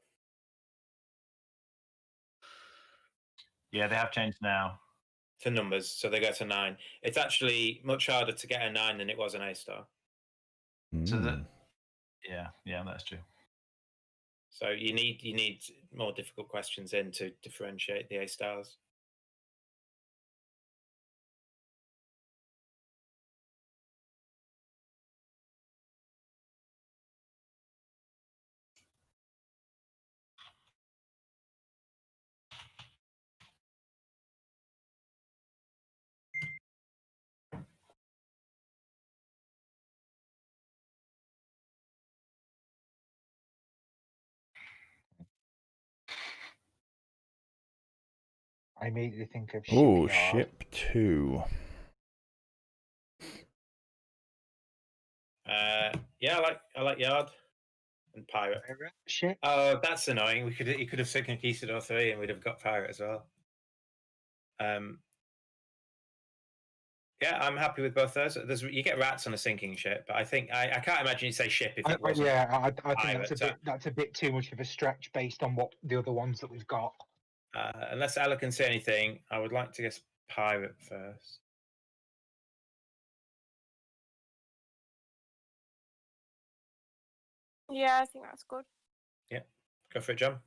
Yeah, they have changed now to numbers, so they go to 9. It's actually much harder to get a 9 than it was an A star. So yeah, that's true. So you need more difficult questions in to differentiate the A stars. I immediately think of Oh, Shipyard. Ship 2. Yeah, I like Yard and Pirate. Ship. Oh, that's annoying. He could have said Conquistador 3 and we'd have got Pirate as well. Yeah, I'm happy with both those. You get rats on a sinking ship, but I think I can't imagine you'd say ship if it wasn't. I think that's a bit too much of a stretch based on what the other ones that we've got. Unless Ella can say anything, I would like to guess Pirate first. Yeah, I think that's good. Yeah, go for it, John.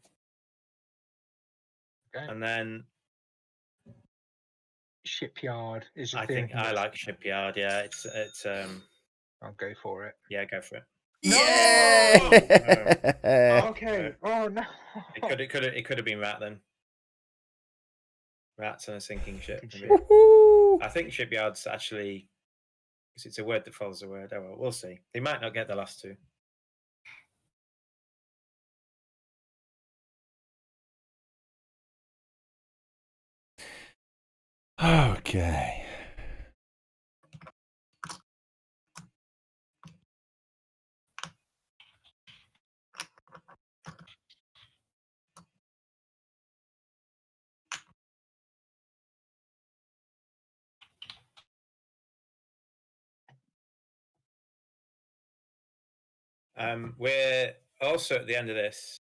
Okay. And then Shipyard is. I think I like Shipyard. Yeah, it's. I'll go for it. Yeah, go for it. Yeah. Okay. Oh no. It could have been Rat then. Rats on a sinking ship. I think Shipyard's actually. Because it's a word that follows a word. Oh well, we'll see. They might not get the last two. Okay. We're also at the end of this.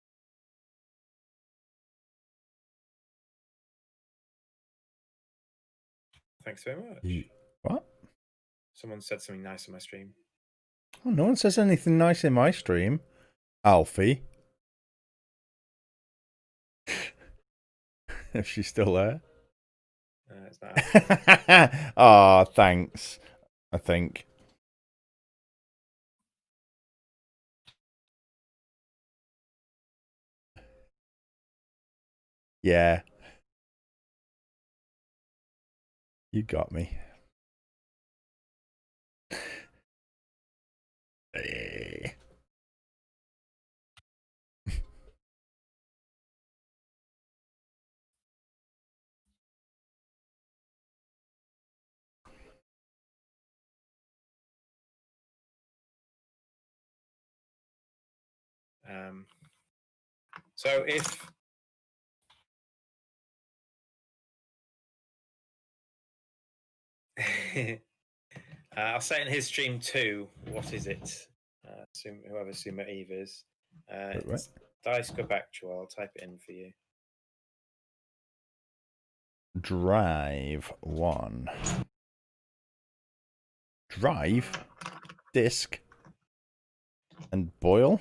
Thanks very much. What? Someone said something nice on my stream. Oh, no one says anything nice in my stream. Alfie. If she's still there. It's not. Oh, thanks. I think. Yeah. You got me. Hey. So if I'll say in his stream too, what is it? Whoever Sumo Eve is. Wait, It's Dice Cup Actual. I'll type it in for you. Drive 1. Drive, disc, and boil.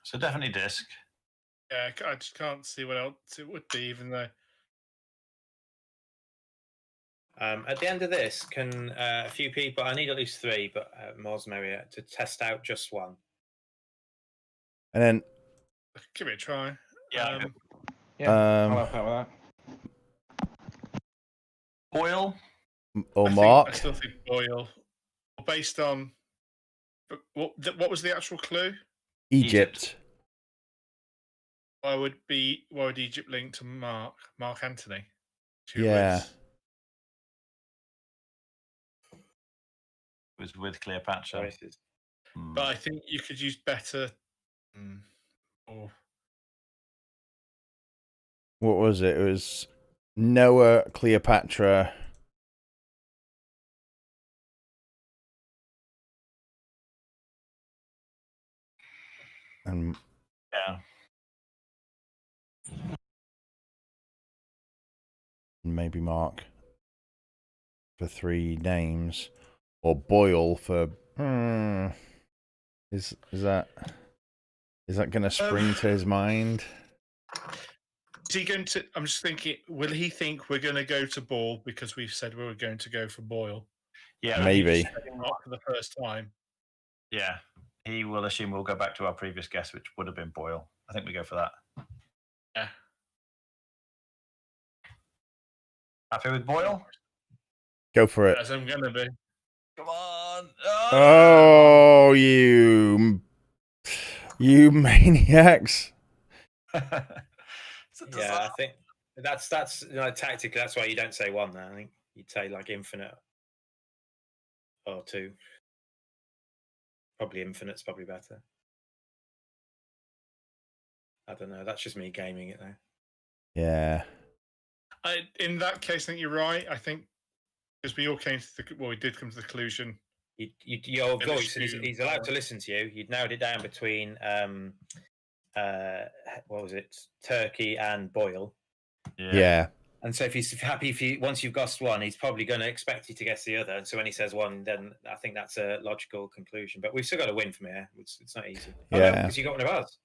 So definitely disc. Yeah, I just can't see what else it would be, even though. At the end of this, can a few people, I need at least 3, but more's merrier, to test out just one. And then Give it a try. Yeah. Yeah, I'll help out with that. Boil. Or I Mark. still think boil. Based on what was the actual clue? Egypt. Why would Egypt link to Mark Antony? Yeah. It was with Cleopatra. But I think you could use better. Or What was it? It was Noah, Cleopatra. And yeah. Maybe Mark for 3 names. Or Boyle for is that gonna spring to his mind? is he going to? I'm just thinking. Will he think we're going to go to Ball because we've said we were going to go for Boyle? Yeah, maybe. Not for the first time. Yeah, he will assume we'll go back to our previous guess, which would have been Boyle. I think we go for that. Yeah. Happy with Boyle? Go for it. As I'm going to be. Come on! Oh, you maniacs! Yeah, I think that's tactically. That's why you don't say 1. There, I think you'd say like infinite or 2. Probably infinite's probably better. I don't know. That's just me gaming it though. Yeah. In that case, I think you're right. I think because we all came to we did come to the conclusion. Your voice, and he's allowed to listen to you. You'd narrowed it down between what was it, Turkey and Boyle. Yeah. And so if he's happy, once you've guessed one, he's probably going to expect you to guess the other. And so when he says 1, then I think that's a logical conclusion. But we've still got to win from here. It's not easy. Yeah. Oh, no, because you got one of ours.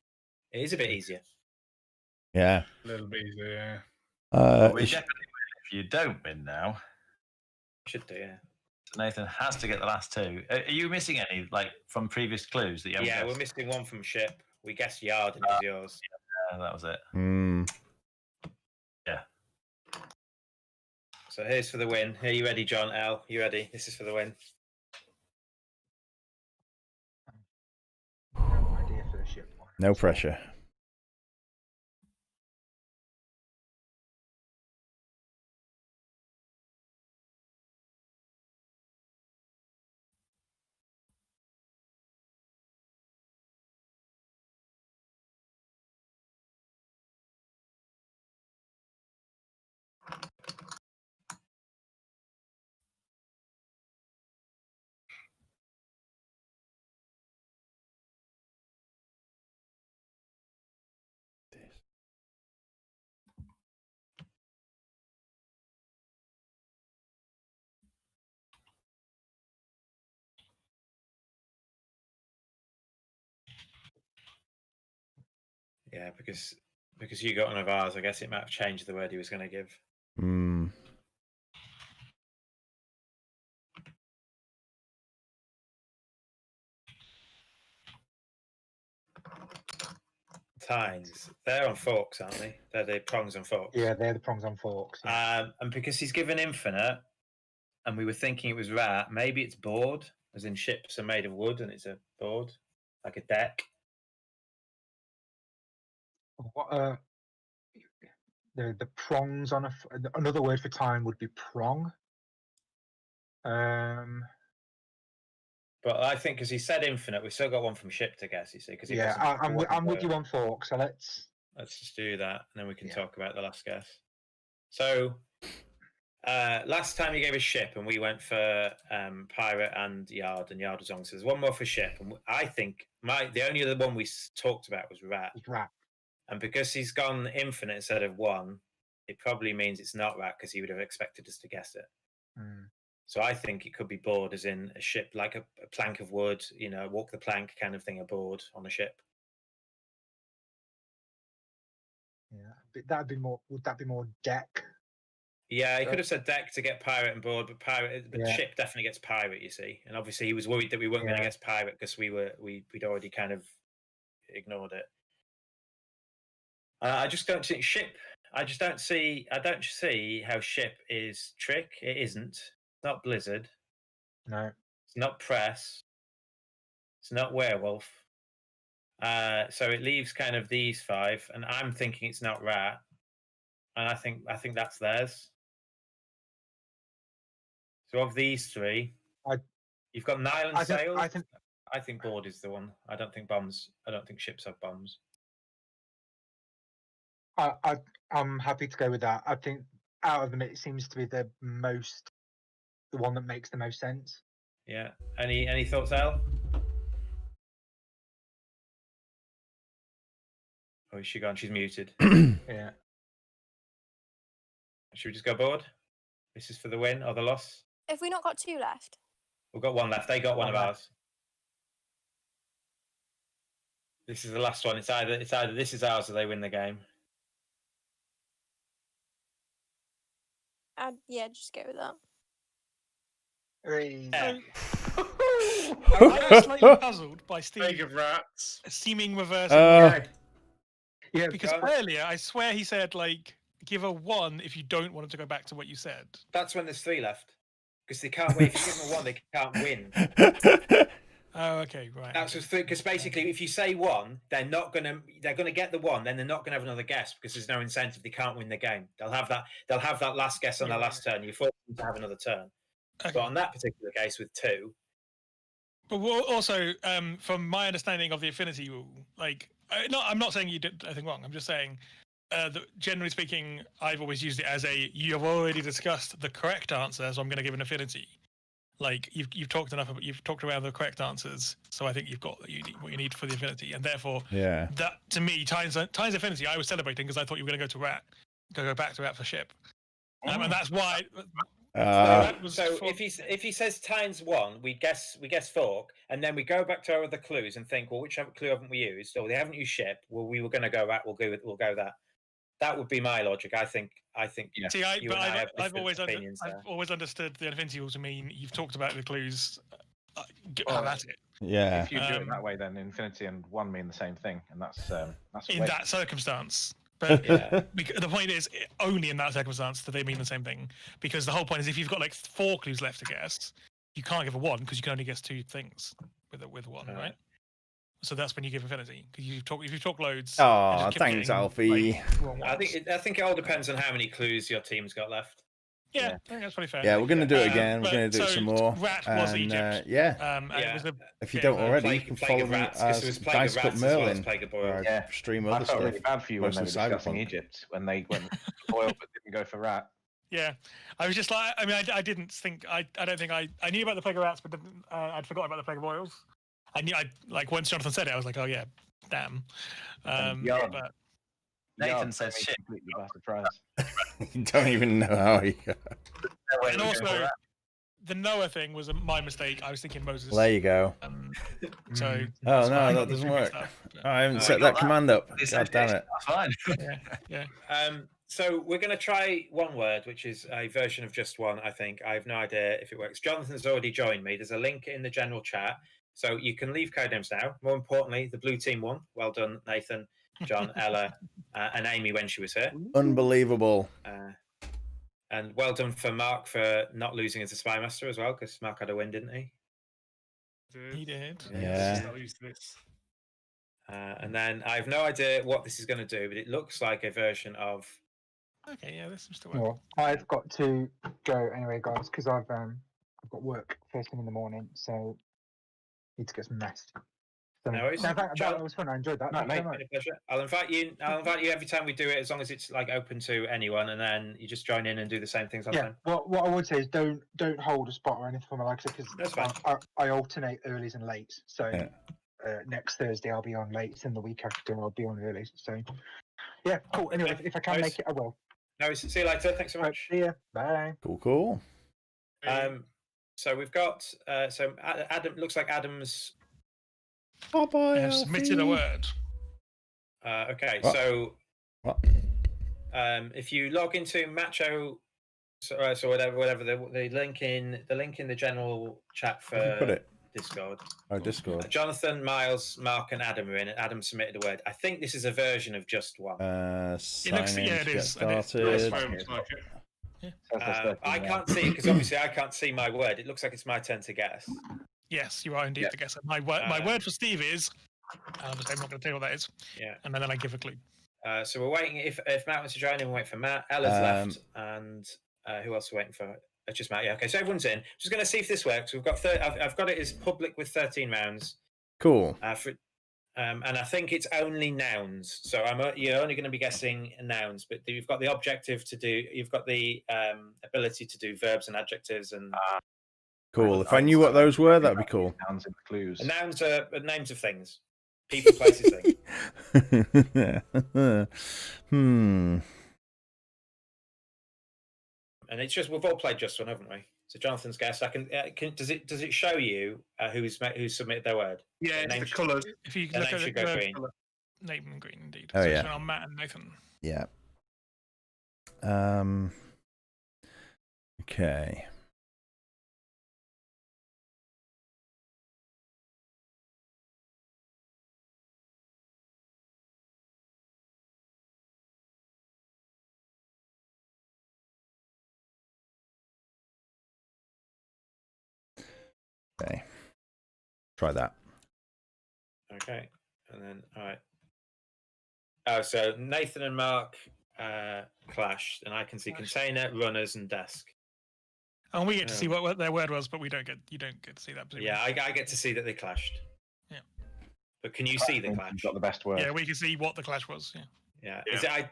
It is a bit easier. Yeah. A little bit easier, yeah. Well, we definitely win if you don't win now. Should do, yeah. So Nathan has to get the last 2. Are you missing any, like, from previous clues that you haven't Yeah, guessed? we're missing 1 from ship. We guessed yard and it was yours. Yeah, that was it. Yeah. So here's for the win. Are you ready, John? Al, you ready? This is for the win. No idea for the ship one. No pressure. Yeah, because you got one of ours, I guess it might have changed the word he was going to give. Tines. They're on forks, aren't they? They're the prongs and forks. Yeah, they're the prongs on forks. Yeah. And because he's given infinite, and we were thinking it was rat, maybe it's board, as in ships are made of wood and it's a board, like a deck. What the prongs on another word for time would be prong. But I think because he said infinite, we've still got one from ship to guess, you see. Because Yeah, I'm with you on fork, so let's just do that, and then we can talk about the last guess. So, last time you gave us ship, and we went for pirate and yard was wrong. So there's one more for ship, and I think the only other one we talked about was rat. Rat. And because he's gone infinite instead of one, it probably means it's not rat because he would have expected us to guess it. So I think it could be board, as in a ship, like a plank of wood, walk the plank kind of thing, a board on a ship. Yeah, but that'd be more. Would that be more deck? Yeah, he could have said deck to get pirate and board, but ship definitely gets pirate, you see. And obviously he was worried that we weren't going to guess pirate because we'd already kind of ignored it. I just don't think ship. I don't see how ship is trick. It isn't. It's not Blizzard. No. It's not press. It's not werewolf. So it leaves kind of these five, and I'm thinking it's not rat. And I think that's theirs. So of these three, you've got Nile and sails. I think board is the one. I don't think bombs. I don't think ships have bombs. I'm happy to go with that. I think out of them, it seems to be the one that makes the most sense. Yeah. Any thoughts, Al? Oh, is she gone? She's muted. Yeah. Should we just go board? This is for the win or the loss? Have we not got two left? We've got one left. They got one of ours. This is the last one. It's either this is ours or they win the game. Yeah, just go with that. I was slightly puzzled by Steve of rats. Seeming reversing. Yeah, because earlier I swear he said give a 1 if you don't want him to go back to what you said. That's when there's 3 left. Because they can't win. If you give them a 1, they can't win. Oh, okay, right. That's just because basically, if you say 1, they're gonna get the 1, then they're not gonna have another guess because there's no incentive. They can't win the game. They'll have that last guess on their last turn. You force them to have another turn. Okay. But on that particular case with 2. But also, from my understanding of the affinity rule, I'm not saying you did anything wrong. I'm just saying, that generally speaking, I've always used it as you've already discussed the correct answer, so I'm going to give an affinity. You've talked enough, you've talked around the correct answers, so I think you've got what you need for the affinity, and therefore, that to me, times affinity, I was celebrating because I thought you were going to go back to rat for ship, and that's why. So if he says times 1, we guess fork, and then we go back to our other clues and think, well, which clue haven't we used? Or they haven't used ship. Well, we were going to go rat. We'll go that. That would be my logic. I think. Yeah. See, I've always understood the affinity rule to mean you've talked about the clues. Have at it. Yeah. If you do it that way, then infinity and 1 mean the same thing, and that's in that circumstance. But the point is, only in that circumstance do they mean the same thing. Because the whole point is, if you've got 4 clues left to guess, you can't give a 1 because you can only guess 2 things with 1, right? So that's when you give affinity because if you talk loads. Oh, thanks, Alfie. I think it all depends on how many clues your team's got left. Yeah, I think that's pretty fair. Yeah, we're going to do it again. We're going to do it some more. Rat was Egypt. If you don't already, you can follow me as Dice Cup Merlin. Stream other I felt stuff. really bad for you when they were discussing Egypt, when they went oil but didn't go for rat. Yeah, I was just I didn't think, I don't think I knew about the plague of rats, but I'd forgotten about the plague of oils. I knew, once Jonathan said it, I was like, oh yeah, damn. But Nathan says shit. Completely by surprise. You don't even know how he got. And also, the Noah thing was my mistake. I was thinking Moses. There you go. So. Oh no, that doesn't work. I haven't set that command up. God damn it. Fine. Yeah. So we're going to try one word, which is a version of just one. I think I have no idea if it works. Jonathan's already joined me. There's a link in the general chat, so you can leave Codenames now. More importantly, the blue team won. Well done, Nathan. John, Ella, and Amy when she was here. Unbelievable. And well done for Mark for not losing as a spy master as well, because Mark had a win, didn't he? He did. Yeah. I'll use this. And then I have no idea what this is going to do, but it looks like a version of. Okay, yeah, this seems to work. Well, I've got to go anyway, guys, because I've got work first thing in the morning, so need to get some rest. So, No worries. that John? was fun. I enjoyed that. No, Thank you mate. very much. Been a pleasure. I'll invite you. I'll invite you every time we do it, as long as it's like open to anyone, and then you just join in and do the same things all the Yeah. time. Well, what I would say is don't hold a spot or anything for me, like I said, That's because fine. I alternate earlys and lates. So Yeah. next Thursday I'll be on lates, and the week after I'll be on earlys. So yeah, cool. Anyway, if I can Nice. make it, I will. No worries. See you later. Thanks so Right, much. see ya. Bye. Cool. So we've got. So Adam looks like Adam's. Bye-bye, I have submitted a Alfie. word. Okay, What? so What? if you log into Macho, so whatever the link in the general chat Where have you put for it? Discord. Oh, Discord. Jonathan, Miles, Mark, and Adam are in it. Adam submitted a word. I think this is a version of just one. Sign in yeah, it to get is, and it's- started. Very much like it. I can't see it because obviously I can't see my word. It looks like it's my turn to guess. Yes, you are indeed Yeah. the guesser. My word for Steve is. I'm not going to tell you what that is. Yeah. And then I give a clue. So we're waiting. If Matt wants to join in, we'll wait for Matt. Ella's left, and who else are waiting for? It's just Matt. Yeah. Okay. So everyone's in. Just going to see if this works. We've got. I've got it as public with 13 rounds. Cool. And I think it's only nouns. So you're only going to be guessing nouns, but you've got the objective to do. You've got the ability to do verbs and adjectives and. Cool. If I knew what those were, that'd be cool. Nouns and clues. And nouns are names of things, people, places, things. Hmm. And it's just we've all played just one, haven't we? So Jonathan's guess. I can. Does it show you who's submitted their word? Yeah, The name it's the colours. If you the look name at should go green. Nathan Green, indeed. Oh, So yeah. it's on Matt and Nathan. Yeah. Okay. Okay. Try that. Okay, and then all right. Oh, so Nathan and Mark clashed, and I can see container, runners, and desk. And we get to see what their word was, but you don't get to see that. Presumably. Yeah, I get to see that they clashed. Yeah. But can you see the clash? You've got the best word. Yeah, we can see what the clash was. Yeah. Yeah. Yeah. Is it,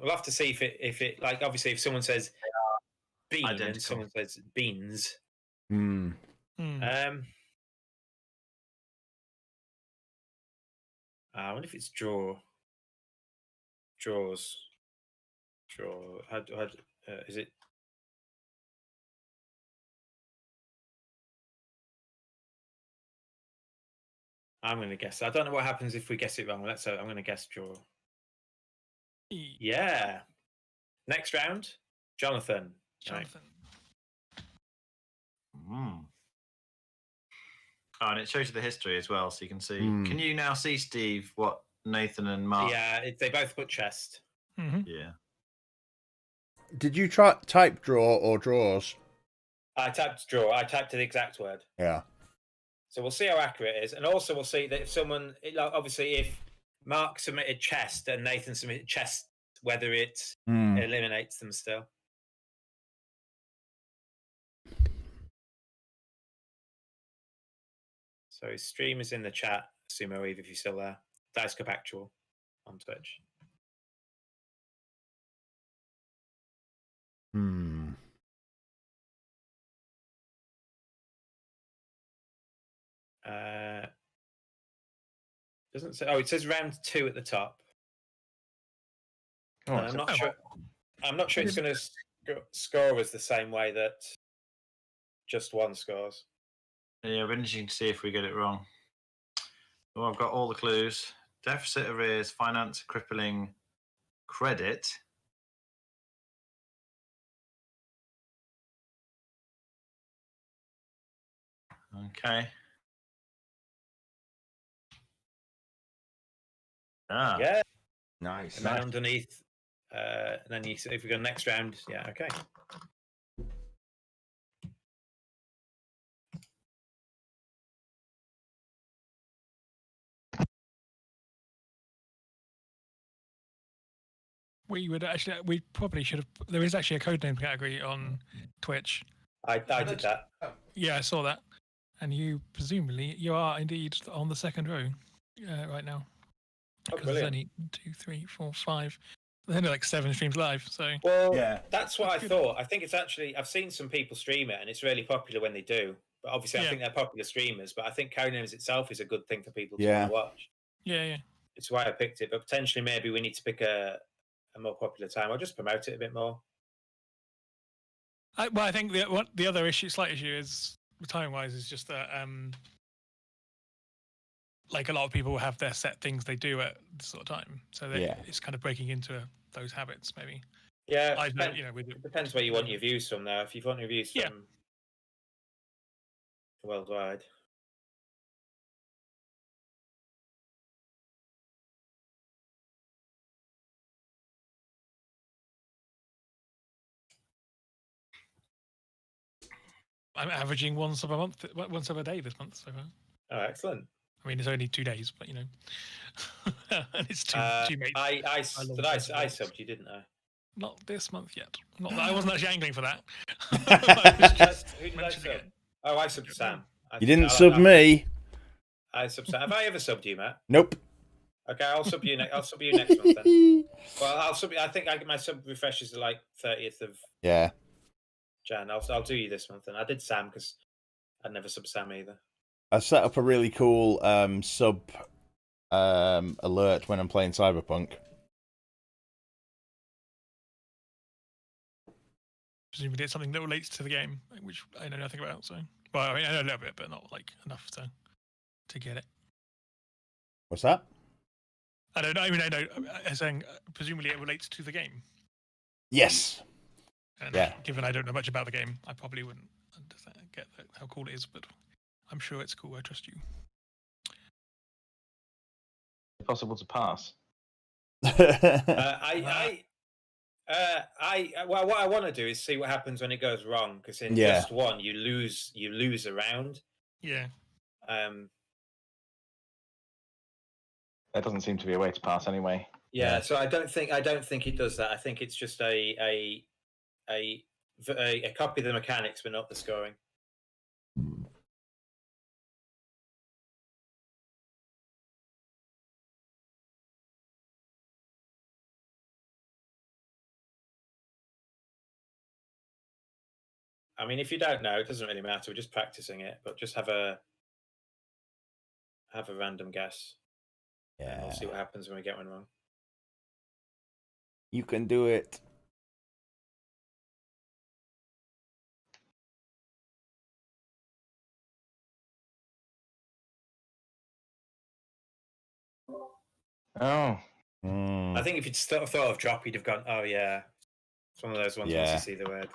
we'll have to see if it like obviously if someone says bean and identical. someone says beans. Hmm. I wonder if it's draw. Draws. Draw. Is it? I'm going to guess. I don't know what happens if we guess it wrong. I'm going to guess draw. Yeah. Next round, Jonathan. Jonathan. Oh, and it shows you the history as well, so you can see. Mm. Can you now see, Steve, what Nathan and Mark? Yeah, they both put chest. Mm-hmm. Yeah. Did you try type draw or draws? I typed draw. I typed the exact word. Yeah. So we'll see how accurate it is, and also we'll see that if someone, obviously, if Mark submitted chest and Nathan submitted chest, whether it eliminates them still. So his stream is in the chat, Sumo Eve, if you're still there. Dice Cup Actual on Twitch. Doesn't say. Oh, it says round 2 at the top. Oh, I'm not sure. I'm not sure it's going to score us the same way that just one scores. Yeah, it'll be interesting to see if we get it wrong. Well, I've got all the clues. Deficit, arrears, finance, crippling, credit. Okay. Ah, Yeah. Nice. And then underneath, and then you if we go next round, yeah, okay. We probably should have. There is actually a codename category on Twitch. I did that. Yeah, I saw that. And you presumably you are indeed on the second row right now. Oh, Because there's brilliant. only 2, 3, 4, 5. There's only like 7 streams live. So Well, Yeah. that's what I thought. I think it's actually I've seen some people stream it, and it's really popular when they do. But obviously, I Yeah. think they're popular streamers. But I think Codenames itself is a good thing for people to Yeah. want to watch. yeah. It's why I picked it. But potentially, maybe we need to pick a more popular time. I'll just promote it a bit more. I think the other slight issue is time wise is just that like a lot of people have their set things they do at this sort of time, so it's kind of breaking into those habits maybe. Yeah, I know, it depends where you want your views from. Though, if you want your views from worldwide. I'm averaging one sub a day this month so far. Oh, excellent. I mean, it's only 2 days, but and it's two mates. I subbed you, didn't I? Not this month yet. Not that I wasn't actually angling for that. Who did I sub? Oh, I subbed Sam. You didn't sub me. I subbed Sam. Have I ever subbed you, Matt? Nope. Okay, I'll sub you. I'll sub you next month then. Well, I'll sub. I think my sub refreshes are like 30th of Jan. I'll do you this month, and I did Sam because I'd never sub Sam either. I set up a really cool sub alert when I'm playing Cyberpunk. Presumably, it's something that relates to the game, which I know nothing about. So, well, I mean, I know a little bit, but not like enough to get it. What's that? I don't know. I mean, I know. I'm saying presumably it relates to the game. Yes. And given I don't know much about the game, I probably wouldn't get how cool it is, but I'm sure it's cool. I trust you. Possible to pass. Well, what I want to do is see what happens when it goes wrong, because in just one, you lose a round. Yeah. There doesn't seem to be a way to pass anyway. Yeah, so I don't think it does that. I think it's just a copy of the mechanics, but not the scoring. I mean, if you don't know, it doesn't really matter. We're just practicing it, but just have a random guess. Yeah. And we'll see what happens when we get one wrong. You can do it. Oh. I think if you'd thought of drop, you'd have gone, oh yeah. It's one of those ones once you see the word.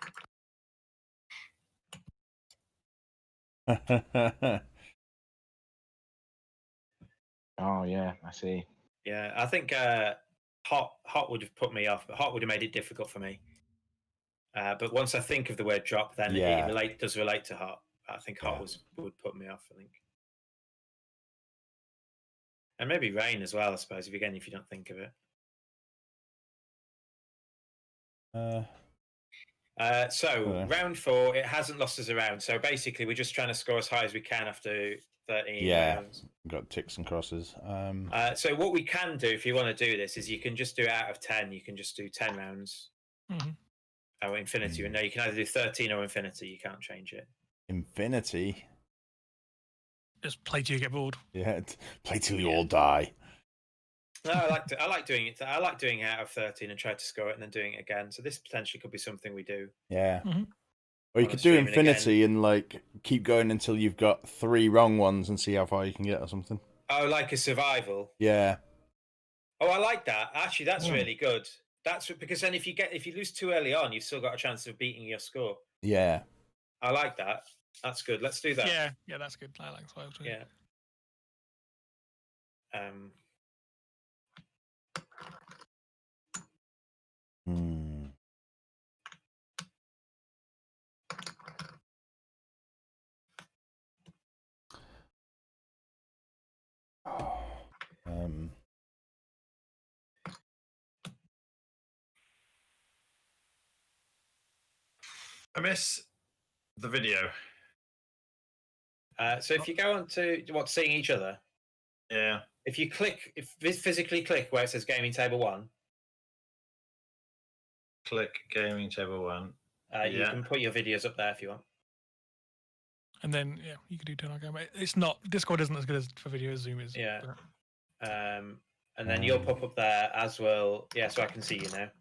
Oh yeah, I see. Yeah, I think hot would have put me off, but hot would have made it difficult for me. But once I think of the word drop, then it does relate to hot. I think hot would put me off, I think. And maybe rain as well, I suppose, if you don't think of it. So round 4, it hasn't lost us a round. So basically, we're just trying to score as high as we can after 13 rounds. Got ticks and crosses. So what we can do, if you want to do this, is you can just do it out of 10. You can just do 10 rounds. Or infinity. No, you can either do 13 or infinity. You can't change it. Infinity? Just play till you get bored. Yeah, play till you all die. No, I like doing it. I like doing it out of 13 and try to score it and then doing it again. So this potentially could be something we do. Yeah. Or you could do infinity and like keep going until you've got 3 wrong ones and see how far you can get or something. Oh, like a survival. Yeah. Oh, I like that. Actually, that's really good. That's because then if you lose too early on, you've still got a chance of beating your score. Yeah. I like that. That's good. Let's do that. Yeah, that's good. I like survival too. Yeah. Hmm. Um, I miss the video. So if you go on to seeing each other, Yeah. if you physically click where it says gaming table 1, Click gaming table 1. you can put your videos up there if you want. And then you can do turn on camera. It's not Discord isn't as good as for video as Zoom is. Yeah. but- And then you'll pop up there as well. Yeah, so I can see you now.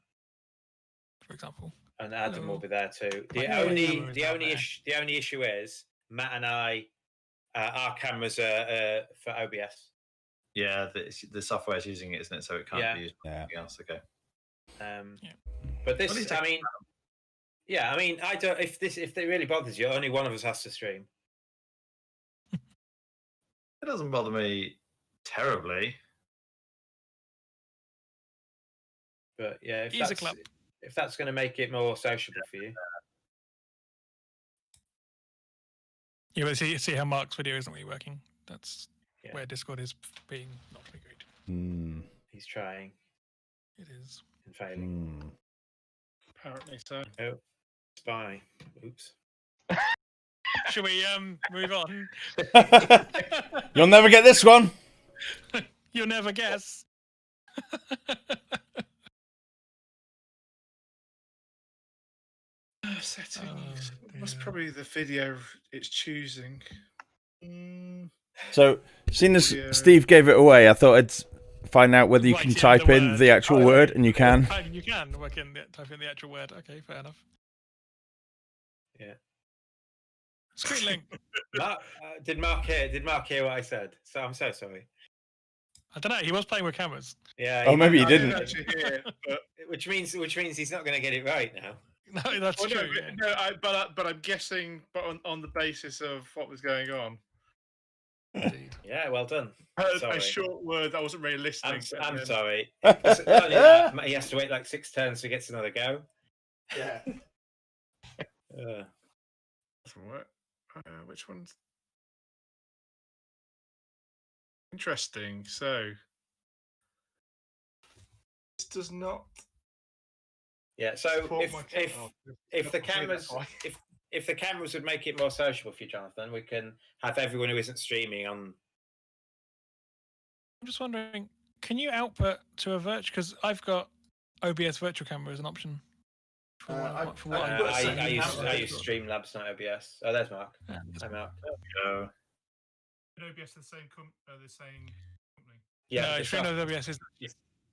For example. And Adam will Hello. be there too. My The camera only is down there. issue is Matt and I, our cameras are for OBS. Yeah, the software is using it, isn't it? So it can't be used for anything else. Okay. But this, I mean, I don't. If it really bothers you, only one of us has to stream. It doesn't bother me terribly. But yeah, Easy if that's going to make it more sociable for you. Yeah, but see how Mark's video isn't really working. That's where Discord is being not very good. He's trying. It is. And failing. Apparently so. Oh, spy. Oops. Should we move on? You'll never get this one. You'll never guess. Settings. That's probably the video it's choosing. So, seeing as Steve gave it away, I thought I'd find out whether you Write can in the type in word. the actual word, and you can. You can type in the actual word. Okay, fair enough. Yeah. Screen link. Mark, did Mark hear what I said? So I'm so sorry. I don't know. He was playing with cameras. Yeah. Oh, maybe he might not didn't. Actually hear, but... Which means he's not going to get it right now. No, that's Well, true. but I'm guessing, but on the basis of what was going on. Indeed. Yeah, well done. I heard Sorry. a short word. I wasn't really listening. I'm sorry. Not only that, he has to wait like 6 turns to get to another go. Yeah. Doesn't work. Which one's interesting? So this does not. Yeah. So if the cameras would make it more sociable for you, Jonathan, we can have everyone who isn't streaming on. I'm just wondering, can you output to a virtual? Because I've got OBS virtual camera as an option. I use Streamlabs, not OBS. Oh, there's Mark. Yeah, I'm out. OBS the same company. Yeah, no, the Streamlabs OBS is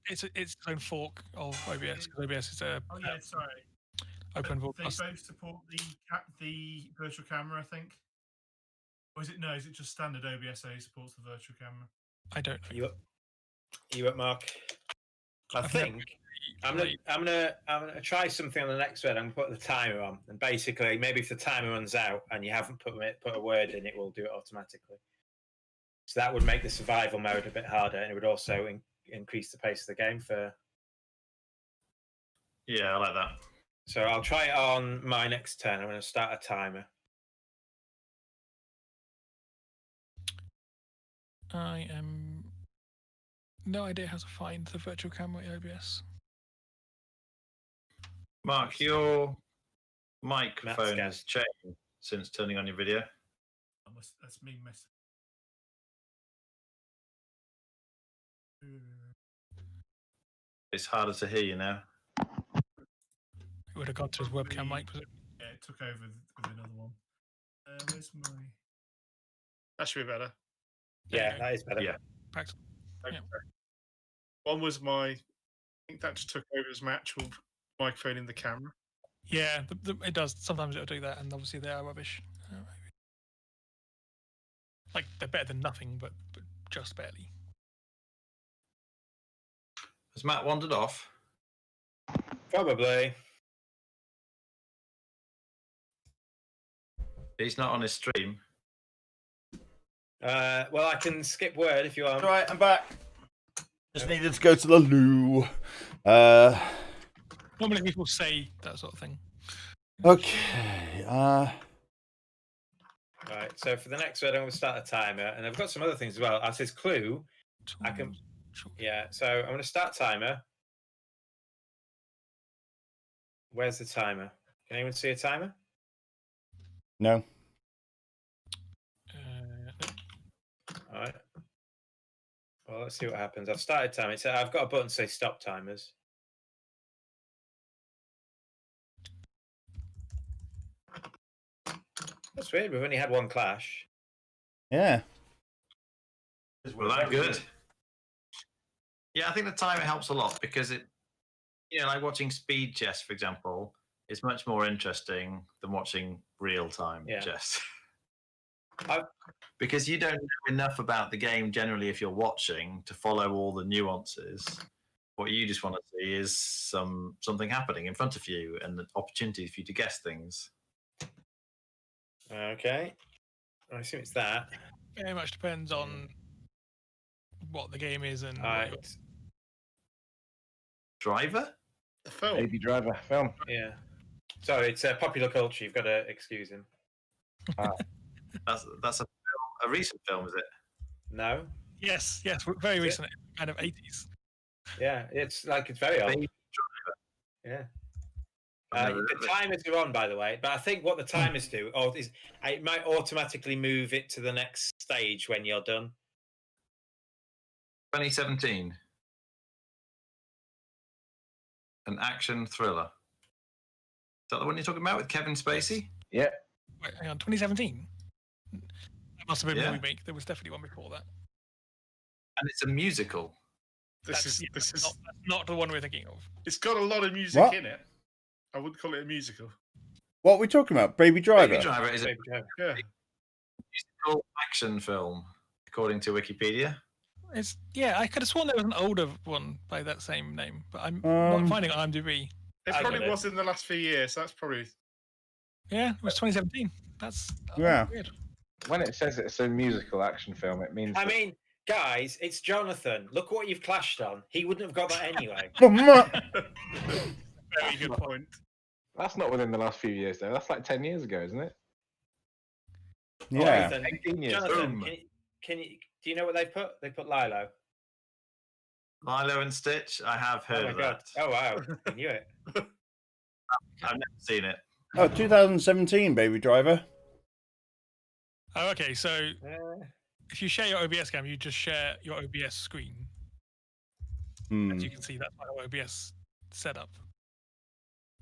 it's its own fork of OBS. Because OBS is a Sorry. open They broadcast. both support the virtual camera, I think. Or is it no? Is it just standard OBS supports the virtual camera? I don't know. You up, Mark? I think I'm gonna try something on the next word. I'm gonna put the timer on, and basically, maybe if the timer runs out and you haven't put a word in, it will do it automatically. So that would make the survival mode a bit harder, and it would also increase the pace of the game. Yeah, I like that. So I'll try it on my next turn. I'm going to start a timer. I am no idea how to find the virtual camera in OBS. Mark, your microphone has changed since turning on your video. That's me messing. It's harder to hear you now. It would have gone to his webcam mic. Yeah, it took over with another one. Where's my? That should be better. Yeah, that is better. Yeah. Okay. One was I think that just took over as my actual microphone in the camera. Yeah, it does. Sometimes it'll do that, and obviously they are rubbish. Like they're better than nothing, but just barely. Has Matt wandered off? Probably. He's not on his stream. Well, I can skip word if you want. Right, I'm back. Just needed to go to the loo. Normally people say that sort of thing. Okay. Right. So for the next word, I'm going to start a timer, and I've got some other things as well. As his clue, I can. Yeah. So I'm going to start timer. Where's the timer? Can anyone see a timer? No. All right. Well, let's see what happens. I've started timing. So I've got a button to say stop timers. That's weird. We've only had one clash. Yeah. Well, that good. Yeah, I think the timer helps a lot because it, like watching speed chess, for example, is much more interesting than watching real time chess. Because you don't know enough about the game generally if you're watching to follow all the nuances. What you just want to see is something happening in front of you and the opportunity for you to guess things. Okay. I assume it's that. Very much depends on what the game is and what you're... Driver? The film. Baby Driver film. Yeah. Sorry, it's popular culture. You've got to excuse him. That's a recent film, is it? No. Yes, very recent, kind of 80s. Yeah, it's very old. Baby Driver. Yeah. The timers are on, by the way, but I think what the timers do is it might automatically move it to the next stage when you're done. 2017. An action thriller. Is that the one you're talking about with Kevin Spacey? Yeah. Wait, hang on, 2017? That must have been a remake. There was definitely one before that. And it's a musical. This is not the one we're thinking of. It's got a lot of music in it. I wouldn't call it a musical. What are we talking about? Baby Driver? Baby Driver is a musical action film, according to Wikipedia. I could have sworn there was an older one by that same name, but I'm not finding it on IMDb. It probably was in the last few years. So that's probably. Yeah, it was 2017. That's weird. When it says it's a musical action film, it means. I mean, guys, it's Jonathan. Look what you've clashed on. He wouldn't have got that anyway. Very good point. That's not within the last few years, though. That's like 10 years ago, isn't it? Yeah. Jonathan, 18 years. Jonathan, can you? Do you know what they put? They put Lilo. Lilo and Stitch. I have heard of that. Oh wow, I knew it. I've never seen it. Oh, 2017, Baby Driver. Oh, okay. So if you share your OBS cam, you just share your OBS screen. As you can see, that's my OBS setup.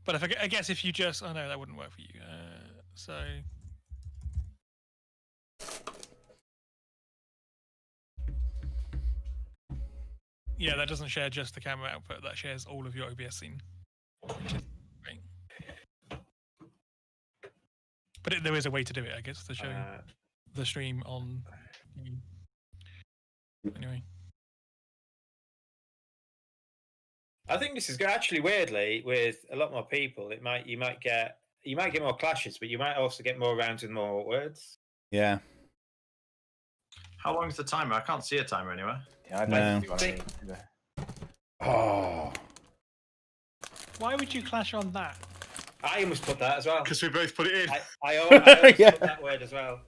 But I guess if you just... Oh, no, that wouldn't work for you. So... Yeah, that doesn't share just the camera output. That shares all of your OBS scene. Which is great. But there is a way to do it, I guess, to show the stream on... Anyway. I think this is actually weirdly with a lot more people. You might get more clashes, but you might also get more rounds with more words. Yeah. How long is the timer? I can't see a timer anywhere. Yeah, I don't think. Oh. Why would you clash on that? I almost put that as well. Because we both put it in. I almost put that word as well.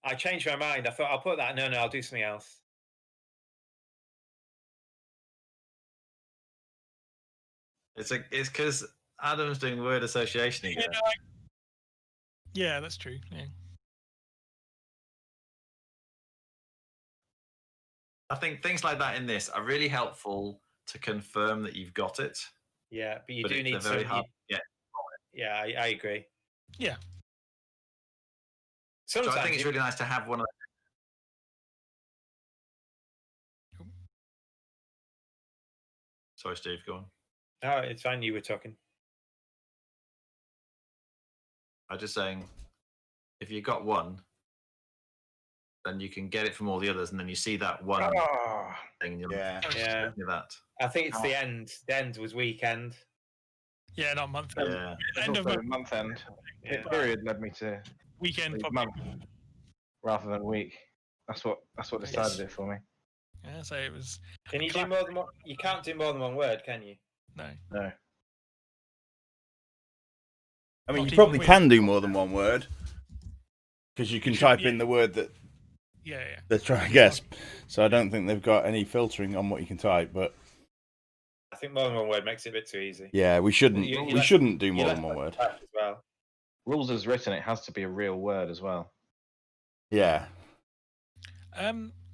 I changed my mind. I thought I'll put that. No, I'll do something else. It's because Adam's doing word association again. Yeah, that's true. Yeah. I think things like that in this are really helpful to confirm that you've got it. Yeah, but you do need very hard. Yeah, I agree. Yeah. Sometimes so I think it's really nice to have one of them. Sorry, Steve, go on. No, it's fine. You were talking. I'm just saying, if you got one, then you can get it from all the others, and then you see that one thing. And you're that. I think it's the end. The end was weekend. Yeah, not month end. Yeah. End of month end. Yeah. Period led me to weekend month rather than week. That's what decided it for me. Yeah, so it was. Can you do more than one? You can't do more than one word, can you? No. No. I mean, Not you even probably with- can do more than one word because you can should, type yeah. in the word that Yeah, yeah. they're trying to guess. So I don't think they've got any filtering on what you can type. But I think more than one word makes it a bit too easy. yeah, we shouldn't. You We left- shouldn't do you more left than one that word. back as well. Rules as written, it has to be a real word as well. Yeah.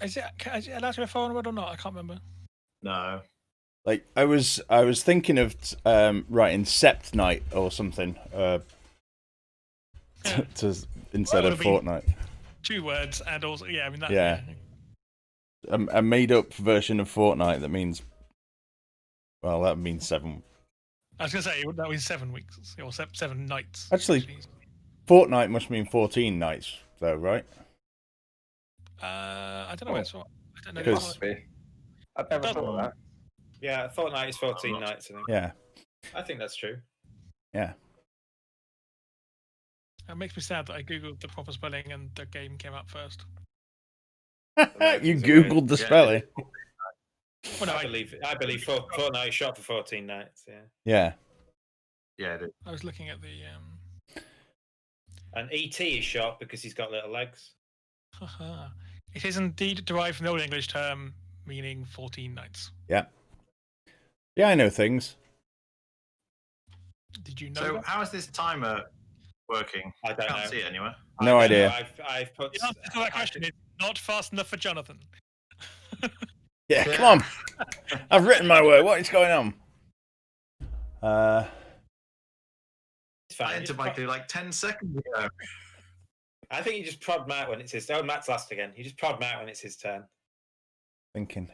Is it allowed to be a foreign word or not? I can't remember. No. Like I was thinking of writing Sept Night or something to instead Well, of it would be- Fortnite. 2 words and also yeah. I mean that. Yeah. A made up version of Fortnite that means, well, that means 7. I was gonna say that was 7 weeks or 7 nights. Actually, Fortnite must mean 14 nights though, right? I don't know. Where it's from. I don't know. It Because- must be. I've never Does- thought of that. Yeah, a fortnight is 14 nights, I think. Yeah. I think that's true. Yeah. It makes me sad that I googled the proper spelling and the game came up first. You Americans are googled weird. the Yeah. spelling. Well, no, I believe Fortnite is shot for 14 nights. Yeah, Yeah. Yeah, it is. I was looking at the and ET is shot because he's got little legs. It is indeed derived from the Old English term meaning 14 nights. Yeah. Yeah, I know things. Did you know So that? how is this timer working? I don't Can't know. see it anywhere. No I don't know, idea. I've put. The answer to that question is not fast enough for Jonathan. Yeah, come on. I've written my word. What is going on? It's I fine. entered my clue like 10 seconds ago. I think you just prod Matt when it's his turn. Oh, Matt's last again. You just prod Matt when it's his turn. Thinking.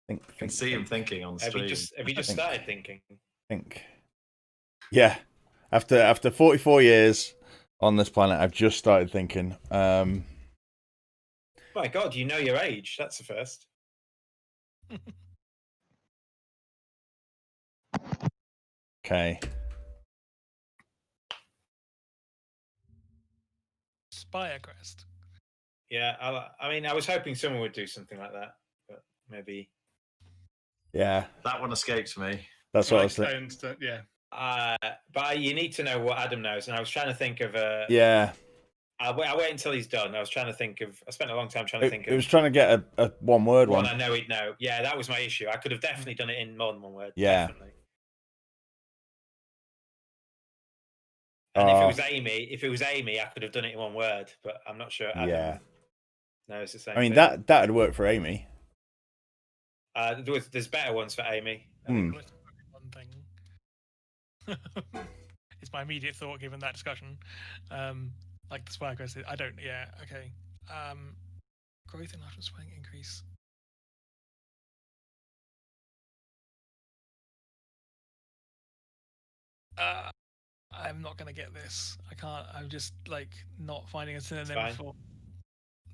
Think. I can see him thinking on the Have stream. you just Think. started thinking? Think. Yeah. After 44 years on this planet, I've just started thinking. My God, you know your age. That's the first. Okay. Spire Crest. Yeah, I mean, I was hoping someone would do something like that, but maybe. Yeah. That one escapes me. That's what I was I thinking. understand. Yeah. But you need to know what Adam knows, and I was trying to think of a. Yeah. I'll wait until he's done. I was trying to think of. I spent a long time trying to think It was of trying to get a one-word one one. I know he'd know. Yeah, that was my issue. I could have definitely done it in more than one word. Yeah. Definitely. And if Oh. it was Amy, I could have done it in one word, but I'm not sure. Adam Yeah. knows the same. I mean, thing. that'd work for Amy. There's better ones for Amy. Hmm. One thing. It's my immediate thought given that discussion. Like the Spire Crest. I don't. Yeah. Okay. Growth in lateral swing increase. I'm not gonna get this. I can't. I'm just like not finding a synonym fine. for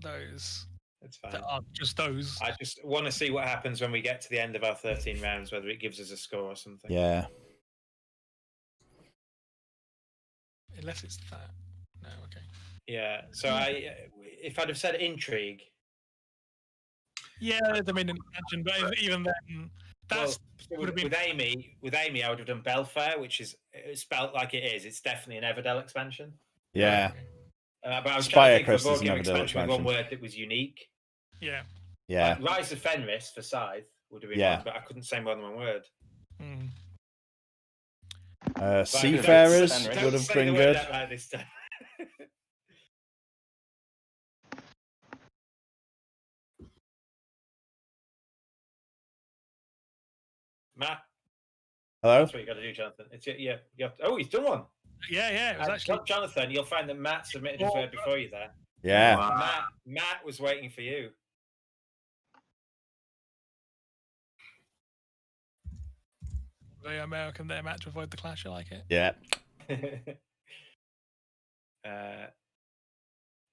those It's fine. that aren't just those. I just want to see what happens when we get to the end of our 13 rounds, whether it gives us a score or something. Yeah. Unless it's that. No. Okay. Yeah. So if I'd have said intrigue, Yeah, I mean, imagine, but even then, that's would have been. with Amy, I would have done Belfair, which is spelt like it is. It's definitely an Everdell expansion. Yeah. But I was Spire trying to think Crest of a is board an game Everdell expansion with one expansion. word that was unique. Yeah. Yeah. Like Rise of Fenris for Scythe would have been Yeah. one, but I couldn't say more than one word. Mm. But Seafarers don't would have say been the word good. out loud this time. Matt, Hello? that's what you got to do, Jonathan. It's yeah. You have to, oh, he's done one. Yeah, it was actually. Jonathan. You'll find that Matt submitted his word before you there. Yeah. Wow. Matt was waiting for you. Very American there, Matt, to avoid the clash. I like it. Yeah.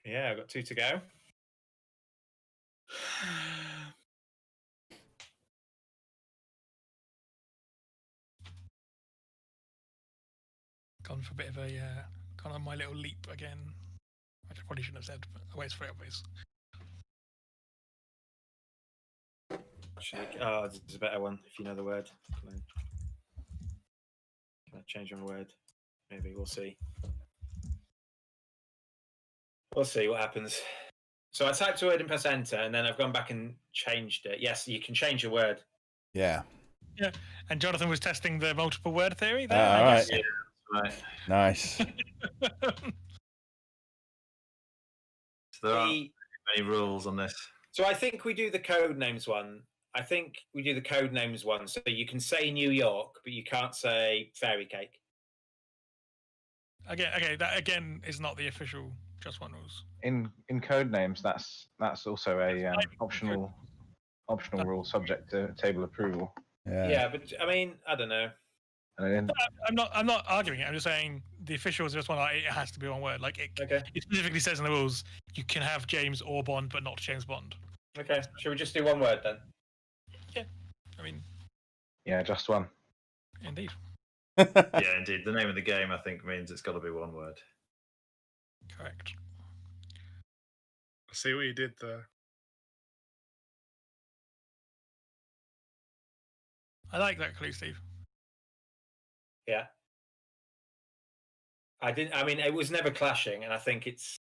Yeah, I've got 2 to go. Gone for a bit of a gone on my little leap again, which I probably shouldn't have said, but it's very obvious. Actually, oh, there's a better one if you know the word. Can I change my word? Maybe we'll see. We'll see what happens. So I typed a word and press enter, and then I've gone back and changed it. Yes, you can change a word. Yeah. Yeah. And Jonathan was testing the multiple word theory there. All I right. guess. Yeah, right. Nice. So there aren't many rules on this. So I think we do the code names one. So you can say New York, but you can't say fairy cake. Okay, that again is not the official Just One rules. In Codenames, that's also a optional rule subject to table approval. Yeah, but I mean, I don't know. And I'm not arguing it. I'm just saying the official Just One. It has to be one word. Like it specifically says in the rules, you can have James or Bond, but not James Bond. Okay, should we just do one word then? Yeah, I mean, yeah, just one. Indeed. Yeah, indeed. The name of the game, I think, means it's got to be one word. Correct. I see what you did there. I like that clue, Steve. Yeah. I mean, it was never clashing, and I think it's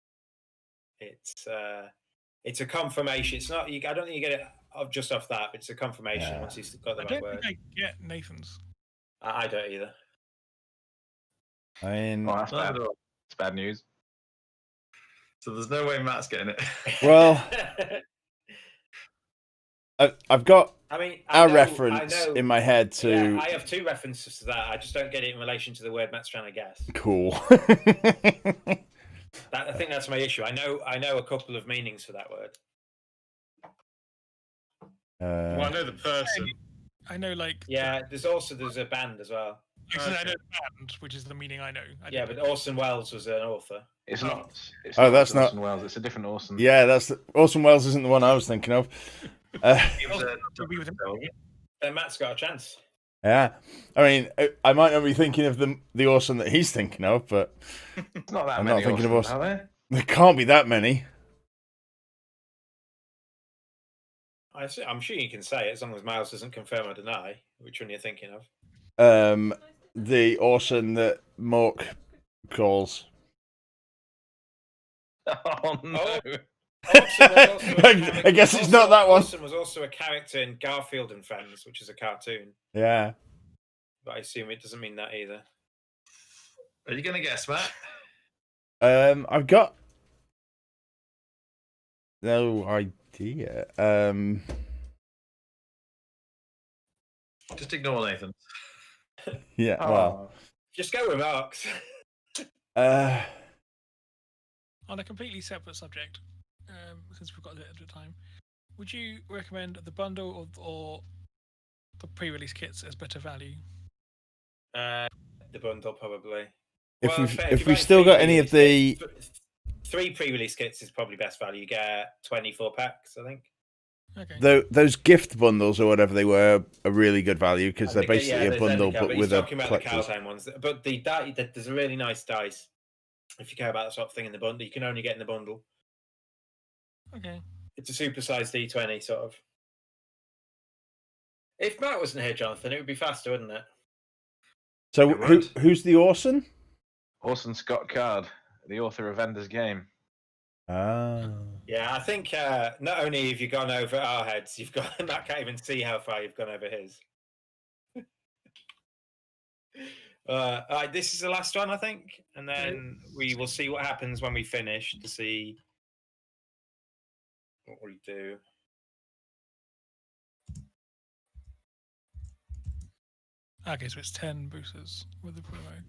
a confirmation. It's not. I don't think you get it just off that, but it's a confirmation once you've got the right word. I don't think I get Nathan's. I don't either. I mean, that's bad. It's bad news. So there's no way Matt's getting it. Well, I've got our reference in my head to. Yeah, I have two references to that. I just don't get it in relation to the word Matt's trying to guess. Cool. I think that's my issue. I know a couple of meanings for that word. Well, I know the person. I know, like. Yeah, there's a band as well. Actually, I know the band, which is the meaning I know. But Orson Welles was an author. It's not. That's not Orson Welles. It's a different Orson. Yeah, Orson Welles isn't the one I was thinking of. Matt's got a chance. Yeah, I mean, I might not be thinking of the Orson that he's thinking of, but it's not that I'm many not thinking of Orsons, Orson. are there? There can't be that many. I'm sure you can say it as long as Miles doesn't confirm or deny. Which one you're thinking of? The Orson that Mork calls. Oh no! I guess it's not that one. Orson was also a character in Garfield and Friends, which is a cartoon. Yeah. But I assume it doesn't mean that either. Are you going to guess, Matt? I've got no idea. Just ignore Nathan. Yeah, well. Just go with Marks. On a completely separate subject, since we've got a little bit of time, would you recommend the bundle or the pre-release kits as better value? The bundle, probably. If we've still got any of the 3 pre-release kits is probably best value. You get 24 packs, I think. Okay. Those gift bundles or whatever they were are really good value because they're basically a bundle, but with a talking about the Cowtown ones. But the there's a really nice dice. If you care about that sort of thing in the bundle, you can only get in the bundle. Okay. It's a supersized D20 sort of. If Matt wasn't here, Jonathan, it would be faster, wouldn't it? So who's the Orson? Orson Scott Card, the author of Ender's Game. Ah. Yeah, I think not only have you gone over our heads, you've got Matt can't even see how far you've gone over his. All right, this is the last one, I think, and then we will see what happens when we finish to see what we do. Okay, so it's 10 boosters with the promo.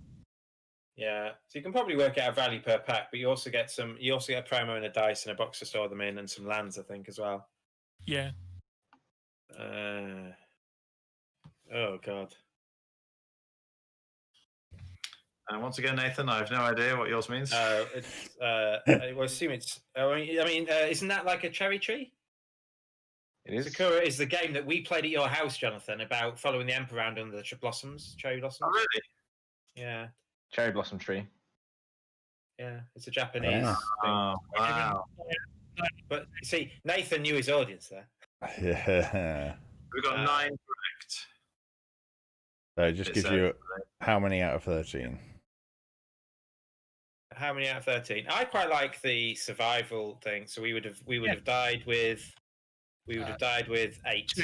Yeah, so you can probably work out a value per pack, but you also get a promo and a dice and a box to store them in, and some lands, I think, as well. Yeah. Oh God. And once again, Nathan, I have no idea what yours means. I assume it's. I mean, isn't that like a cherry tree? It is. Sakura is the game that we played at your house, Jonathan, about following the emperor around under the cherry blossoms. Oh, really? Yeah. Cherry blossom tree. Yeah, it's a Japanese thing. Oh, wow. But see, Nathan knew his audience there. Yeah. We've got 9 correct. So it just gives you how many out of 13? how many out of 13? I quite like the survival thing. So we would have died with 8. 2.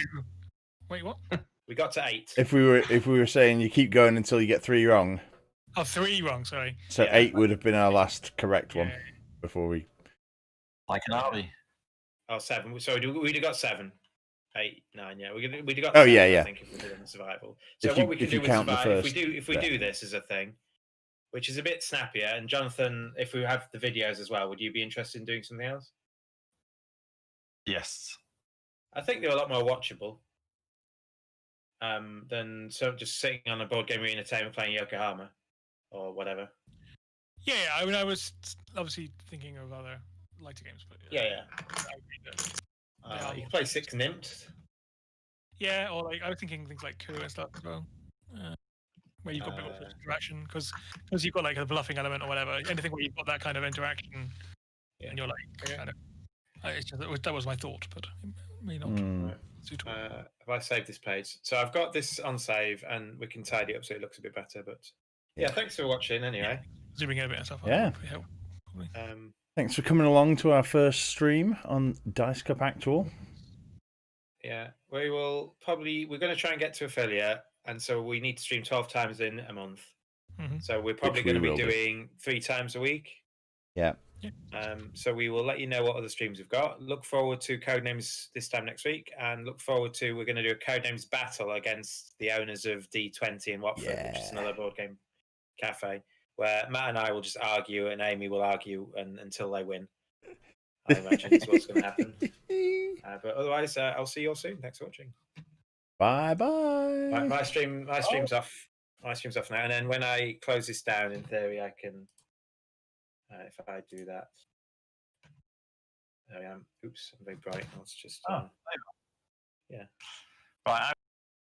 Wait, what? We got to 8. If we were saying you keep going until you get 3 wrong, Oh, 3 wrong. Sorry. so Yeah. 8 would have been our last correct one Yeah. before we. Like an army. Oh, 7. So we'd have got 7. 8, 9. Yeah, we'd have got. Oh, 7, yeah, I yeah. think if we did on the survival. So If what you- we can if do you with count the survival, first if we bit. do this as a thing, which is a bit snappier. And Jonathan, if we have the videos as well, would you be interested in doing something else? Yes. I think they're a lot more watchable than just sitting on a board game arena table playing Yokohama or whatever. Yeah, I mean, I was obviously thinking of other lighter games, but Yeah. I agree that they are You more can play 6 Nymphs. Yeah, or like I was thinking things like Coup and stuff as well, where you've got a bit more interaction because you've got like a bluffing element or whatever. Anything where you've got that kind of interaction, and you're like, kind of. It's just, that was my thought, but it may not. Mm. Suitable. Have I saved this page? So I've got this on save, and we can tidy it up so it looks a bit better. But yeah, thanks for watching anyway. Zooming in a bit and stuff. Yeah. Hopefully help, probably. Thanks for coming along to our first stream on Dice Cup Actual. Yeah, we're going to try and get to affiliate, and so we need to stream 12 times in a month. Mm-hmm. So we're probably Which we going to be will do. doing 3 times a week. Yeah. So we will let you know what other streams we've got. Look forward to Codenames this time next week, and look forward to we're going to do a Codenames battle against the owners of D20 in Watford, which is another board game cafe, where Matt and I will just argue, and Amy will argue until they win. I imagine is what's going to happen. But otherwise, I'll see you all soon. Thanks for watching. Bye. My stream's off. My stream's off now, and then when I close this down, in theory, I can. If I do that, there I am. Oops, I'm very bright. Let's just. Yeah. Right.